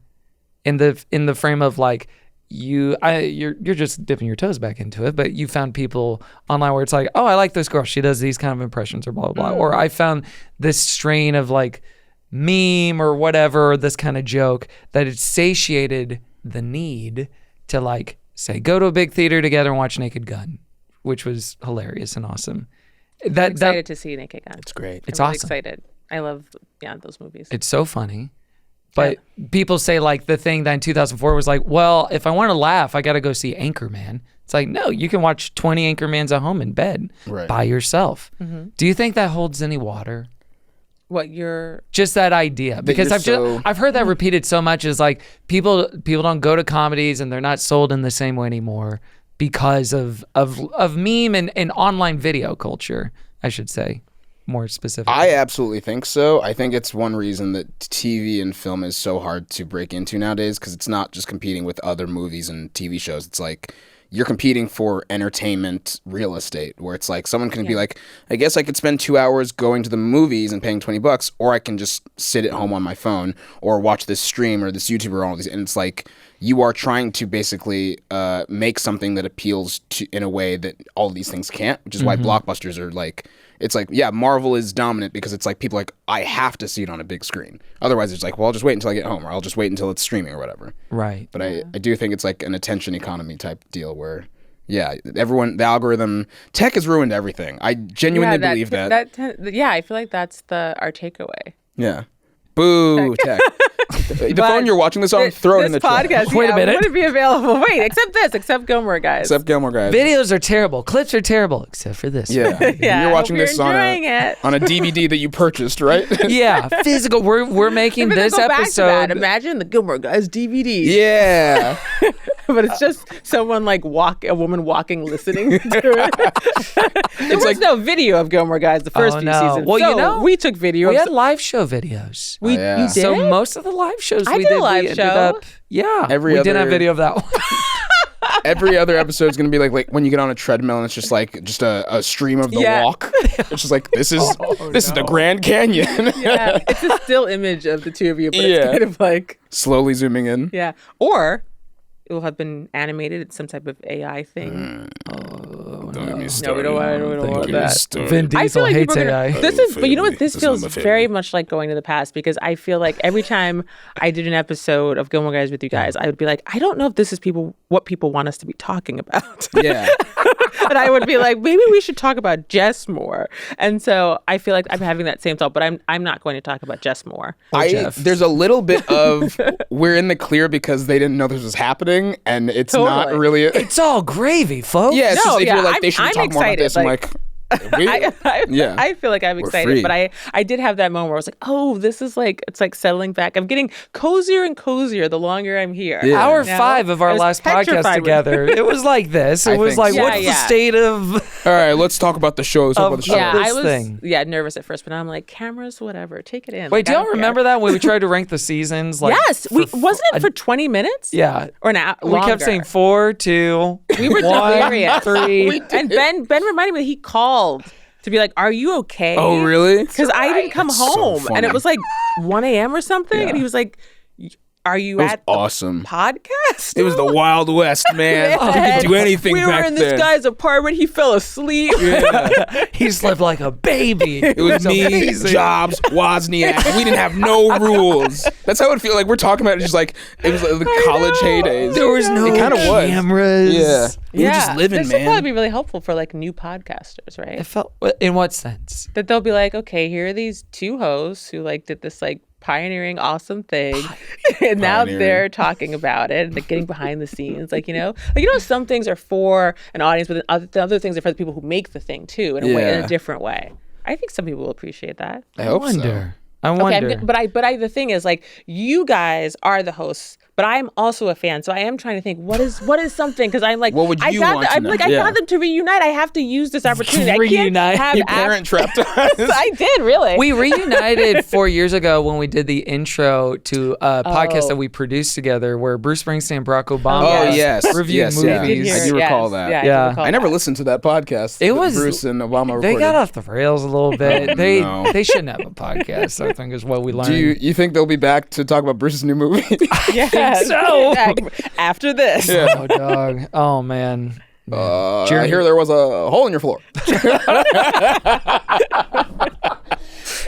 in the frame of like, you're just dipping your toes back into it, but you found people online where it's like, oh, I like this girl, she does these kind of impressions, or blah blah blah. Or I found this strain of like meme or whatever, or this kind of joke that it satiated the need to like say go to a big theater together and watch Naked Gun, which was hilarious and awesome. I'm excited to see Naked Gun. It's great. It's I'm really awesome. excited. I love those movies. It's so funny. But people say like the thing that in 2004 was like, well, if I want to laugh, I got to go see Anchorman. It's like, no, you can watch 20 Anchormans at home in bed by yourself. Mm-hmm. Do you think that holds any water? What you're just that idea? Because I've heard that repeated so much is like people don't go to comedies and they're not sold in the same way anymore because of meme and online video culture, I should say. more specifically? I absolutely think so. I think it's one reason that TV and film is so hard to break into nowadays, because it's not just competing with other movies and TV shows. It's like you're competing for entertainment real estate, where it's like someone can be like, I guess I could spend 2 hours going to the movies and paying $20, or I can just sit at home on my phone or watch this stream or this YouTuber or all these. And it's like you are trying to basically make something that appeals to in a way that all of these things can't, which is why blockbusters are like, it's like, yeah, Marvel is dominant because it's like people are like, I have to see it on a big screen. Otherwise, it's like, well, I'll just wait until I get home, or I'll just wait until it's streaming or whatever. Right. But I do think it's like an attention economy type deal where, yeah, everyone, the algorithm, tech has ruined everything. I genuinely believe that. Yeah, I feel like that's our takeaway. Yeah. Boo, tech. The phone you're watching this on, throw it in the trash. Podcast, Wait a minute. Wouldn't be available. Wait, except Gilmore Guys. Except Gilmore Guys. Videos are terrible. Clips are terrible, except for this. Yeah. Yeah, You're I watching hope you're this on a DVD that you purchased, right? Yeah, physical. We're making Maybe this they'll go back to that. episode. Imagine the Gilmore Guys DVD. Yeah. But it's just someone like a woman walking, listening to it. There was no video of Gilmore Guys the first few seasons. Well, so we took video. We had live show videos. You did? So most of the live shows I we did did, a live we ended show. up. Yeah, we didn't have video of that one. Every other episode is going to be like when you get on a treadmill and it's just like a stream of the walk. It's just like, this is the Grand Canyon. Yeah, it's a still image of the two of you, but it's kind of like slowly zooming in. Yeah. Or it will have been animated. It's some type of AI thing. Don't get me No, started. we don't want that. Vin I Diesel feel like hates people are AI. gonna, this is, but you know what? This This is one of feels my very favorite. much like going to the past, because I feel like every time I did an episode of Gilmore Guys with you guys, I would be like, I don't know if this is what people want us to be talking about. Yeah. And I would be like, maybe we should talk about Jess more. And so I feel like I'm having that same thought, but I'm not going to talk about Jess more. There's a little bit of we're in the clear because they didn't know this was happening, and it's not Totally. really. It's all gravy, folks. Yeah, it's No, just if yeah, you're like, they should I'm talk more about excited, this. I'm like, yeah. I feel like I'm We're excited, free. but I did have that moment where I was like, oh, this is like, it's like settling back. I'm getting cozier and cozier the longer I'm here. Yeah. Hour Now, 5 of I our was last podcast petrified with- together, it was like this. It I was think like, so. what's the Yeah. state of? All right, let's talk about the show. Let's talk about the show. Yeah, this I was thing. nervous at first, but now I'm like, cameras, whatever, take it in. Wait, Like, do I y'all don't care. remember that when we tried to rank the seasons? Like, Yes, wasn't it for 20 minutes? Yeah. Or an hour? We kept saying 4, 2, we were 1, delirious. 3. And Ben reminded me that he called to be like, are you okay? Oh, really? Because I didn't come That's so home, and funny. it was like 1 a.m. or something, Yeah. and he was like, are you It was at the awesome. podcast? It was the Wild West, man. You could do anything we back were in then. this guy's apartment. He fell asleep. He slept like a baby. It was me, amazing. Jobs, Wozniak. We didn't have no rules. That's how it feel like. We're talking about it just like it was like the college heydays. There was no It kind of was. cameras. Yeah. We were just living, this would man. probably be really helpful for like new podcasters, right? It felt. In what sense? That they'll be like, okay, here are these two hosts who like did this like pioneering awesome thing, and now Pioneering. they're talking about it and they're getting behind the scenes, like some things are for an audience, but the other things are for the people who make the thing too, in a way, in Yeah. a different way. I think some people will appreciate that. I hope so. I wonder. Okay, the thing is, like, you guys are the hosts, but I'm also a fan, so I am trying to think what is something, because I'm like, What would you want to I'm know? like, I Yeah. got them to reunite. I have to use this opportunity. I Reunite. can't have Your parent trapped us. I did really. We reunited 4 years ago when we did the intro to a podcast that we produced together, where Bruce Springsteen and Barack Obama Oh, yes. reviewed Yes, yeah. movies. I do recall that. Yeah, Yeah. I, do recall I never that. listened to that podcast. It that was- Bruce and Obama recorded. They got off the rails a little bit. Oh, they no. they shouldn't have a podcast, I think, is what we learned. Do you think they'll be back to talk about Bruce's new movie? Yeah, so. After this. Oh, dog. Oh, man. I hear there was a hole in your floor.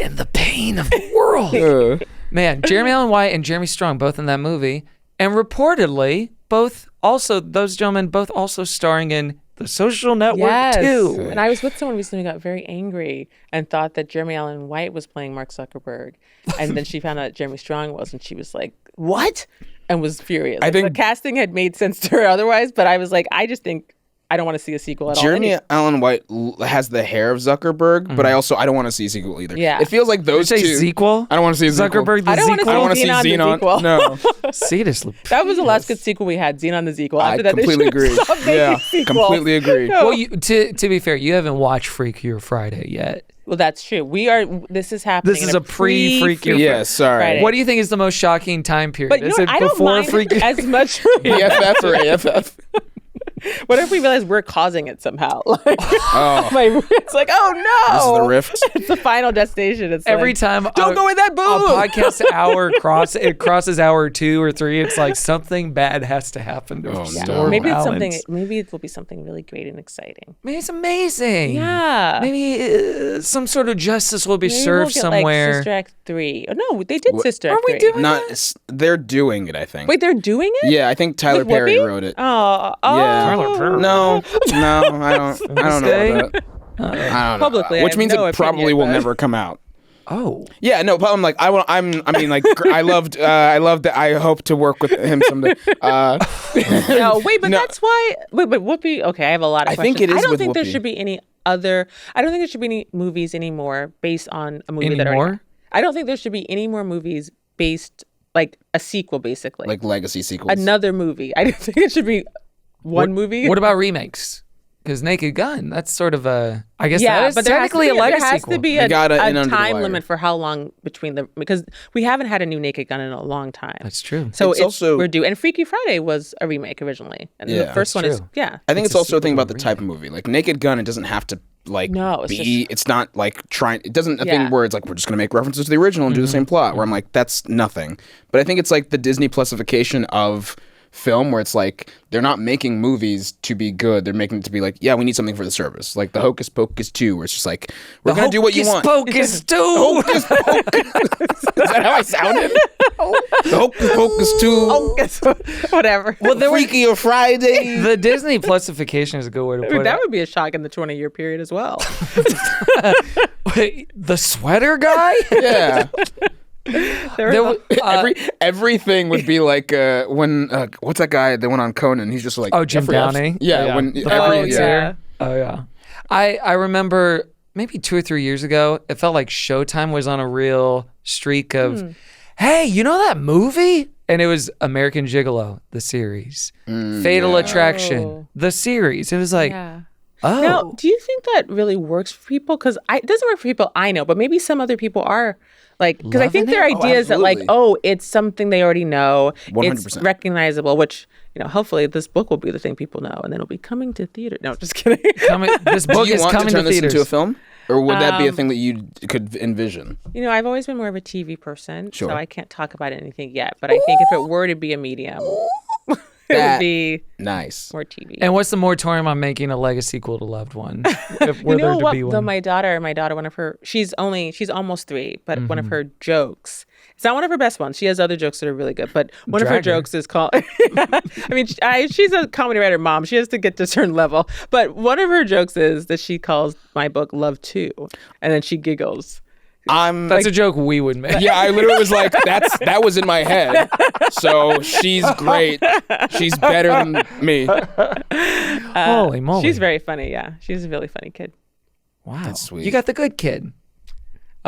And the pain of the world. Man, Jeremy Allen White and Jeremy Strong both in that movie. And reportedly, those gentlemen both also starring in The Social Network Yes. 2. And I was with someone recently who got very angry and thought that Jeremy Allen White was playing Mark Zuckerberg. And then she found out Jeremy Strong was, and she was like, what? And was furious. I think- the casting had made sense to her otherwise, but I was like, I just think I don't want to see a sequel at all. Jeremy Allen White has the hair of Zuckerberg, but I don't want to see a sequel either. Yeah. It feels like those Did you two. say sequel? I don't want to see a Zuckerberg sequel. the I don't want to sequel? I don't want to see Xenon the Xenon. sequel. No. See this. That was the last good sequel we had, Xenon the sequel. I After that, completely they should agree. stop making Yeah, sequels. completely agree. No. Well, to be fair, you haven't watched Freakier Friday yet. Well, that's true. This is happening. This is in a pre-Freakier. Yeah, sorry. Friday. What do you think is the most shocking time period? But you is know it what? I don't before mind Freakier? as much. BFF or AFF? What if we realize we're causing it somehow? Like, it's like, oh no! This is the rift. It's the final destination. It's Every like, time don't go in that a booth. podcast hour crosses hour 2 or 3, it's like something bad has to happen to Oh, restore no. Maybe it's balance. something. Maybe it will be something really great and exciting. Maybe it's amazing. Yeah. Maybe some sort of justice will be Maybe served we'll get, somewhere. Like Sister Act 3. Oh, no, they did Sister Act Are we 3. doing Not. They're doing it. I think. Wait, they're doing it? Yeah, I think Tyler With Perry Whoopi? wrote it. Oh, Yeah. oh. No, I don't know about that. I don't know. Publicly, I Which have means no it probably opinion, will but- never come out. Oh. Yeah, no, but I'm like, I mean, like, I loved that. I hope to work with him someday. No, wait, but No. that's why. Wait, but Whoopi. Okay, I have a lot of I questions. think it is I don't with think there Whoopi. should be any other. I don't think there should be any movies anymore based on a movie that already. Anymore? I don't think there should be any more movies based like a sequel, basically. Like legacy sequels. Another movie. I don't think it should be one movie. What about remakes? Because Naked Gun, that's sort of a, I guess Yeah, that is but there has to technically be, a legacy there has sequel. to be You gotta a in under the time wire. limit for how long between the because we haven't had a new Naked Gun in a long time. That's true. So It's also- we're due. And Freaky Friday was a remake originally, and Yeah, the first that's one is true. I think It's it's a also a thing sequel about the type of movie. Like Naked Gun, it doesn't have to like No, it's be. It's not like trying. It doesn't a Yeah. thing where it's like we're just gonna make references to the original and do the same plot. Where I'm like, that's nothing. But I think it's like the Disney plusification of film where it's like they're not making movies to be good. They're making it to be like, yeah, we need something for the service. Like the Hocus Pocus 2, where it's just like we're gonna do what you want. Hocus Pocus 2. Hocus Pocus. Is that how I sounded? The Hocus Pocus 2. Oh, guess what? Whatever. Well, the Freaky or Friday. The Disney plusification is a good way to put that it. would be a shock in the 20-year period as well. Wait, the sweater guy? Yeah. There was, Everything would be like when what's that guy that went on Conan? He's just like Jim Jeffrey Epstein. Downey? Yeah, when The every, fucking yeah. seer. Oh yeah. I remember maybe 2 or 3 years ago, it felt like Showtime was on a real streak of, hey, you know that movie? And it was American Gigolo, the series. Fatal Attraction, Oh. the series. It was like, Yeah. oh. Now, do you think that really works for people? Because it doesn't work for people I know, but maybe some other people are like, because I think Loving their it? idea is that like, absolutely. oh, it's something they already know. It's 100%. recognizable, which, you know, hopefully this book will be the thing people know and then it'll be coming to theater. No, just kidding. This Do book you is want to coming turn to this theaters. into a film, or would that be a thing that you could envision? You know, I've always been more of a TV person, Sure. so I can't talk about anything yet. But I think if it were to be a medium, it That- would be Nice. more TV. And what's the moratorium on making a legacy sequel to Loved One? If were You know there to what? be Though one. my daughter, one of her, she's almost 3, but one of her jokes. It's not one of her best ones. She has other jokes that are really good, but one of her Drag her. jokes is called. I mean, she's a comedy writer mom. She has to get to a certain level, but one of her jokes is that she calls my book Love 2, and then she giggles. That's a joke we would make. Yeah, I literally was like, that was in my head. So she's great. She's better than me. Holy moly. She's very funny. Yeah, she's a really funny kid. Wow. That's sweet. You got the good kid.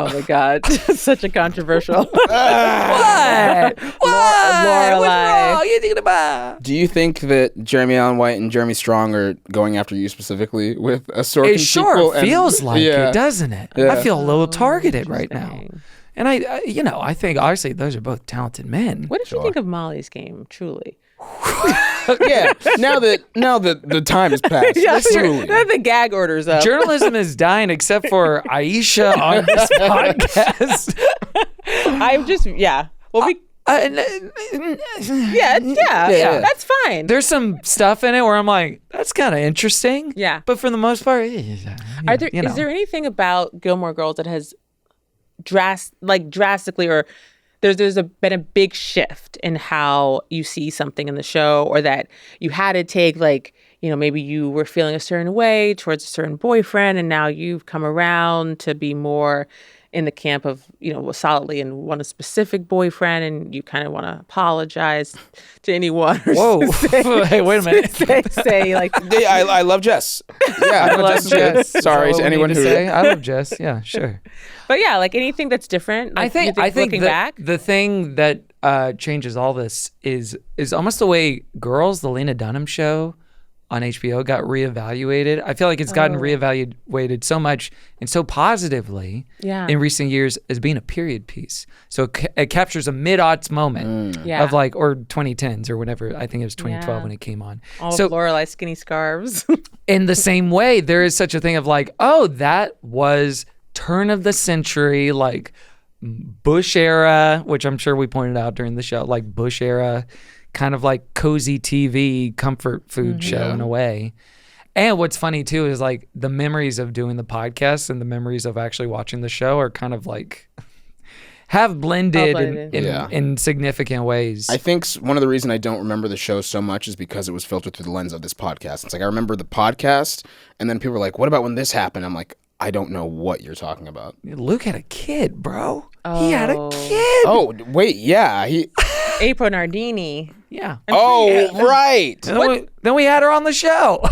Oh my God, such a controversial. What? Lorelai. You thinking about? Do you think that Jeremy Allen White and Jeremy Strong are going after you specifically with a Sorkin It sure sequel? and- feels like yeah. it, doesn't it? Yeah. I feel a little targeted right now. Interesting. And I think obviously those are both talented men. What did you think of Molly's Game? Truly. Yeah. Now that the time has passed. Truly. The gag orders up. Journalism is dying except for Aisha on this podcast. I'm just Well, we yeah, that's fine. There's some stuff in it where I'm like, that's kind of interesting. Yeah. But for the most part, Is there anything about Gilmore Girls that has drastically or been a big shift in how you see something in the show, or that you had to take, like, you know, maybe you were feeling a certain way towards a certain boyfriend and now you've come around to be more in the camp of, solidly and want a specific boyfriend, and you kind of want to apologize to anyone. Or Whoa. Hey, wait a minute. say like, Yeah, I love Jess. Yeah, I love Jess. Sorry to anyone who. I love Jess. Yeah, sure. but yeah, like anything that's different. Like, I think looking back, the thing that changes all this is almost the way Girls, the Lena Dunham show on HBO, got reevaluated. I feel like it's gotten reevaluated so much and so positively in recent years as being a period piece. So it captures a mid-aughts moment of like, or 2010s or whatever. I think it was 2012 when it came on. All of Lorelai's skinny scarves. In the same way, there is such a thing of like, oh, that was turn of the century, like Bush era, which I'm sure we pointed out during the show, like Bush era, kind of like cozy TV comfort food show in a way. And what's funny too is like the memories of doing the podcast and the memories of actually watching the show are kind of like have blended in significant ways. I think one of the reasons I don't remember the show so much is because it was filtered through the lens of this podcast. It's like I remember the podcast, and then people were like, what about when this happened? I'm like, I don't know what you're talking about. Luke had a kid, bro. He had a kid. Oh, wait, yeah. April Nardini. Yeah. Right. Then we had her on the show.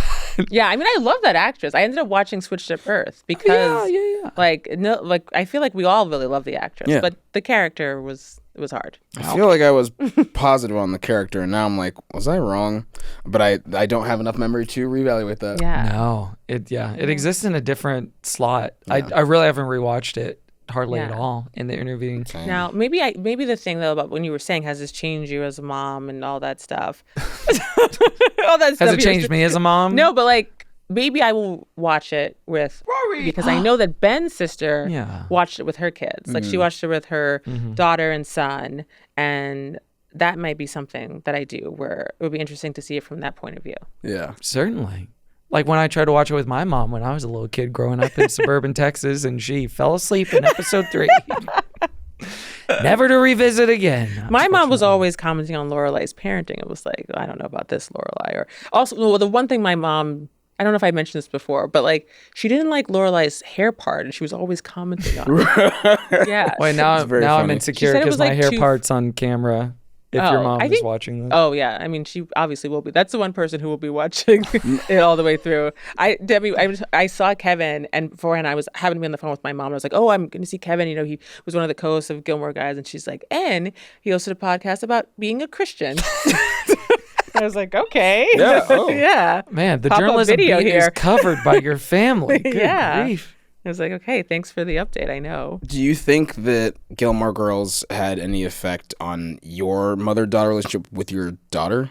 Yeah, I mean, I love that actress. I ended up watching Switched Up Earth because, I feel like we all really love the actress, but the character was hard. I feel like I was positive on the character, and now I'm like, was I wrong? But I don't have enough memory to reevaluate that. Yeah. No, it exists in a different slot. Yeah. I really haven't rewatched it hardly at all in the interviewing. Now, maybe the thing though about when you were saying, has this changed you as a mom and all that stuff? All that stuff. Has it changed me as a mom? No, but like maybe I will watch it with Rory because I know that Ben's sister watched it with her kids. Like she watched it with her daughter and son, and that might be something that I do where it would be interesting to see it from that point of view. Yeah, certainly. Like when I tried to watch it with my mom when I was a little kid growing up in suburban Texas, and she fell asleep in episode 3. Never to revisit again. My mom was always commenting on Lorelai's parenting. It was like, I don't know about this, Lorelai. Or also, well, the one thing my mom, I don't know if I mentioned this before, but like she didn't like Lorelai's hair part, and she was always commenting on it. Yeah. Wait, now I'm insecure because my hair part's on camera. If your mom is watching this. Oh, yeah. I mean, she obviously will be. That's the one person who will be watching it all the way through. Demi, I saw Kevin, and beforehand I was having to be on the phone with my mom. And I was like, oh, I'm going to see Kevin. He was one of the co-hosts of Gilmore Guys. And she's like, and he hosted a podcast about being a Christian. I was like, okay. Yeah. Oh. Yeah. Man, the journalism beat is covered by your family. Good grief. I was like, okay, thanks for the update. I know. Do you think that Gilmore Girls had any effect on your mother-daughter relationship with your daughter?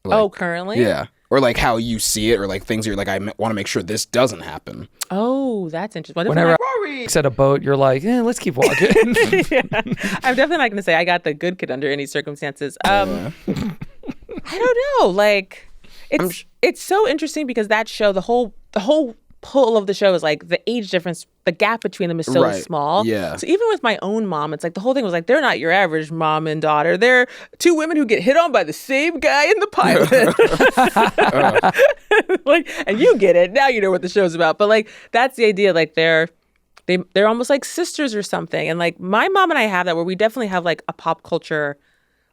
Like, currently? Yeah. Or like how you see it, or like things you're like, I want to make sure this doesn't happen. Oh, that's interesting. Whenever I at a boat, you're like, let's keep walking. Yeah. I'm definitely not going to say I got the good kid under any circumstances. I don't know. Like, it's so interesting because that show, the whole pull of the show is like the age difference, the gap between them is so small. Yeah. So even with my own mom, it's like the whole thing was like, they're not your average mom and daughter. They're two women who get hit on by the same guy in the pilot. Like, and you get it. Now you know what the show's about. But like, that's the idea. Like they're almost like sisters or something. And like my mom and I have that where we definitely have like a pop culture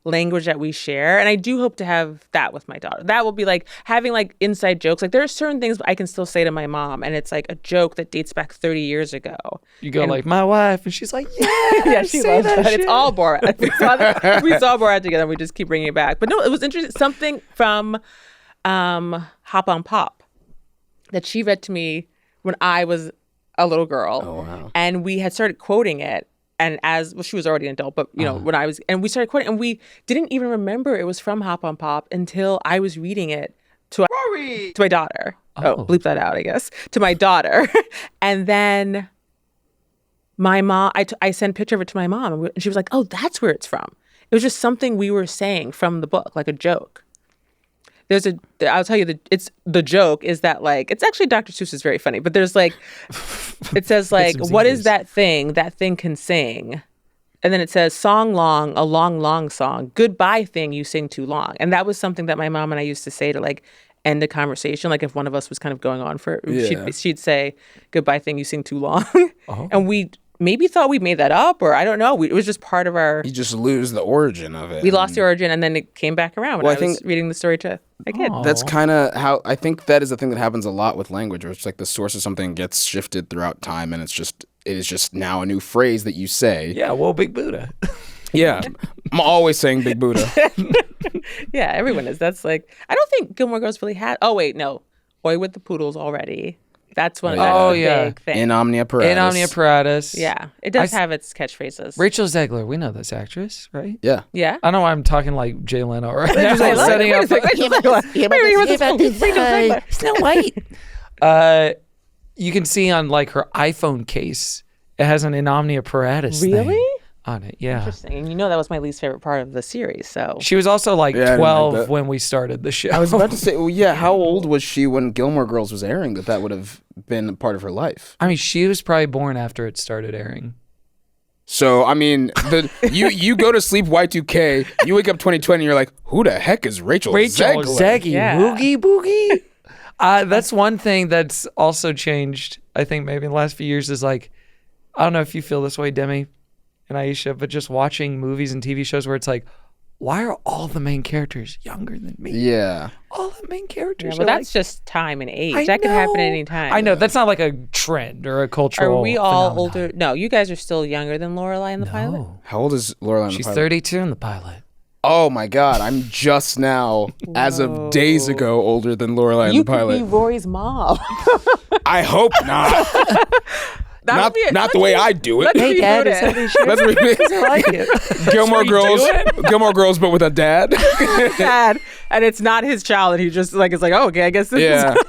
language that we share, and I do hope to have that with my daughter. That will be like having like inside jokes. Like there are certain things I can still say to my mom, and it's like a joke that dates back 30 years ago. You go like, my wife, and she's like, yeah, she loves that. It's all Borat. We saw Borat together, and we just keep bringing it back. But no, it was interesting. Something from Hop on Pop that she read to me when I was a little girl. Oh wow! And we had started quoting it. And she was already an adult, but when I was, and we started quoting, and we didn't even remember it was from Hop on Pop until I was reading it to my daughter. Oh, bleep that out, I guess. To my daughter. And then my mom, I sent a picture of it to my mom, and she was like, oh, that's where it's from. It was just something we were saying from the book, like a joke. I'll tell you, the joke is that like, it's actually Dr. Seuss is very funny, but there's like, it says like, what is that thing can sing? And then it says song long, a long, long song, goodbye thing you sing too long. And that was something that my mom and I used to say to like end a conversation. Like if one of us was kind of going on she'd say goodbye thing you sing too long. And maybe thought we made that up, or I don't know. It was just part of our. You just lose the origin of it. We lost the origin, and then it came back around when Well, I I was think- reading the story to a kid. That's kind of how I think that is the thing that happens a lot with language, where it's like the source of something gets shifted throughout time, and it is just now a new phrase that you say. Yeah, well, Big Buddha. Yeah, I'm always saying Big Buddha. Yeah, everyone is. That's like, I don't think Gilmore Girls really had. Oh wait, no, Boy with the Poodles already. That's one of Oh, the yeah. big thing. In omnia paratus. In omnia paratus. Yeah, it does have its catchphrases. Rachel Zegler, we know this actress, right? Yeah. Yeah. I know I'm talking like Jay Leno, right? I Just like love it. setting Wait a up. second, Rachel Zegler. Snow White. You can see on like her iPhone case, it has an in omnia paratus thing Really? on it. Yeah. Interesting. And you know that was my least favorite part of the series. So She was also like Yeah, I didn't like 12 that. when we started the show. I was about to say, well, yeah, how old was she when Gilmore Girls was airing that would have been a part of her life? I mean, she was probably born after it started airing. So, I mean, you go to sleep Y2K, you wake up 2020, you're like, who the heck is Rachel Zegler? Zeggy, Yeah. Woogie Boogie. That's one thing that's also changed, I think, maybe in the last few years is like, I don't know if you feel this way, Demi and Aisha, but just watching movies and TV shows where it's like, why are all the main characters younger than me? Yeah. All the main characters yeah, are but that's just time and age. I That could happen know. at any time. I know. That's not like a trend or a cultural Are we all phenomenon. older? No, you guys are still younger than Lorelai in the pilot. No. How old is Lorelai? She's 32 in the pilot. Oh my God, I'm just now, as of days ago, older than Lorelai in You the could be pilot. Rory's mom. I hope not. That would be not the way I do it. Let's reboot it. Let's repeat. I like it. Gilmore Girls, but with a dad. Dad, and it's not his child, and he just like is like, oh, okay, I guess this Yeah. is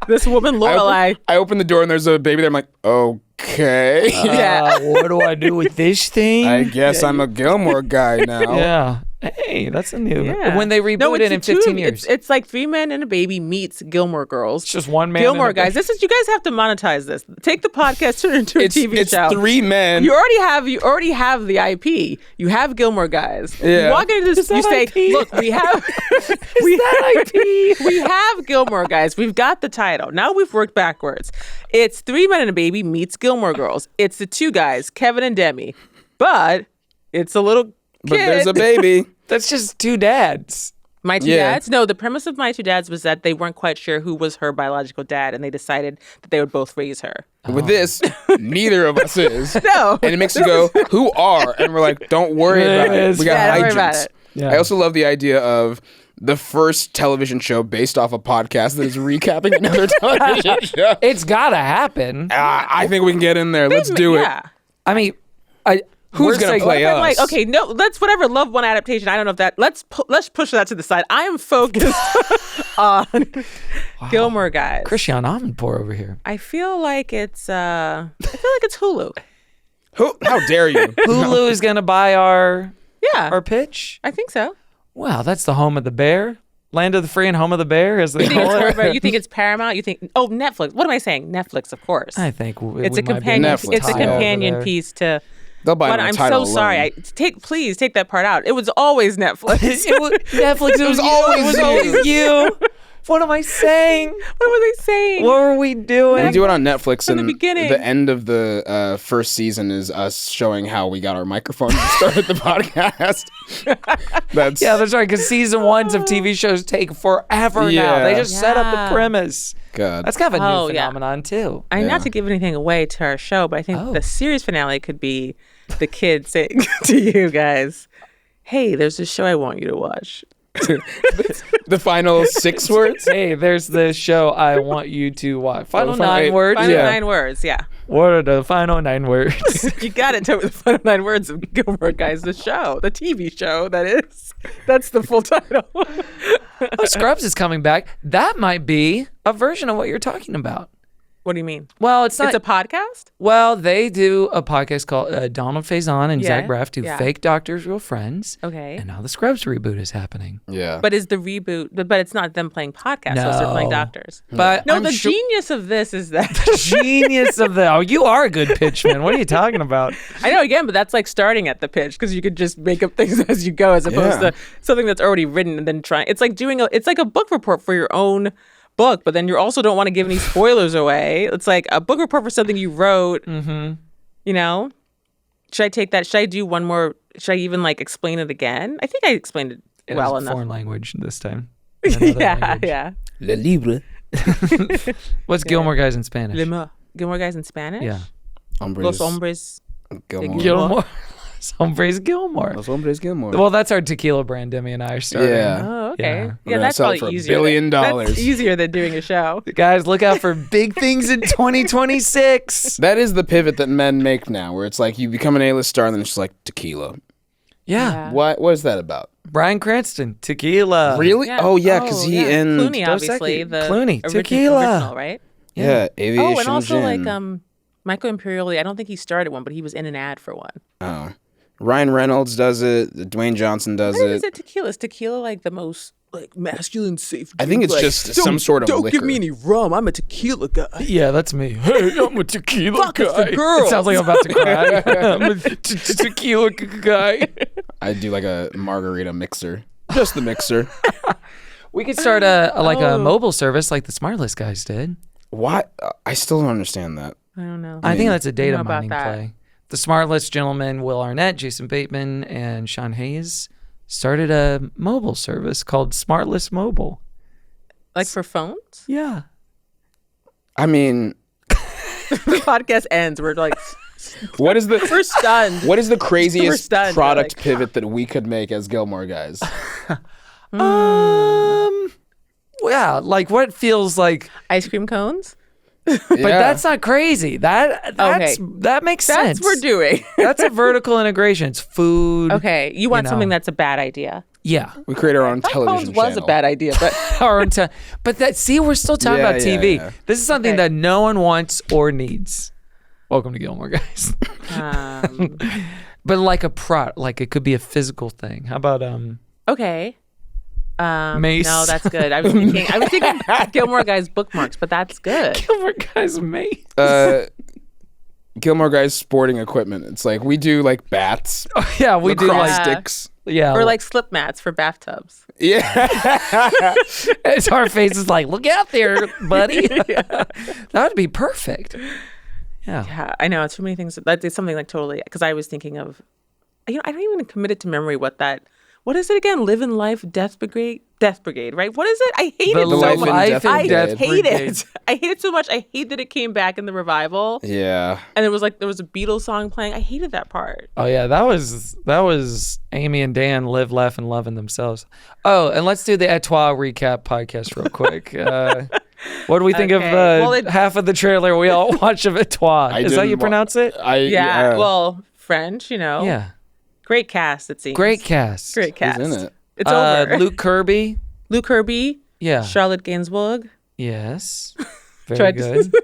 this woman Lorelai. I open the door and there's a baby there. I'm like, okay. Yeah. What do I do with this thing? I guess I'm a Gilmore guy now. Yeah. Hey, that's a new. Yeah. When they reboot it in 15 years. It's like 3 Men and a Baby meets Gilmore Girls. It's just one man. Gilmore and a Guys. baby. You guys have to monetize this. Take the podcast, turn it into a TV It's show. 3 men. You already have the IP. You have Gilmore Guys. Yeah. You walk into this, you say, IP? "Look, we have we have Gilmore Guys. We've got the title. Now we've worked backwards. It's 3 Men and a Baby meets Gilmore Girls. It's the 2 guys, Kevin and Demi, but it's a little kid. But there's a baby. That's just 2 dads. My 2 Yeah. dads? No, the premise of My 2 Dads was that they weren't quite sure who was her biological dad, and they decided that they would both raise her. With this, neither of us is. No. And it makes you go, who are? And we're like, don't worry about it. We got Yeah, don't worry hijinks. about it. Yeah. I also love the idea of the first television show based off a podcast that is recapping another television show. It's got to happen. I think we can get in there. Let's do it. Yeah. I mean, Who's gonna play I'm us? like, okay, no, let's whatever. Love One adaptation. I don't know if that. Let's push that to the side. I am focused on Gilmore Guys. Christian Amanpour over here. I feel like it's Hulu. How dare you? Hulu is going to buy our Yeah, pitch. I think so. Wow, that's the home of the bear. Land of the free and home of the bear, as they You think, call it's, it. you think it's Paramount? You think Netflix? What am I saying? Netflix, of course. I think It's a companion. Netflix. It's a Title over companion piece to. They'll buy But my I'm title so sorry. alone. Please take that part out. It was always Netflix. Netflix. It was always you. What am I saying? What were they saying? What were we doing? We do it on Netflix, From the and beginning. the end of the first season is us showing how we got our microphone to start the podcast. That's Yeah, that's right. Because season 1s of TV shows take forever now. Yeah. They just set up Yeah. the premise. God. That's kind of a new Oh, yeah. phenomenon too. I'm not to give anything away to our show, but I think the series finale could be the kid saying to you guys, "Hey, there's this show I want you to watch." the final 6 words. Hey, there's the show I want you to watch. Final Final 9 eight. words. Final Yeah. 9 words, yeah. What are the final 9 words? You got it. Tell me the final 9 words of Gilmore Guys, the show, the TV show. That is. That's the full title. Scrubs is coming back. That might be a version of what you're talking about. What do you mean? Well, it's not. It's a podcast? Well, they do a podcast called Donald Faison and Zach Braff do yeah. Fake Doctors, Real Friends. Okay. And now the Scrubs reboot is happening. Yeah. But is the reboot, but it's not them playing podcasts, so they're playing No. doctors. But No, I'm the sure- genius of this is that genius of the. Oh, you are a good pitchman. What are you talking about? I know again, but that's like starting at the pitch because you could just make up things as you go, as opposed Yeah. to something that's already written and then trying. It's like it's like a book report for your own book, but then you also don't want to give any spoilers away. It's like a book report for something you wrote. Mm-hmm. You know? Should I take that? Should I do one more? Should I even like explain it again? I think I explained it It well was a enough. foreign language this time. Yeah. Le libre. What's Gilmore Guys in Spanish? Gilmore Guys in Spanish? Yeah. Los hombres. Gilmore. Gilmore. Hombres Gilmore. Los hombres Gilmore. Well, that's our tequila brand Demi and I are starting. Yeah. Oh, okay. Yeah. Yeah, gonna that's sell it probably for $1 easier. billion. That's easier than doing a show. Guys, look out for big things in 2026. That is the pivot that men make now, where it's like you become an A-list star and then it's just like tequila. Yeah. What is that about? Brian Cranston, tequila. Really? Yeah. Oh, yeah, because he in... Clooney, Dos obviously. Equis. The Clooney, origi- tequila. original, right? Yeah, aviation Oh, and also gin. like Michael Imperioli. I don't think he started one, but he was in an ad for one. Oh. Ryan Reynolds does it. Dwayne Johnson does What is it. it tequila? Is tequila like the most like masculine safe I think it's drink? just some sort of Don't liquor. give me any rum. I'm a tequila guy. Yeah, that's me. Hey, I'm a tequila Fuck, it's the guy. girls. It sounds like I'm about to cry. I'm a tequila guy. I do like a margarita mixer. Just the mixer. We could start a mobile service like the Smartless guys did. What? I still don't understand that. I don't know. I think that's a data know about mining that. play. The Smartless gentlemen, Will Arnett, Jason Bateman, and Sean Hayes, started a mobile service called Smartless Mobile. Like for phones? Yeah. I mean, The podcast ends. We're like, what is the... we're stunned. What is the craziest stunned. We're product like, pivot that we could make as Gilmore Guys? Yeah, like what feels like, Ice cream cones? but that's not crazy. That makes sense. That's what we're doing. That's a vertical integration. It's food. Okay. You want know. something that's a bad idea. Yeah. We create our own television Phones was channel. a bad idea, but Our own but that, see, we're still talking Yeah, about yeah, TV. yeah. This is something Okay. that no one wants or needs. Welcome to Gilmore Guys. But like a product, like it could be a physical thing. How about okay. Mace? No, that's good. I was thinking Gilmore Guys bookmarks, but that's good. Gilmore Guys Mace? Gilmore Guys sporting equipment. It's like we do like bats, Yeah, we do lacrosse like sticks. yeah, Or like slip mats for bathtubs. Yeah. it's our faces like, look out there, buddy. That would be perfect. Yeah. Yeah, I know. Too many things. That's something like totally. Because I was thinking of, I don't even commit it to memory what is it again? Live in Life, Death Brigade, right? What is it? I hate The it so Life much. and Life Death and I Brigade. Death hate Brigade. it. I hate it so much. I hate that it came back in the revival. Yeah. And it was like there was a Beatles song playing. I hated that part. Oh yeah, that was Amy and Dan live, laugh, and loving themselves. Oh, and let's do the Etoile recap podcast real quick. What do we think of Okay. Well, half of the trailer we all watch of Etoile? Is that how you pronounce it? Yeah. Well, French, Yeah. Great cast, it seems. Great cast. Great cast. in it? It's over. Luke Kirby. Luke Kirby. Yeah. Charlotte Gainsbourg. Yes. Very Tried to- good.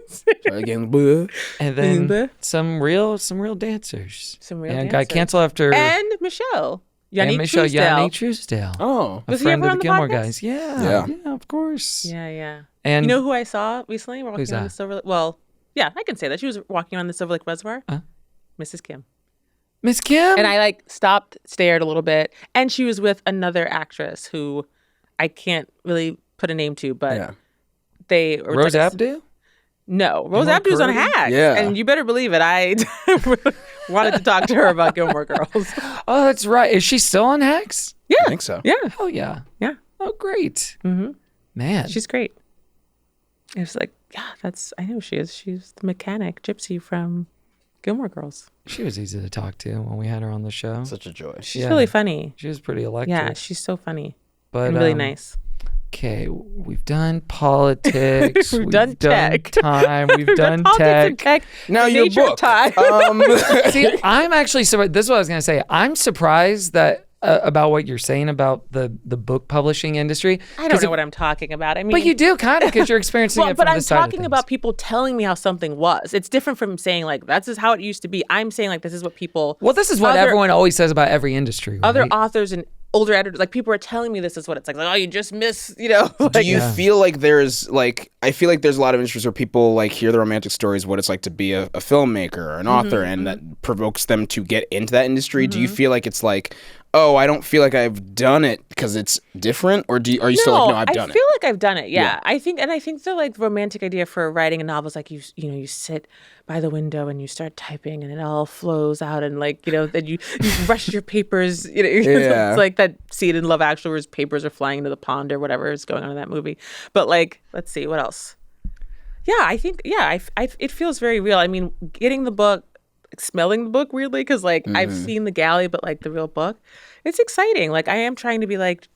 Try again. Blah. And then Blah. some real dancers. Some real and got dancers. canceled after And Michelle. and Yannick Michelle Truesdale. Yannick Truesdale. Oh. A Was he friend ever of on the the Gilmore podcast? Guys. Yeah, Yeah. of course. Yeah. And You know who I saw recently walking Who's on that? the Silver Lake? Well, yeah, I can say that. She was walking on the Silver Lake Reservoir. Uh-huh. Mrs. Kim. Miss Kim. And I like stopped, stared a little bit. And she was with another actress who I can't really put a name to, but Yeah. they were Rose like Abdu? No, Rose Gilmore Abdu's on Girls? Hacks. Yeah. And you better believe it. I wanted to talk to her about Gilmore Girls. Oh, that's right. Is she still on Hacks? I think so. Yeah. Oh yeah. Yeah. Oh great. Mm-hmm. Man. She's great. It was like, yeah, I know she is. She's the mechanic, Gypsy from Gilmore Girls. She was easy to talk to when we had her on the show. Such a joy. She's really funny. She was pretty electric. Yeah, she's so funny but and really nice. Okay, we've done politics. We've done tech. Time. We've done Politics and tech. tech. Now the your nature of book. time. See, I'm actually surprised. This is what I was going to say. I'm surprised that about what you're saying about the book publishing industry. I don't know what I'm talking about. I mean, But you do kind of because you're experiencing it from but the I'm side of talking things. about people telling me how something was. It's different from saying like that's just how it used to be. I'm saying like this is what people. Well, this is what everyone always says about every industry. Right? Other authors and older editors, like people are telling me this is what it's like. Like, oh, you just miss, Like, Do you feel like there's like I feel like there's a lot of industries where people like hear the romantic stories, what it's like to be a filmmaker or an author, and that provokes them to get into that industry. Do you feel like it's like oh, I don't feel like I've done it because it's different, or are you still like, no, I've done I it? feel like I've done it. Yeah. I think the like romantic idea for writing a novel is like you sit by the window and you start typing and it all flows out and like then you rush your papers. It's like that scene in Love Actually where his papers are flying into the pond or whatever is going on in that movie. But like, let's see what else. Yeah, I think it feels very real. I mean, getting the book. Smelling the book weirdly because like I've seen the galley but like the real book, it's exciting. Like I am trying to be like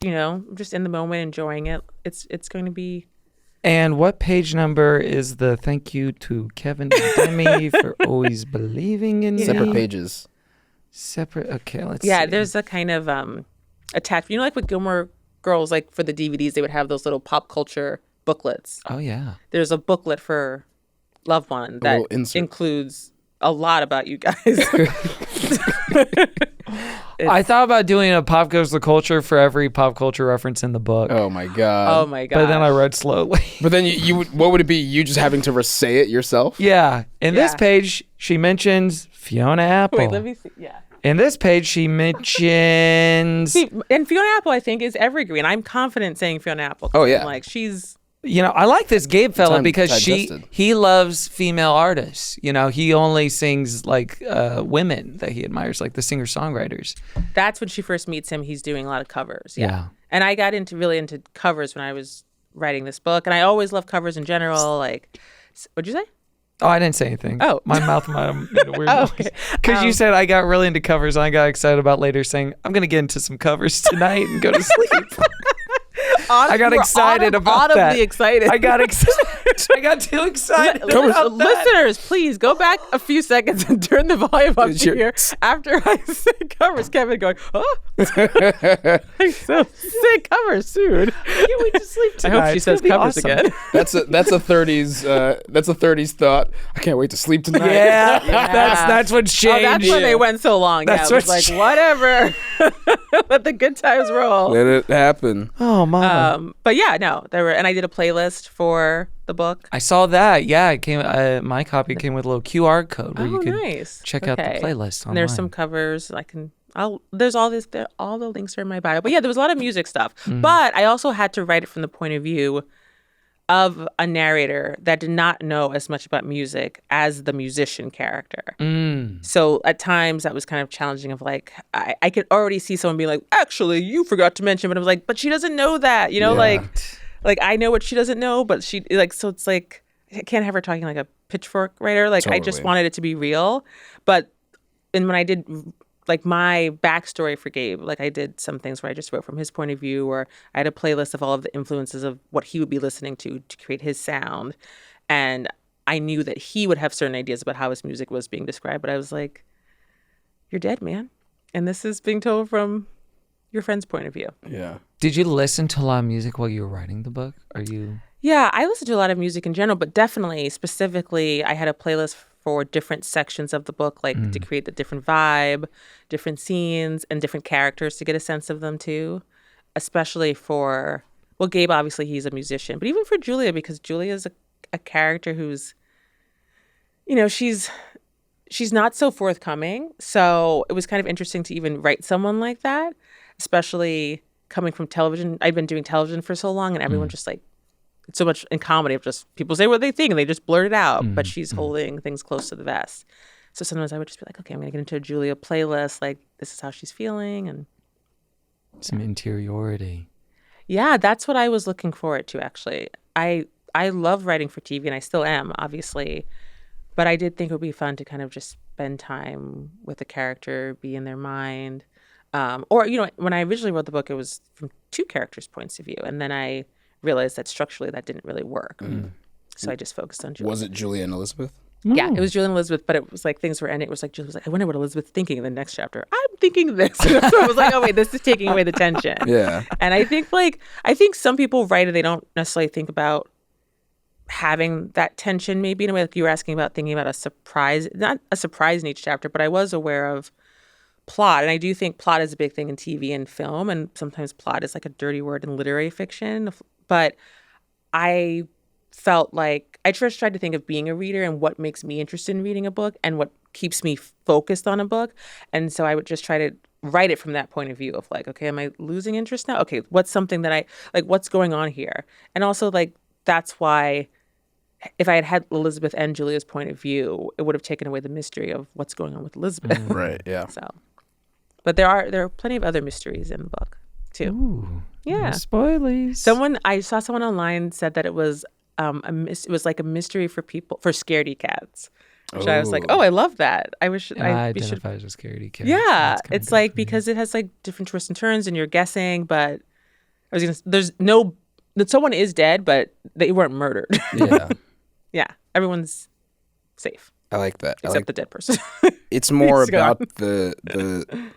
just in the moment enjoying it. It's going to be. And what page number is the thank you to Kevin and Demi for always believing in me? Separate pages. Separate. Okay, let's Yeah, see. there's a kind of attachment. Like with Gilmore Girls, like for the DVDs, they would have those little pop culture booklets. Oh yeah. There's a booklet for Loved One that includes a lot about you guys. I thought about doing a pop goes the culture for every pop culture reference in the book. Oh my god. But then I read slowly. But then you would, what would it be? You just having to say it yourself? Yeah. In this page, she mentions Fiona Apple. Wait, let me see. Yeah. In this page, she mentions. See, and Fiona Apple, I think, is evergreen. I'm confident saying Fiona Apple. Oh yeah. Like she's. I like this Gabe fella because time-tested. he loves female artists. He only sings like women that he admires, like the singer-songwriters. That's when she first meets him. He's doing a lot of covers. Yeah. And I got really into covers when I was writing this book, and I always love covers in general. Like, what'd you say? Oh, I didn't say anything. Oh. My mouth made a weird noise. Because you said I got really into covers, and I got excited about later saying, I'm going to get into some covers tonight and go to sleep. I got excited about that. Audibly excited. I got excited. I got too excited. about that. Listeners, please go back a few seconds and turn the volume up to here after I say covers. Kevin going, oh, I say covers soon. Can't wait to sleep tonight. I hope she says covers again. That's a 30s thought. I can't wait to sleep tonight. Yeah, that's what's changed. Oh, that's when they went so long. That's it was like, whatever. Let the good times roll. Let it happen. Oh, mama. But yeah, no, and I did a playlist for the book. I saw that. Yeah, it came. My copy came with a little QR code where you could nice. check out the playlist online. And there's some covers. There's all this. All the links are in my bio. But yeah, there was a lot of music stuff. But I also had to write it from the point of view of a narrator that did not know as much about music as the musician character. So at times that was kind of challenging of like, I could already see someone being like, actually, you forgot to mention, but I was like, but she doesn't know that, like I know what she doesn't know, but she so it's like, I can't have her talking like a pitchfork writer. Like I just wanted it to be real. But and when I did like my backstory for Gabe, like I did some things where I just wrote from his point of view, or I had a playlist of all of the influences of what he would be listening to create his sound. And I knew that he would have certain ideas about how his music was being described, but I was like, you're dead, man. And this is being told from your friend's point of view. Yeah. Did you listen to a lot of music while you were writing the book? Yeah, I listened to a lot of music in general, but definitely, specifically, I had a playlist for different sections of the book, like to create the different vibe, different scenes, and different characters to get a sense of them too. Especially for, well, Gabe, obviously he's a musician, but even for Julia, because Julia is a character who's, she's not so forthcoming. So it was kind of interesting to even write someone like that, especially coming from television. I'd been doing television for so long, and everyone just like, so much in comedy of just people say what they think and they just blurt it out, but she's holding things close to the vest. So sometimes I would just be like, okay, I'm going to get into a Julia playlist. Like, this is how she's feeling. And some interiority. Yeah, that's what I was looking forward to, actually. I love writing for TV, and I still am, obviously. But I did think it would be fun to kind of just spend time with a character, be in their mind. Or, when I originally wrote the book, it was from two characters' points of view. And then I realized that structurally that didn't really work. So I just focused on Julia. Was it Julia and Elizabeth? Yeah, it was Julia and Elizabeth, but it was like things were ending. It was like Julia was like, I wonder what Elizabeth's thinking in the next chapter. I'm thinking this. So I was like, oh wait, this is taking away the tension. Yeah. And I think some people write and they don't necessarily think about having that tension, maybe in a way like you were asking about, thinking about a surprise, not a surprise in each chapter, but I was aware of plot. And I do think plot is a big thing in TV and film, and sometimes plot is like a dirty word in literary fiction. But I felt like I first tried to think of being a reader and what makes me interested in reading a book and what keeps me focused on a book. And so I would just try to write it from that point of view of like, okay, am I losing interest now? Okay, what's something that I like, what's going on here? And also like, that's why if I had had Elizabeth and Julia's point of view, it would have taken away the mystery of what's going on with Elizabeth. Right. Yeah. So, but there are plenty of other mysteries in the book too. Ooh, Yeah. no spoilies. I saw someone online said that it was it was like a mystery for scaredy cats. Which I was like, Oh. I love that. I wish I I identify as a scaredy cat. Yeah, That's kinda it's good like for me. because it has like different twists and turns, and you're guessing. But there's no that someone is dead, but they weren't murdered. Yeah. Yeah, everyone's safe I like that. except the dead person. It's more Please go about on.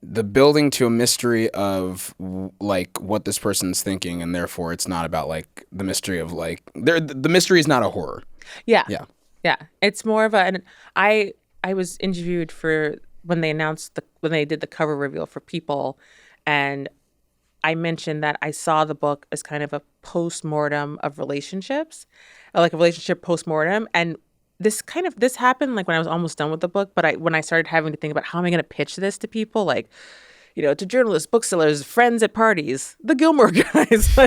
the building to a mystery of like what this person's thinking, and therefore it's not about like the mystery of like the mystery is not a horror. Yeah. Yeah. Yeah. It's more of and I was interviewed for when they did the cover reveal for People, and I mentioned that I saw the book as kind of a post-mortem of relationships, like a relationship post-mortem. And this happened like when I was almost done with the book, but when I started having to think about how am I going to pitch this to people, like, you know, to journalists, booksellers, friends at parties, the Gilmore Guys.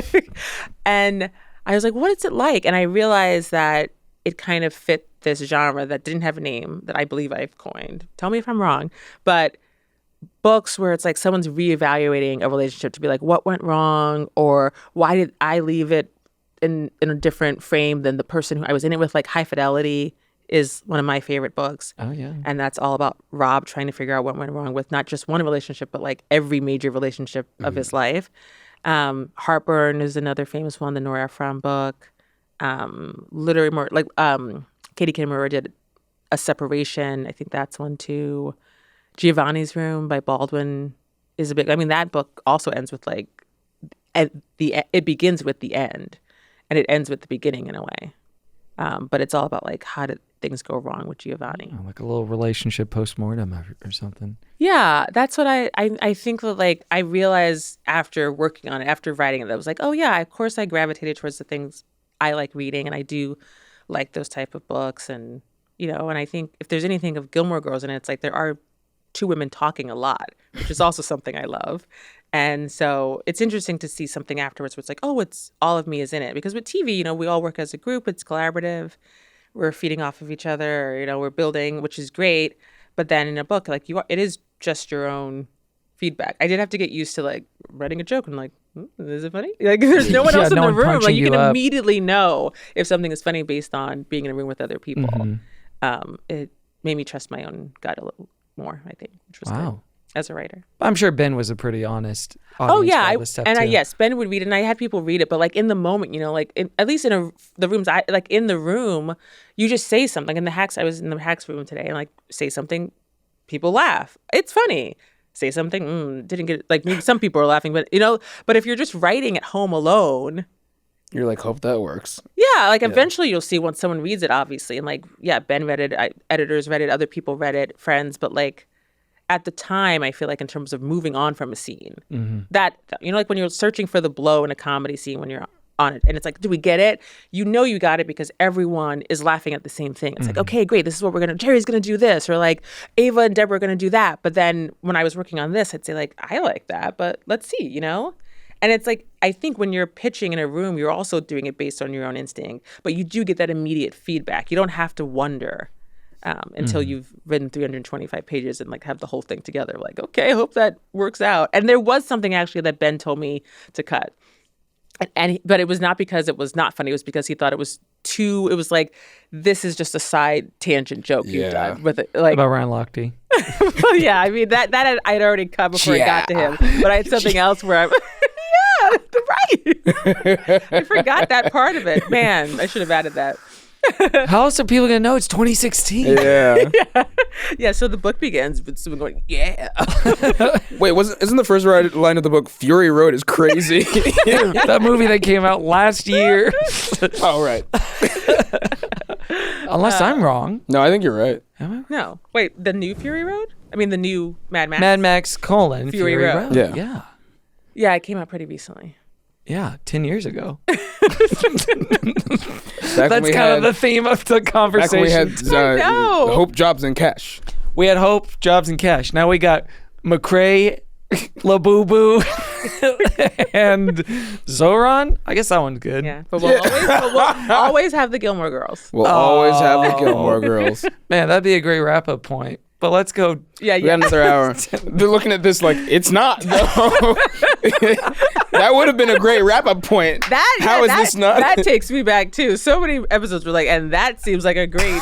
And I was like, what is it like? And I realized that it kind of fit this genre that didn't have a name that I believe I've coined. Tell me if I'm wrong. But books where it's like someone's reevaluating a relationship to be like, what went wrong? Or why did I leave it in a different frame than the person who I was in it with? Like High Fidelity is one of my favorite books. Oh, yeah. And that's all about Rob trying to figure out what went wrong with not just one relationship, but like every major relationship of his life. Heartburn is another famous one, the Nora Ephron book. Literary more like Katie Kimmerer did A Separation. I think that's one too. Giovanni's Room by Baldwin is a big. I mean, that book also ends with like it begins with the end, and it ends with the beginning in a way. But it's all about like how did things go wrong with Giovanni? Oh, like a little relationship post-mortem or something. Yeah, that's what I think that like I realized after working on it, after writing it, that I was like, oh yeah, of course I gravitated towards the things I like reading, and I do like those type of books, and you know, and I think if there's anything of Gilmore Girls in it, it's like there are two women talking a lot, which is also something I love. And so it's interesting to see something afterwards where it's like, oh, it's all of me is in it. Because with TV, you know, we all work as a group. It's collaborative. We're feeding off of each other. You know, we're building, which is great. But then in a book, like it is just your own feedback. I did have to get used to like writing a joke and like, is it funny? Like there's no one else in no the one room. Like punching you can you up. immediately know if something is funny based on being in a room with other people. It made me trust my own gut a little more, I think, which was good as a writer. I'm sure Ben was a pretty honest audience. Oh yeah, for all this stuff too. yes, Ben would read it, and I had people read it, but like in the moment, you know, like at least in the rooms, in the room, you just say something. In the Hacks, I was in the Hacks room today, and like say something, people laugh. It's funny. Say something, didn't get like maybe some people are laughing, but you know, but if you're just writing at home alone. You're like, hope that works. Yeah, like eventually you'll see once someone reads it, obviously. And like, yeah, Ben read it, editors read it, other people read it, friends. But like at the time, I feel like in terms of moving on from a scene, that, you know, like when you're searching for the blow in a comedy scene when you're on it, and it's like, do we get it? You know you got it because everyone is laughing at the same thing. It's like, okay, great, this is what we're going to, Jerry's going to do this, or like Ava and Deborah are going to do that. But then when I was working on this, I'd say like, I like that, but let's see, you know? And it's like, I think when you're pitching in a room, you're also doing it based on your own instinct, but you do get that immediate feedback. You don't have to wonder until you've written 325 pages and like have the whole thing together. Like, okay, I hope that works out. And there was something actually that Ben told me to cut. But it was not because it was not funny. It was because he thought it was too, it was like, this is just a side tangent joke you've done with it. Like, About Ryan Lochte. well, yeah, I mean, that I'd already cut before it got to him. But I had something else where I'm, yeah, right. I forgot that part of it. Man, I should have added that. How else are people going to know it's 2016? Yeah. Yeah, so the book begins with someone going, yeah. Wait, isn't the first line of the book "Fury Road is crazy"? That movie that came out last year. Oh, right. Unless I'm wrong. No, I think you're right. No, wait, the new Fury Road? I mean, the new Mad Max? Mad Max : Fury Road. Yeah. Yeah. Yeah, it came out pretty recently. Yeah, 10 years ago. That's Kind of the theme of the Back conversation. when we had know. Hope, Jobs, and Cash. We had hope, jobs, and cash. Now we got McCrae, Labubu, and Zoran. I guess that one's good. Yeah, but we'll always have the Gilmore Girls. We'll always have the Gilmore Girls. Man, that'd be a great wrap-up point. But let's go. Yeah, We got another hour. They're looking at this like, it's not, though. That would have been a great wrap-up point. How is this not? That takes me back, too. So many episodes were like, and that seems like a great...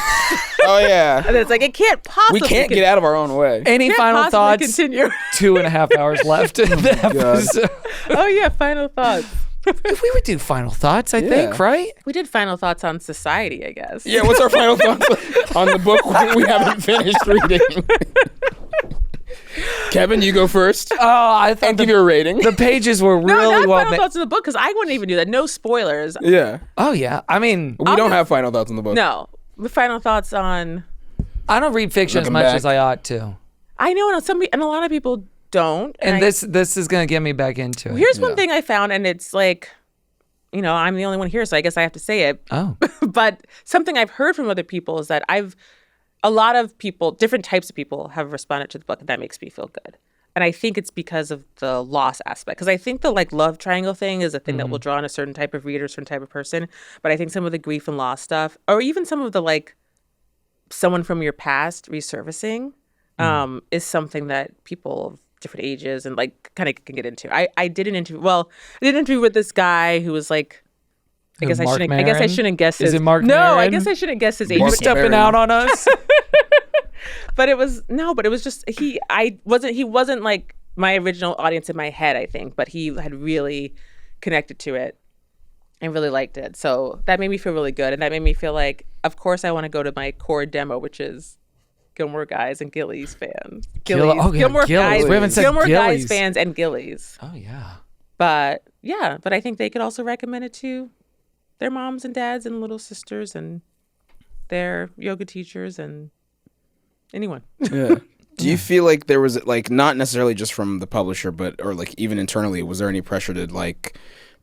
Oh, yeah. And it's like, it can't possibly... We can't get out of our own way. Any final thoughts? Continue. 2.5 hours left in the episode. Oh, yeah, final thoughts. We would do final thoughts, I think, right? We did final thoughts on society, I guess. Yeah, what's our final thoughts on the book we haven't finished reading? Kevin, you go first. Oh, I thought I'll give you a rating. the pages were No, really not well final made. thoughts on the book, because I wouldn't even do that. No spoilers. Yeah. Oh, yeah. I mean, We don't have final thoughts on the book. No. The final thoughts on... I don't read fiction as Looking much back. as I ought to. I know, and a lot of people don't. And I- this is going to get me back into it. Here's one thing I found, and it's like, I'm the only one here, so I guess I have to say it. Oh. But something I've heard from other people is that a lot of people, different types of people, have responded to the book, and that makes me feel good. And I think it's because of the loss aspect. Because I think the love triangle thing is a thing that will draw in a certain type of reader, certain type of person. But I think some of the grief and loss stuff, or even some of the someone from your past resurfacing, is something that people of different ages and kind of can get into. I did an interview with this guy who was like, I guess I shouldn't guess his. Is it Mark No, I Maron? guess I shouldn't guess his age. You Mark stepping Maron. out on us? But it was just he wasn't like my original audience in my head, I think, but he had really connected to it and really liked it. So that made me feel really good, and that made me feel like, of course, I want to go to my core demo, which is Gilmore Guys and Gillies fans. Gillies. Oh, yeah, Gilmore Gillies. Guys. We haven't said Gilmore Guys Gillies. fans and Gillies. Oh, yeah. But I think they could also recommend it to their moms and dads and little sisters and their yoga teachers and anyone. Yeah. Do you feel like there was not necessarily just from the publisher, but or even internally, was there any pressure to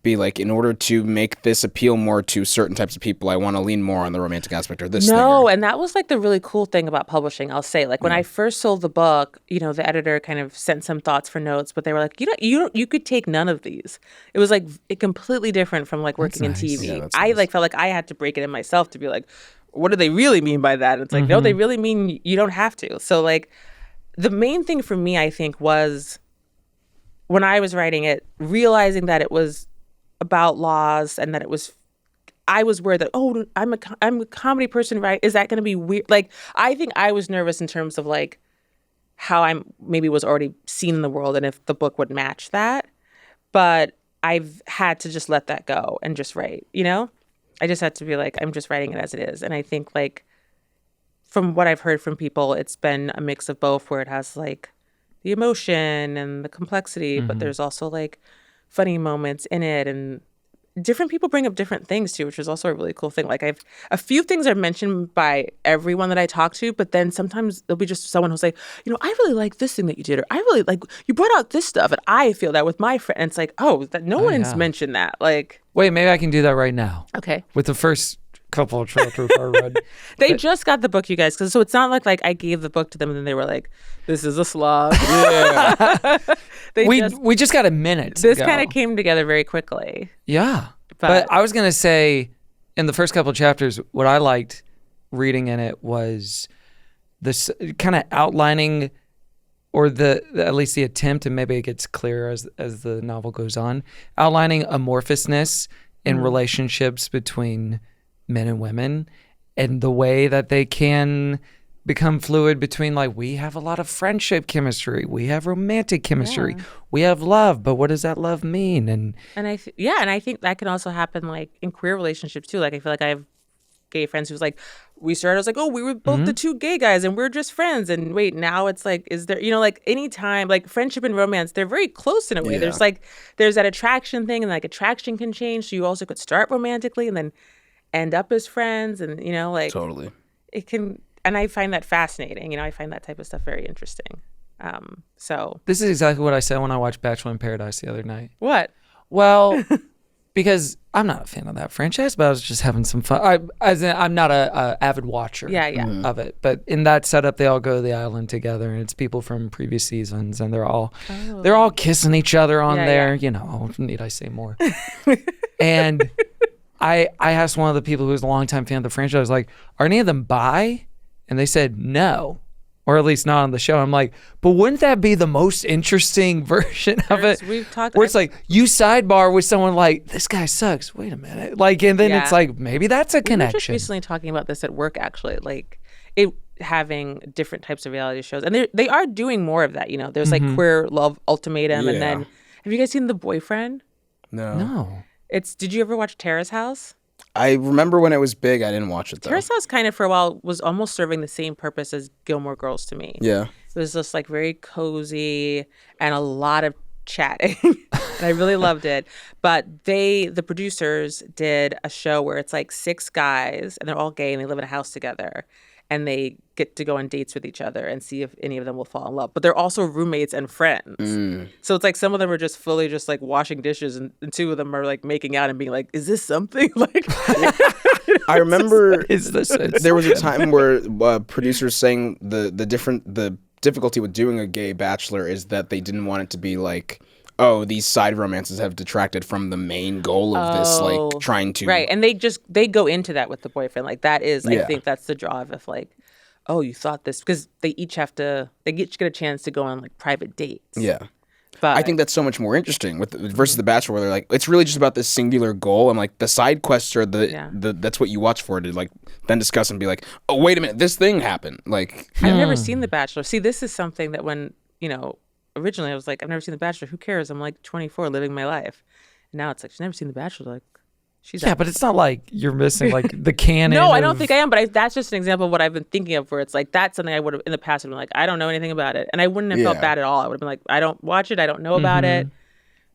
be in order to make this appeal more to certain types of people, I want to lean more on the romantic aspect or this thing? No, and that was the really cool thing about publishing, I'll say. When I first sold the book, the editor kind of sent some thoughts for notes, but they were like, you could take none of these. It was completely different from working in nice. TV. Yeah, that's I nice. felt like I had to break it in myself to be like, what do they really mean by that? And it's no, they really mean you don't have to. So the main thing for me, I think, was when I was writing it, realizing that it was about laws and that I was worried that, I'm a comedy person, right? Is that going to be weird? I think I was nervous in terms of how I maybe was already seen in the world and if the book would match that. But I've had to just let that go and just write, I just had to be I'm just writing it as it is. And I think from what I've heard from people, it's been a mix of both where it has the emotion and the complexity, but there's also funny moments in it, and different people bring up different things too, which is also a really cool thing. I've a few things are mentioned by everyone that I talk to, but then sometimes there'll be just someone who'll say, I really like this thing that you did, or I really you brought out this stuff, and I feel that with my friend. And it's that no one's mentioned that. Wait, maybe I can do that right now. Okay. With the first couple of chapters I read. They just got the book, you guys, so it's not like I gave the book to them and then they were like, this is a slog. Yeah. We just got a minute to This go. kind of came together very quickly. Yeah. But- But I was going to say, in the first couple of chapters, what I liked reading in it was this kind of outlining, or at least the attempt, and maybe it gets clearer as the novel goes on, outlining amorphousness in relationships between men and women, and the way that they can become fluid between we have a lot of friendship chemistry, we have romantic chemistry, we have love, but what does that love mean? And And I think that can also happen in queer relationships too. I feel I have gay friends who's we started as we were both the two gay guys and we're just friends, and wait, now it's is there anytime friendship and romance, they're very close in a way. Yeah. There's that attraction thing, and attraction can change, so you also could start romantically and then end up as friends, and Totally. it can. And I find that fascinating. I find that type of stuff very interesting. So this is exactly what I said when I watched Bachelor in Paradise the other night. what? Well, because I'm not a fan of that franchise, but I was just having some fun. I'm not a avid watcher of it, but in that setup, they all go to the island together, and it's people from previous seasons, and they're all kissing each other on there. You know, need I say more? And I asked one of the people who was a longtime fan of the franchise, like, are any of them bi? And they said no. Or at least not on the show. I'm like, but wouldn't that be the most interesting version of it? We've talked where it's like you sidebar with someone like, this guy sucks. Wait a minute. Like, and then it's like, maybe that's a connection. We were just recently talking about this at work, actually. Like, it having different types of reality shows. And they are doing more of that, you know. There's like Queer Love Ultimatum. And then, have you guys seen The Boyfriend? No. Did you ever watch Terrace House? I remember when it was big. I didn't watch it though. Terrace House kind of for a while was almost serving the same purpose as Gilmore Girls to me. Yeah. It was just like very cozy and a lot of chatting. And I really loved it. But the producers did a show where it's like 6 guys and they're all gay and they live in a house together. And they get to go on dates with each other and see if any of them will fall in love. But they're also roommates and friends. So it's like some of them are just fully just like washing dishes and 2 of them are like making out and being like, is this something? Like, I remember Is this there was a time where producers saying the difficulty with doing a gay bachelor is that they didn't want it to be like, oh, these side romances have detracted from the main goal of this, like trying to... Right, and they go into that with The Boyfriend. Like that is, I think that's the draw of like, oh, you thought this, because they each get a chance to go on like private dates. Yeah. But I think that's so much more interesting versus The Bachelor, where they're like, it's really just about this singular goal, and like the side quests are that's what you watch for, to like then discuss and be like, oh, wait a minute, this thing happened. Like, I've never seen The Bachelor. See, this is something that when, you know, originally I was like, I've never seen The Bachelor. Who cares? I'm like 24, living my life. And now it's like, she's never seen The Bachelor. Like, she's but it's not like you're missing like the canon. No, I don't think I am. But that's just an example of what I've been thinking of, where it's like that's something I would have in the past been like, I don't know anything about it, and I wouldn't have felt bad at all. I would have been like, I don't watch it. I don't know about it.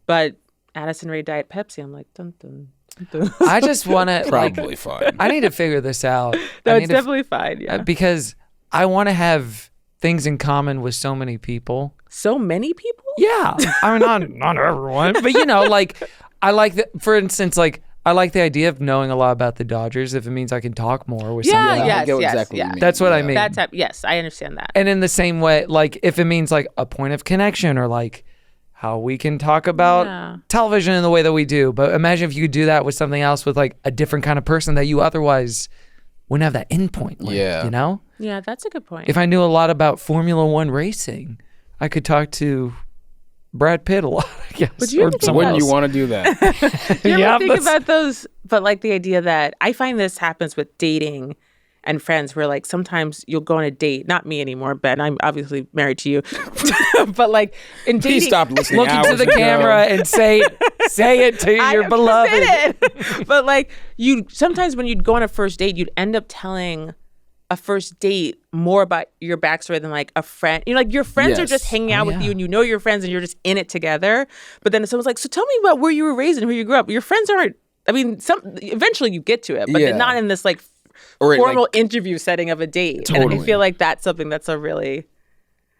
But Addison Rae Diet Pepsi. I'm like, dun dun. dun. I just want to probably fine. I need to figure this out. No, it's definitely fine. Yeah, because I want to have things in common with so many people. So many people? Yeah. I mean, not everyone. But, you know, like, I like, for instance, like, I like the idea of knowing a lot about the Dodgers if it means I can talk more with someone. I get exactly what you mean. That's what I mean. Yes, I understand that. And in the same way, like, if it means, like, a point of connection or, like, how we can talk about television in the way that we do. But imagine if you could do that with something else, with, like, a different kind of person that you otherwise wouldn't have that endpoint with, you know? Yeah, that's a good point. If I knew a lot about Formula One racing, I could talk to Brad Pitt a lot, I guess. But wouldn't you want to do that? Do you ever think about those? But like the idea that I find this happens with dating and friends, where like sometimes you'll go on a date. Not me anymore, Ben. I'm obviously married to you. But like in dating, please stop listening. Look into the camera and say it to your beloved. But like sometimes when you'd go on a first date, you'd end up telling a first date more about your backstory than like a friend. You know, like your friends are just hanging out with you, and you know your friends, and you're just in it together. But then someone's like, so tell me about where you were raised and who you grew up. Your friends aren't, I mean, eventually you get to it, but they're not in this like formal interview setting of a date. Totally. And I feel like that's something that's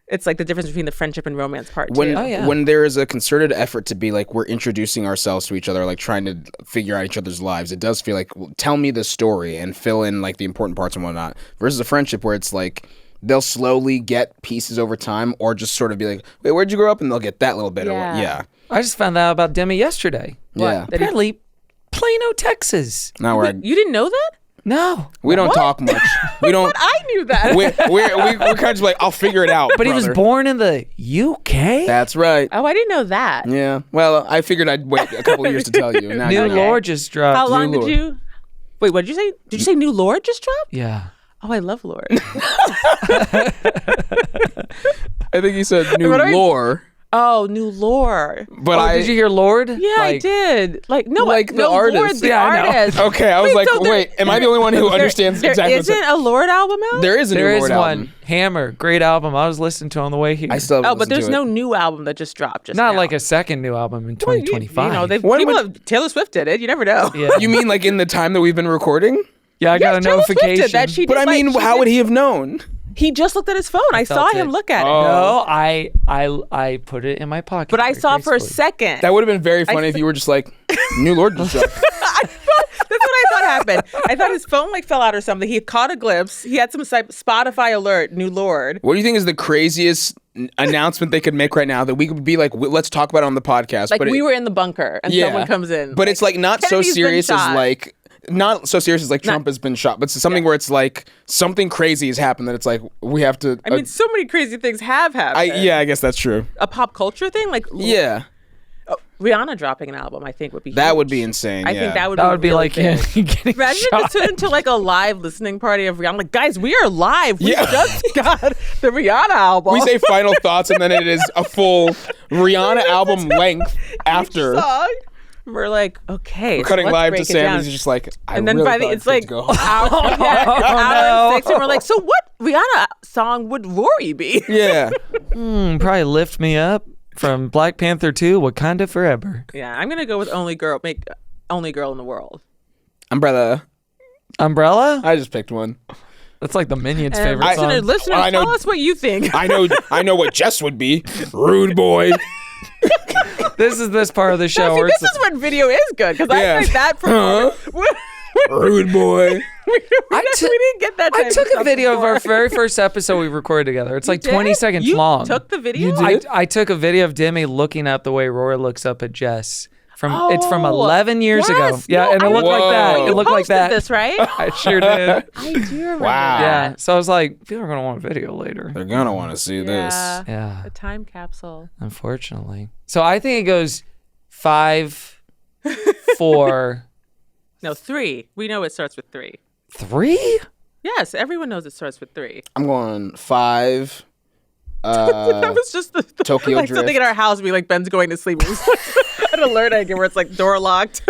it's like the difference between the friendship and romance part too. When there is a concerted effort to be like, we're introducing ourselves to each other, like trying to figure out each other's lives, it does feel like, well, tell me the story and fill in like the important parts and whatnot, versus a friendship where it's like they'll slowly get pieces over time, or just sort of be like, wait, where'd you grow up? And they'll get that little bit. Yeah. I just found out about Demi yesterday. Yeah. Apparently, Plano, Texas. Now You didn't know that? No. We don't talk much. We don't. But I knew that. We're kind of just like, I'll figure it out. But he was born in the UK? That's right. Oh, I didn't know that. Yeah. Well, I figured I'd wait a couple of years to tell you. Now New Lore just dropped. How long did you? Wait, what did you say? Did you say New Lore just dropped? Yeah. Oh, I love Lore. I think he said New Lore. Oh, New Lore. But did you hear Lord? Yeah, I did. Like no, like no, the artist. Lord, the artist. Okay, I was like, wait, am I the only one who understands exactly? There isn't a Lord album out? There is a new Lord album. One. Hammer, great album. I was listening to on the way here. I still haven't but there's listened to no new album that just dropped. Not now. like a second new album in 2025. Taylor Swift did it. You never know. Yeah. You mean like in the time that we've been recording? Yeah, I got a Taylor Swift did notification. that. But I mean, how would he have known? He just looked at his phone. I saw felt him it. look at it. No, I put it in my pocket. But I very saw for a gracefully. second. That would have been very funny if you were just like, New Lord just dropped. That's what I thought happened. I thought his phone fell out or something. He caught a glimpse. He had some Spotify alert, New Lord. What do you think is the craziest announcement they could make right now that we could be like, let's talk about it on the podcast? Like but we were in the bunker and someone comes in. But it's like not so Kennedy's been serious as shot. like, not so serious as like Trump has been shot, but it's something where it's like something crazy has happened that it's like, we have to. I mean, so many crazy things have happened. I guess that's true. A pop culture thing? Like, Yeah. Rihanna dropping an album, I think would be That huge. would be insane. I yeah. think that would That be would really be like big. getting Imagine shot. to turn into like a live listening party of Rihanna. Like, guys, we are live. We Yeah. just got the Rihanna album. We say final thoughts and then it is a full Rihanna album length after. song. We're like, okay. We're so cutting let's live to break it Sam. down. He's just like, I And then really by the thought it's I was like to go home. hour 6, and we're like, so what Rihanna song would Rory be? Yeah. Probably Lift Me Up from Black Panther 2, Wakanda Forever. Yeah, I'm gonna go with Only Girl. Make Only Girl in the World. Umbrella. Umbrella? I just picked one. That's like the Minions' And favorite song. listener, I know- tell us what you think. I know what Jess would be. Rude boy. This is this part of the show See, where this it's is when video is good because Yeah. I think that performance. Rude boy. we took- didn't get that. I type took stuff a video of our before. very first episode we recorded together. It's like Did? 20 seconds You long. Took the video. I took a video of Demi looking up the way Rory looks up at Jess. It's from 11 years ago. Yes, Yeah, no, and it I looked like remember- that. Whoa. It looked like posted that. This right? I sure did. I do remember. Wow. Yeah. that. So I was like, people are going to want a video later. They're gonna want to see this. Yeah. Yeah, A time capsule. unfortunately. So I think it goes 5, 4, No, 3. We know it starts with 3. 3? Yes, everyone knows it starts with 3. I'm going 5. That was just the Tokyo like something Drift. in our house. We like Ben's going to sleep. It was like an alert I get where it's like door locked,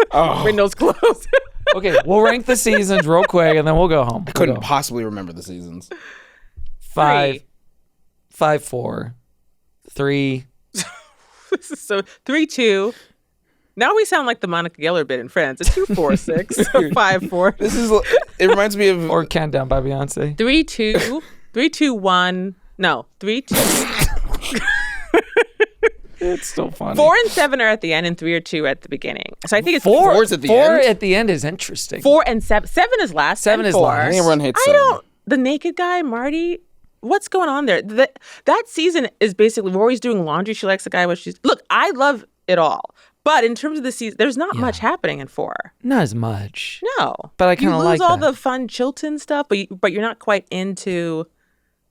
windows closed. Okay, we'll rank the seasons real quick and then we'll go home. We'll Couldn't go. possibly remember the seasons. 5, 5, 4, 3. This is so 3, 2. Now we sound like the Monica Geller bit in Friends. A 2, 4, 6, 5, 4. This is. It reminds me of. Or Countdown by Beyonce. 3, 2, 3, 2, 1. No, 3, 2. It's still funny. 4 and 7 are at the end, and 3 or 2 at the beginning. So I think it's Four's at the Four end? at the end is interesting. 4 and 7. 7 is last. 7 and is 4. last. I think everyone hates I 7. don't. The naked guy, Marty. What's going on there? That season is basically Rory's doing laundry. She likes the guy. Look, I love it all, but in terms of the season, there's not much happening in 4. Not as much. No, But I kinda you like lose all that. the fun Chilton stuff, but you're not quite into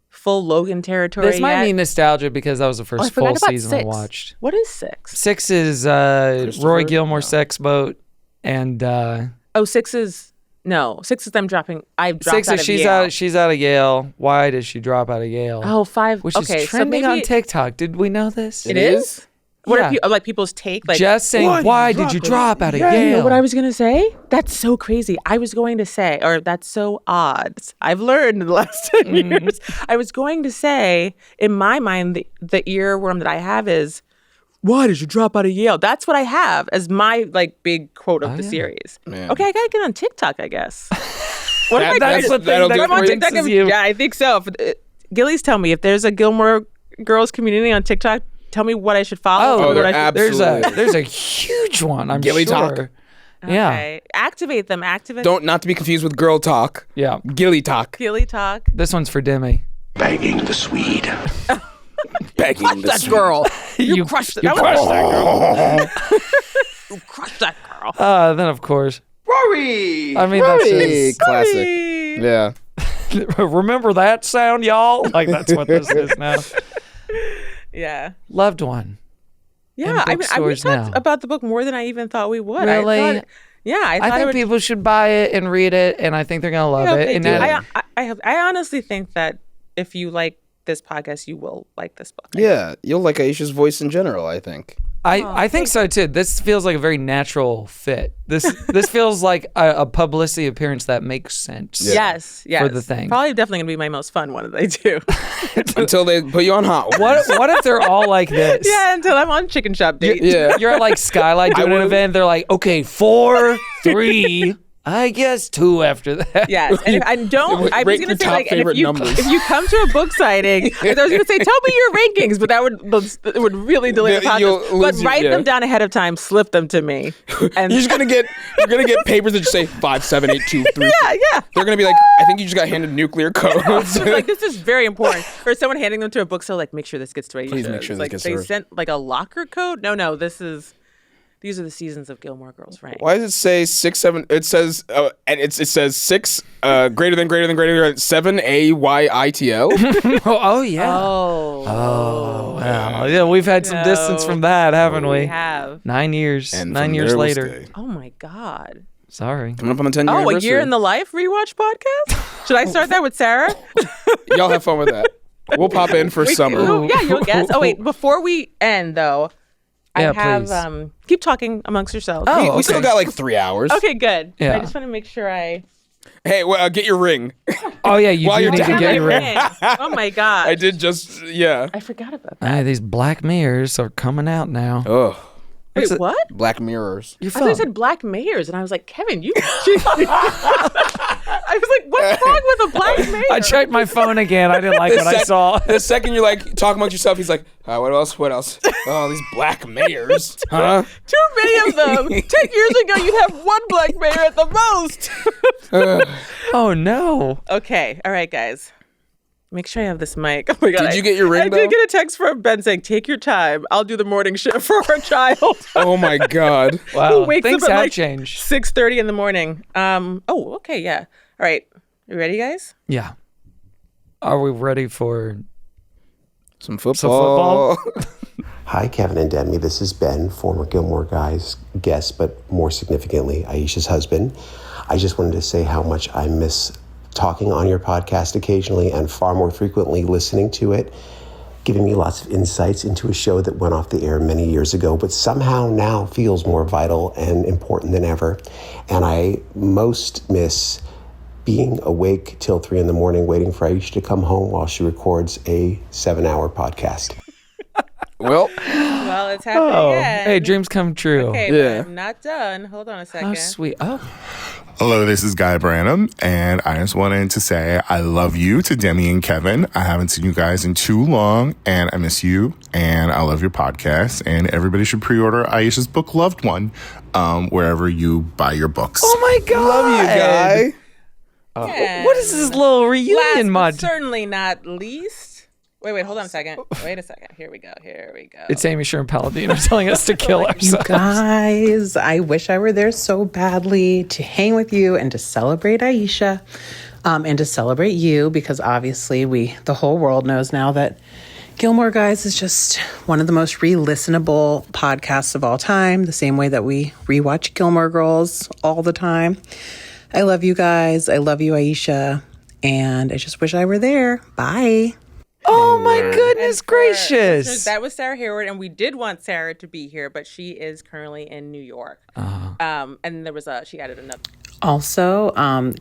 full Logan territory. This might yet. be nostalgia because that was the Oh, I first forgot full about season 6. I watched. What is 6? 6 is Rory Gilmore Sex Boat, and Oh, 6 is no. 6 is them dropping. I've dropped 6 out is of she's Yale. she's out of Yale. Why did she drop out of Yale? Oh, 5. Which okay, is trending so on maybe TikTok. Did we know this? It is. What Yeah. are like people's take? Like Just saying, why did you drop out of Yale? You know what I was going to say? That's so crazy. I was going to say, or that's so odd. I've learned in the last 10 years. I was going to say, in my mind, the earworm that I have is, why did you drop out of Yale? That's what I have as my like big quote of the series. Man. Okay, I got to get on TikTok, I guess. What if I That's do? the thing that'll that do it I'm on for you. TikTok. convinces you. Yeah, I think so. Gillies, tell me if there's a Gilmore Girls community on TikTok. Tell me what I should follow. Oh, or what I there should, absolutely there's a huge one. I'm Gilly sure. Talk. Yeah, Okay. Activate them. Activate. Not to be confused with girl talk. yeah. Gilly talk. Gilly talk. This one's for Demi. Begging the Swede. Begging the That sweet. girl. You crushed it. You crushed that girl. You crushed that girl. Then of course, Rory. I mean Rory. that's Classic. Yeah. just remember that sound, y'all. Like that's what this is now. Yeah. Loved one. Yeah. I mean, we bookstores talked now. about the book more than I even thought we would. Really? I thought I it think would, people should buy it and read it, and I think they're gonna love I hope it. they And do. that- I honestly think that if you like this podcast, you will like this book. Yeah. You'll like Aisha's voice in general, I think. I think so too. This feels like a very natural fit. This feels like a publicity appearance that makes sense. Yes. For the thing. Probably definitely going to be my most fun one that I do. Until they put you on hot. What if they're all like this? Yeah, until I'm on Chicken Shop date. Yeah. You're at like Skylight doing an would've- event. They're like, okay, 4, 3, I guess 2 after that. Yes, and I don't. I was Rate going your to say, top like, and favorite numbers. if you come to a book signing, I was going to say, tell me your rankings, but that would really delay the You'll process. lose But your- write yeah. them down ahead of time, slip them to me, and You're gonna get papers that just say 5, 7, 8, 2, 3. yeah. They're gonna be like, I think you just got handed nuclear codes. Like, this is very important. Or someone handing them to a bookstore, like, make sure this gets to Aisha. Please make sure It's this like, gets to they her. sent like a locker code. No, these are the seasons of Gilmore Girls, right? Why does it say 6, 7? It says and it says 6 greater than 7 AYITL. Oh yeah. Oh, Wow. Yeah, we've had some distance from that, haven't we? we have. 9 years. And 9 from years there we'll later. stay. Oh my God. Sorry. Coming up on the 10-year Oh, anniversary. a year in the life rewatch podcast? Should I start that with Sarah? Y'all have fun with that. We'll pop in for summer. Oh, yeah, you'll guess. Oh wait, before we end though, Yeah, I have please. keep talking amongst yourselves. Oh, We still okay. got like 3 hours. Okay, good. Yeah. I just want to make sure I Hey, well, get your ring. Oh yeah, you While do you're need to down get there. your ring. Oh my God. I did just, yeah. I forgot about that. These black mirrors are coming out now. Oh, Wait, what? Black Mirrors. Your I thought I said Black Mayors, and I was like, Kevin, you. I was like, what's wrong with a Black Mayor? I checked my phone again. I didn't like what I saw. The second you're like talking amongst yourself, he's like, what else? What else? Oh, these black mayors. Huh? Too many of them. 10 years ago, you'd have one Black Mayor at the most. Oh no. Okay, all right, guys. Make sure I have this mic. Oh my God. Did you get your ring, I though? did get a text from Ben saying, take your time. I'll do the morning shift for our child. Oh my God. Wow. Who wakes Things up at have like changed. 6:30 in the morning. Okay, yeah. All right. You ready, guys? Yeah. Are we ready for Some football. Hi, Kevin and Demi. This is Ben, former Gilmore Guys guest, but more significantly, Aisha's husband. I just wanted to say how much I miss talking on your podcast occasionally and far more frequently listening to it, giving me lots of insights into a show that went off the air many years ago, but somehow now feels more vital and important than ever. And I most miss being awake till 3 a.m. waiting for Aisha to come home while she records a 7-hour podcast. Well, Well, it's happening again. Hey, dreams come true. Okay, Yeah. but I'm not done. Hold on a second. How sweet. Oh. Hello, this is Guy Branham, and I just wanted to say I love you to Demi and Kevin. I haven't seen you guys in too long, and I miss you, and I love your podcast, and everybody should pre-order Aisha's book, Loved One, wherever you buy your books. Oh my God. love you, guy. And What is this little last, reunion but mod? certainly not least. Wait, hold on a second. Wait a second. Here we go. It's Amy Sherman Palladino telling us to kill You ourselves. guys, I wish I were there so badly to hang with you and to celebrate Aisha and to celebrate you, because obviously the whole world knows now that Gilmore Guys is just one of the most re-listenable podcasts of all time, the same way that we rewatch Gilmore Girls all the time. I love you guys. I love you, Aisha. And I just wish I were there. Bye. Oh my goodness Listeners, gracious. that was Sarah Hayward, and we did want Sarah to be here, but she is currently in New York. And there was she added another. Also,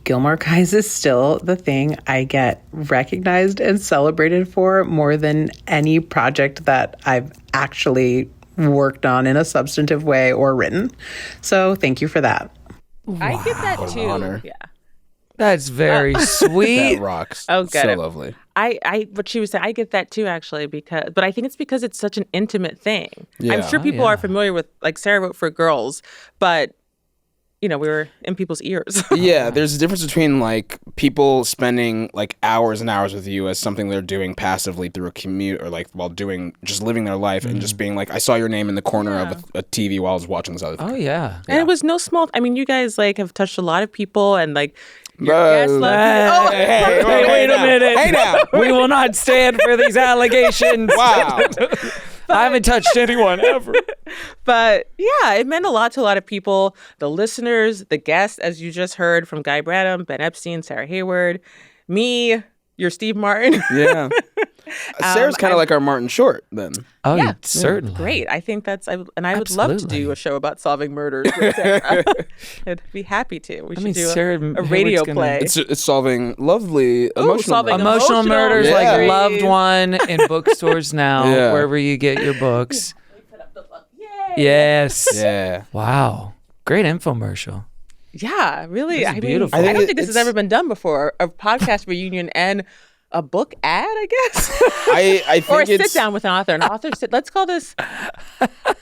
Gilmore Guys is still the thing I get recognized and celebrated for more than any project that I've actually worked on in a substantive way or written. So thank you for that. I get that too. honor. Yeah. That's very sweet. That rocks. Oh, good. So lovely. What she was saying, I get that too, actually, but I think it's because it's such an intimate thing. Yeah. I'm sure people are familiar with, like, Sarah wrote for girls, but, we were in people's ears. Yeah, there's a difference between like people spending like hours and hours with you as something they're doing passively through a commute or like while just living their life and just being like, I saw your name in the corner of a TV while I was watching this other thing. Oh yeah. And it was no small, you guys, like, have touched a lot of people, and, like, your guests love you. Hey, wait a minute. Hey now. We will not stand for these allegations. Wow. I haven't touched anyone ever. But yeah, it meant a lot to a lot of people. The listeners, the guests, as you just heard from Guy Branham, Ben Epstein, Sarah Hayward, me, your Steve Martin. Yeah. Sarah's kind of like our Martin Short then. Oh, Yeah. certainly. Great. I think I would love to Absolutely. do a show about solving murders with Sarah. I'd be happy to. We should do Sarah a radio Hayward's gonna- play. It's solving lovely emotional solving murders. Emotional murders like mysteries. Loved One in bookstores now, Yeah. wherever you get your books. Yes. Yeah. Wow. Great infomercial. Yeah, really. This is beautiful. I don't think this has ever been done before. A podcast reunion and a book ad, I guess. I think or a it's sit down with an author. Let's call this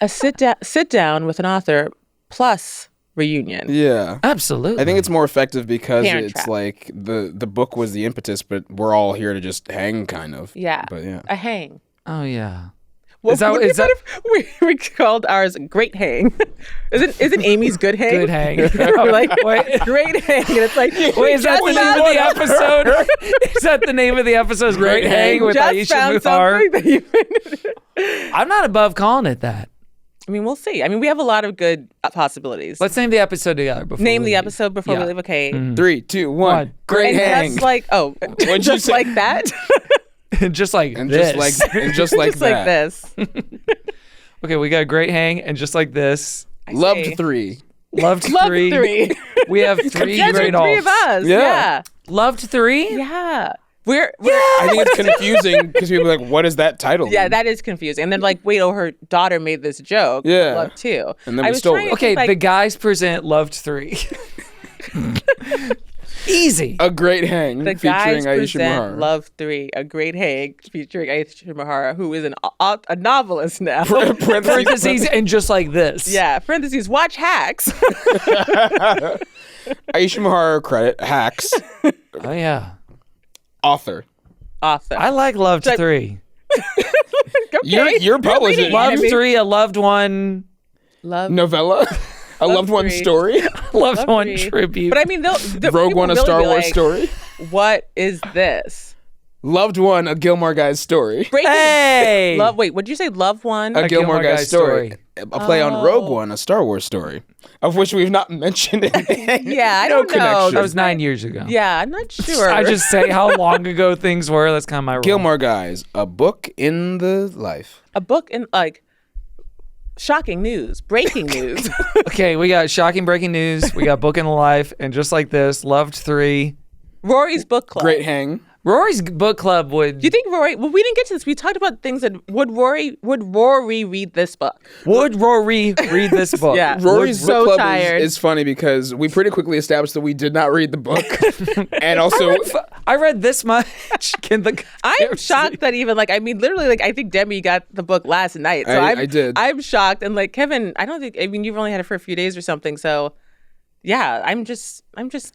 a sit down with an author plus reunion. Yeah. Absolutely. I think it's more effective because Parent it's Trap. like the book was the impetus, but we're all here to just hang, kind of. Yeah. But yeah. A hang. Oh yeah. Well, Is that- what is that- if we called ours Great Hang? Isn't Amy's Good Hang? Good hang. We're like, Wait. Great Hang. And it's like, Wait, is that the name of the episode? Is that the name of the episode? Great Hang with just Aisha found Muharrar. something that you I'm not above calling it that. I mean, we'll see. I mean, we have a lot of good possibilities. Let's name the episode together before Name we the leave. episode before we Yeah. leave. Okay. 3, 2, 1. Great and hang. Just like, What'd you just say? like that. just like and this. just like just that. like this. Okay, we got Great Hang and just like this. Loved see. 3. Loved Love 3. 3. We have 3 Yes, great three of alts. us. Yeah. Yeah. Loved 3? Yeah. We're I think it's confusing because people are like, what is that title? yeah, mean? that is confusing. And then like, wait, her daughter made this joke. Yeah. Love 2. And then I we was stole trying it. to Okay, think, like, the guys present Loved 3. Easy. A Great Hang the featuring guys Aisha present Muharrar. Love 3, a great hang featuring Aisha Muharrar, who is a novelist now. Parentheses and just like this. Yeah, parentheses, watch Hacks. Aisha Muharrar credit, Hacks, Oh yeah. author. Author. I like Loved like- 3. You're publishing. reading Loved Enemy. 3, a loved one. Love Novella, a loved one 3. story, Loved one 3. tribute. But I mean, the Rogue people One, a really Star be Wars like, story, What is this? Loved One, a Gilmore Guys story, Breaking Hey! Love. Wait, would you say Love One? a Gilmore Guys story, a play on Oh. Rogue One, a Star Wars story, of which we've not mentioned anything. Yeah, I no don't know. connection. That was 9 years ago. Yeah, I'm not sure. I just say how long ago things were. That's kind of my role. Gilmore Guys, a book in the life. a book in like shocking news, breaking news. Okay, we got shocking breaking news. We got Book in the Life, and just like this, Loved 3. Rory's book club. Great Hang. Rory's book club would. Do you think Rory? Well, we didn't get to this. We talked about things that would Rory read this book? Would Rory read this book? Yeah. Rory's So book club tired. is funny because we pretty quickly established that we did not read the book, and also I read this much. Can the I'm shocked that even like I mean literally like I think Demi got the book last night. So I did. I'm shocked and like Kevin, I don't think I mean you've only had it for a few days or something. So yeah, I'm just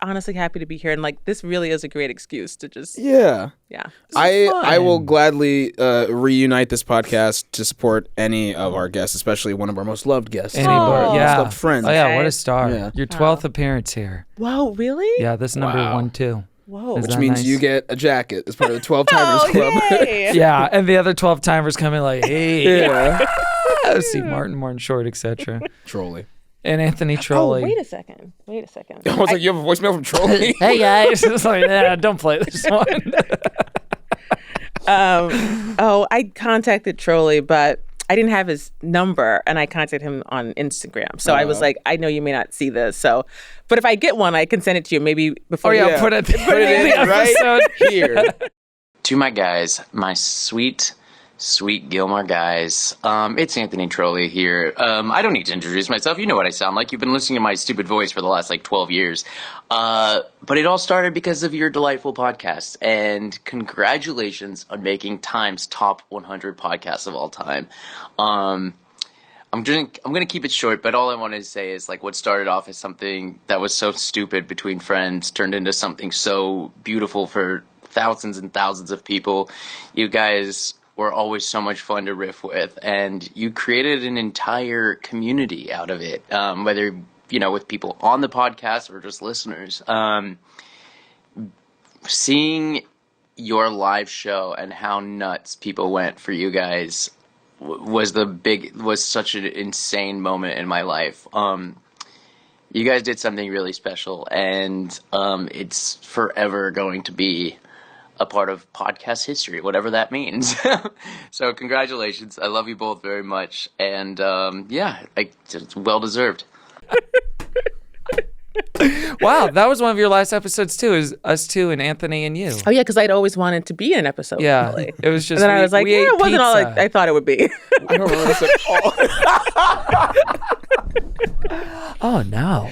honestly happy to be here and like this really is a great excuse to just yeah. yeah. I will gladly reunite this podcast to support any of our guests, especially one of our most loved guests. Any Oh. bar- yeah. Most loved friends. Oh yeah, Okay. what a star! Yeah. Your 12th appearance here. Whoa, really? Yeah, this number Wow. 1 too. Whoa. Is Which that means nice? you get a jacket as part of the 12 Timers Oh, Club. yay. Yeah, and the other 12 timers come in like, hey, Yeah. Steve Martin Short, etc. Trolley. And Anthony Oh, Trolley. wait a second. I was like, you have a voicemail from Trolley? Hey guys, it's like, nah, don't play this one. I contacted Trolley, but I didn't have his number, and I contacted him on Instagram. So I was like, I know you may not see this, but if I get one, I can send it to you maybe before. Oh yeah, Yeah. put it Put it in the in right episode. here. To my guys, my sweet Gilmore guys. It's Anthony Trolley here. I don't need to introduce myself. You know what I sound like. You've been listening to my stupid voice for the last 12 years. But it all started because of your delightful podcast. And congratulations on making Time's top 100 podcasts of all time. I'm gonna keep it short, but all I wanted to say is what started off as something that was so stupid between friends turned into something so beautiful for thousands and thousands of people. You guys were always so much fun to riff with, and you created an entire community out of it, whether with people on the podcast or just listeners. Seeing your live show and how nuts people went for you guys was such an insane moment in my life. You guys did something really special, and it's forever going to be a part of podcast history, whatever that means. So congratulations. I love you both very much. And it's well deserved. Wow, that was one of your last episodes too, is us two and Anthony and you. Oh yeah, because I'd always wanted to be in an episode. Yeah, Really. it was just. And then I was like, we yeah, ate it wasn't all pizza. I thought it would be. I don't remember this at all. Oh no.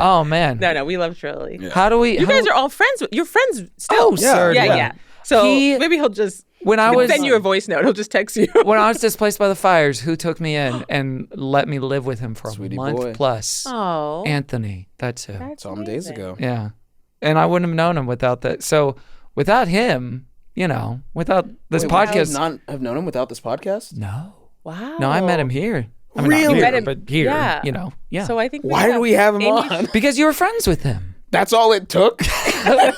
Oh man. No, we love Trilly. Yeah. How do we? You guys are all friends. You're friends still. Oh, certainly. Yeah. So maybe he'll just send you a voice note. He'll just text you. When I was displaced by the fires, who took me in and let me live with him for Sweetie a month boy. plus? Oh, Anthony. That's who. that's Saw him days ago. Yeah. And I wouldn't have known him without that. So without him, without this podcast. Not have known him without this podcast? No. Wow. No, I met him here. I mean, Really? not here, Met him- but here, yeah. Yeah. So I think. Why did we have him on? Because you were friends with him. That's all it took?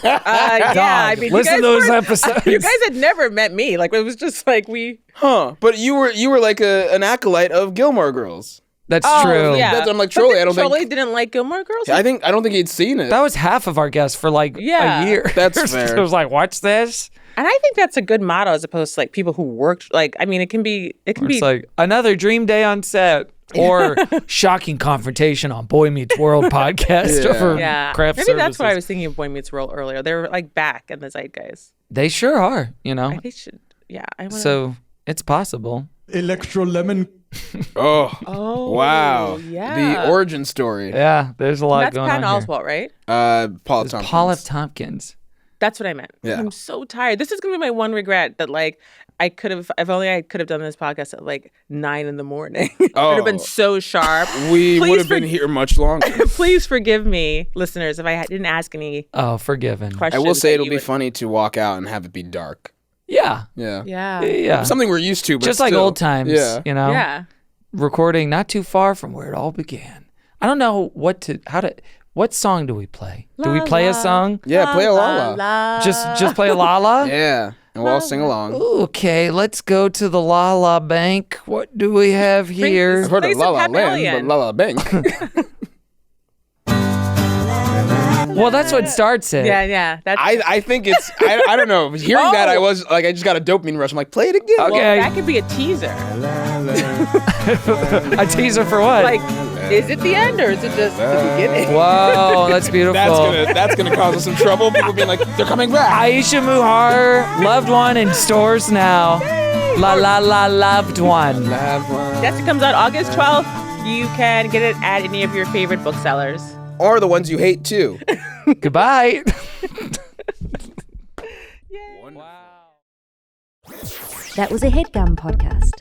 Yeah, I mean, Listen you guys to those weren't- episodes. You guys had never met me. Like it was just like we. Huh. But you were like an acolyte of Gilmore Girls. That's Oh, true. yeah. I'm like, But Trolley, then I don't think- Trolley didn't like Gilmore Girls. I don't think he'd seen it. That was half of our guests for like Yeah. a year. That's fair. It was like, watch this. And I think that's a good motto as opposed to like people who worked. Like, I mean, it can be. It's like another dream day on set or shocking confrontation on Boy Meets World podcast Yeah. over Yeah, craft maybe services. that's why I was thinking of Boy Meets World earlier. They were like back in the zeitgeist. They sure are, They should. Yeah. I wanna, So it's possible. Electro Lemon. Oh, wow. yeah. The origin story. Yeah, there's a lot that's going Patton on here. Oswalt, right? Paul It's Tompkins. Paul F. Tompkins. That's what I meant. Yeah. I'm so tired. This is gonna be my one regret that like I could have. If only I could have done this podcast at like 9 a.m. It would have been so sharp. We Please would have been here much longer. Please forgive me, listeners, if I didn't ask any Oh, forgiven. I questions. will say that it'll you be would- funny to walk out and have it be dark. Yeah. Yeah. Yeah. Yeah. Something we're used to, but Just like still. old times, Yeah. Yeah. Recording not too far from where it all began. I don't know what song do we play? Do we play a song? Yeah, play a la la. Just play a la la? Yeah, and we'll all sing along. Okay, let's go to the La La Bank. What do we have here? I've heard Play of La some La Pat Land, Million. but La La Bank. Well, that's what starts it. Yeah. That's I think it's, I don't know. Hearing that, I was like, I just got a dopamine rush. I'm like, play it again. well, Okay. that could be a teaser. A teaser for what? Like, is it the end or is it just the beginning? Whoa, that's beautiful. That's gonna cause us some trouble. People being like, they're coming back. Aisha Muharrar, loved one in stores now. La la la, loved one. Yes, it comes out August 12th. You can get it at any of your favorite booksellers. Or the ones you hate too. Goodbye. That was a headgum podcast.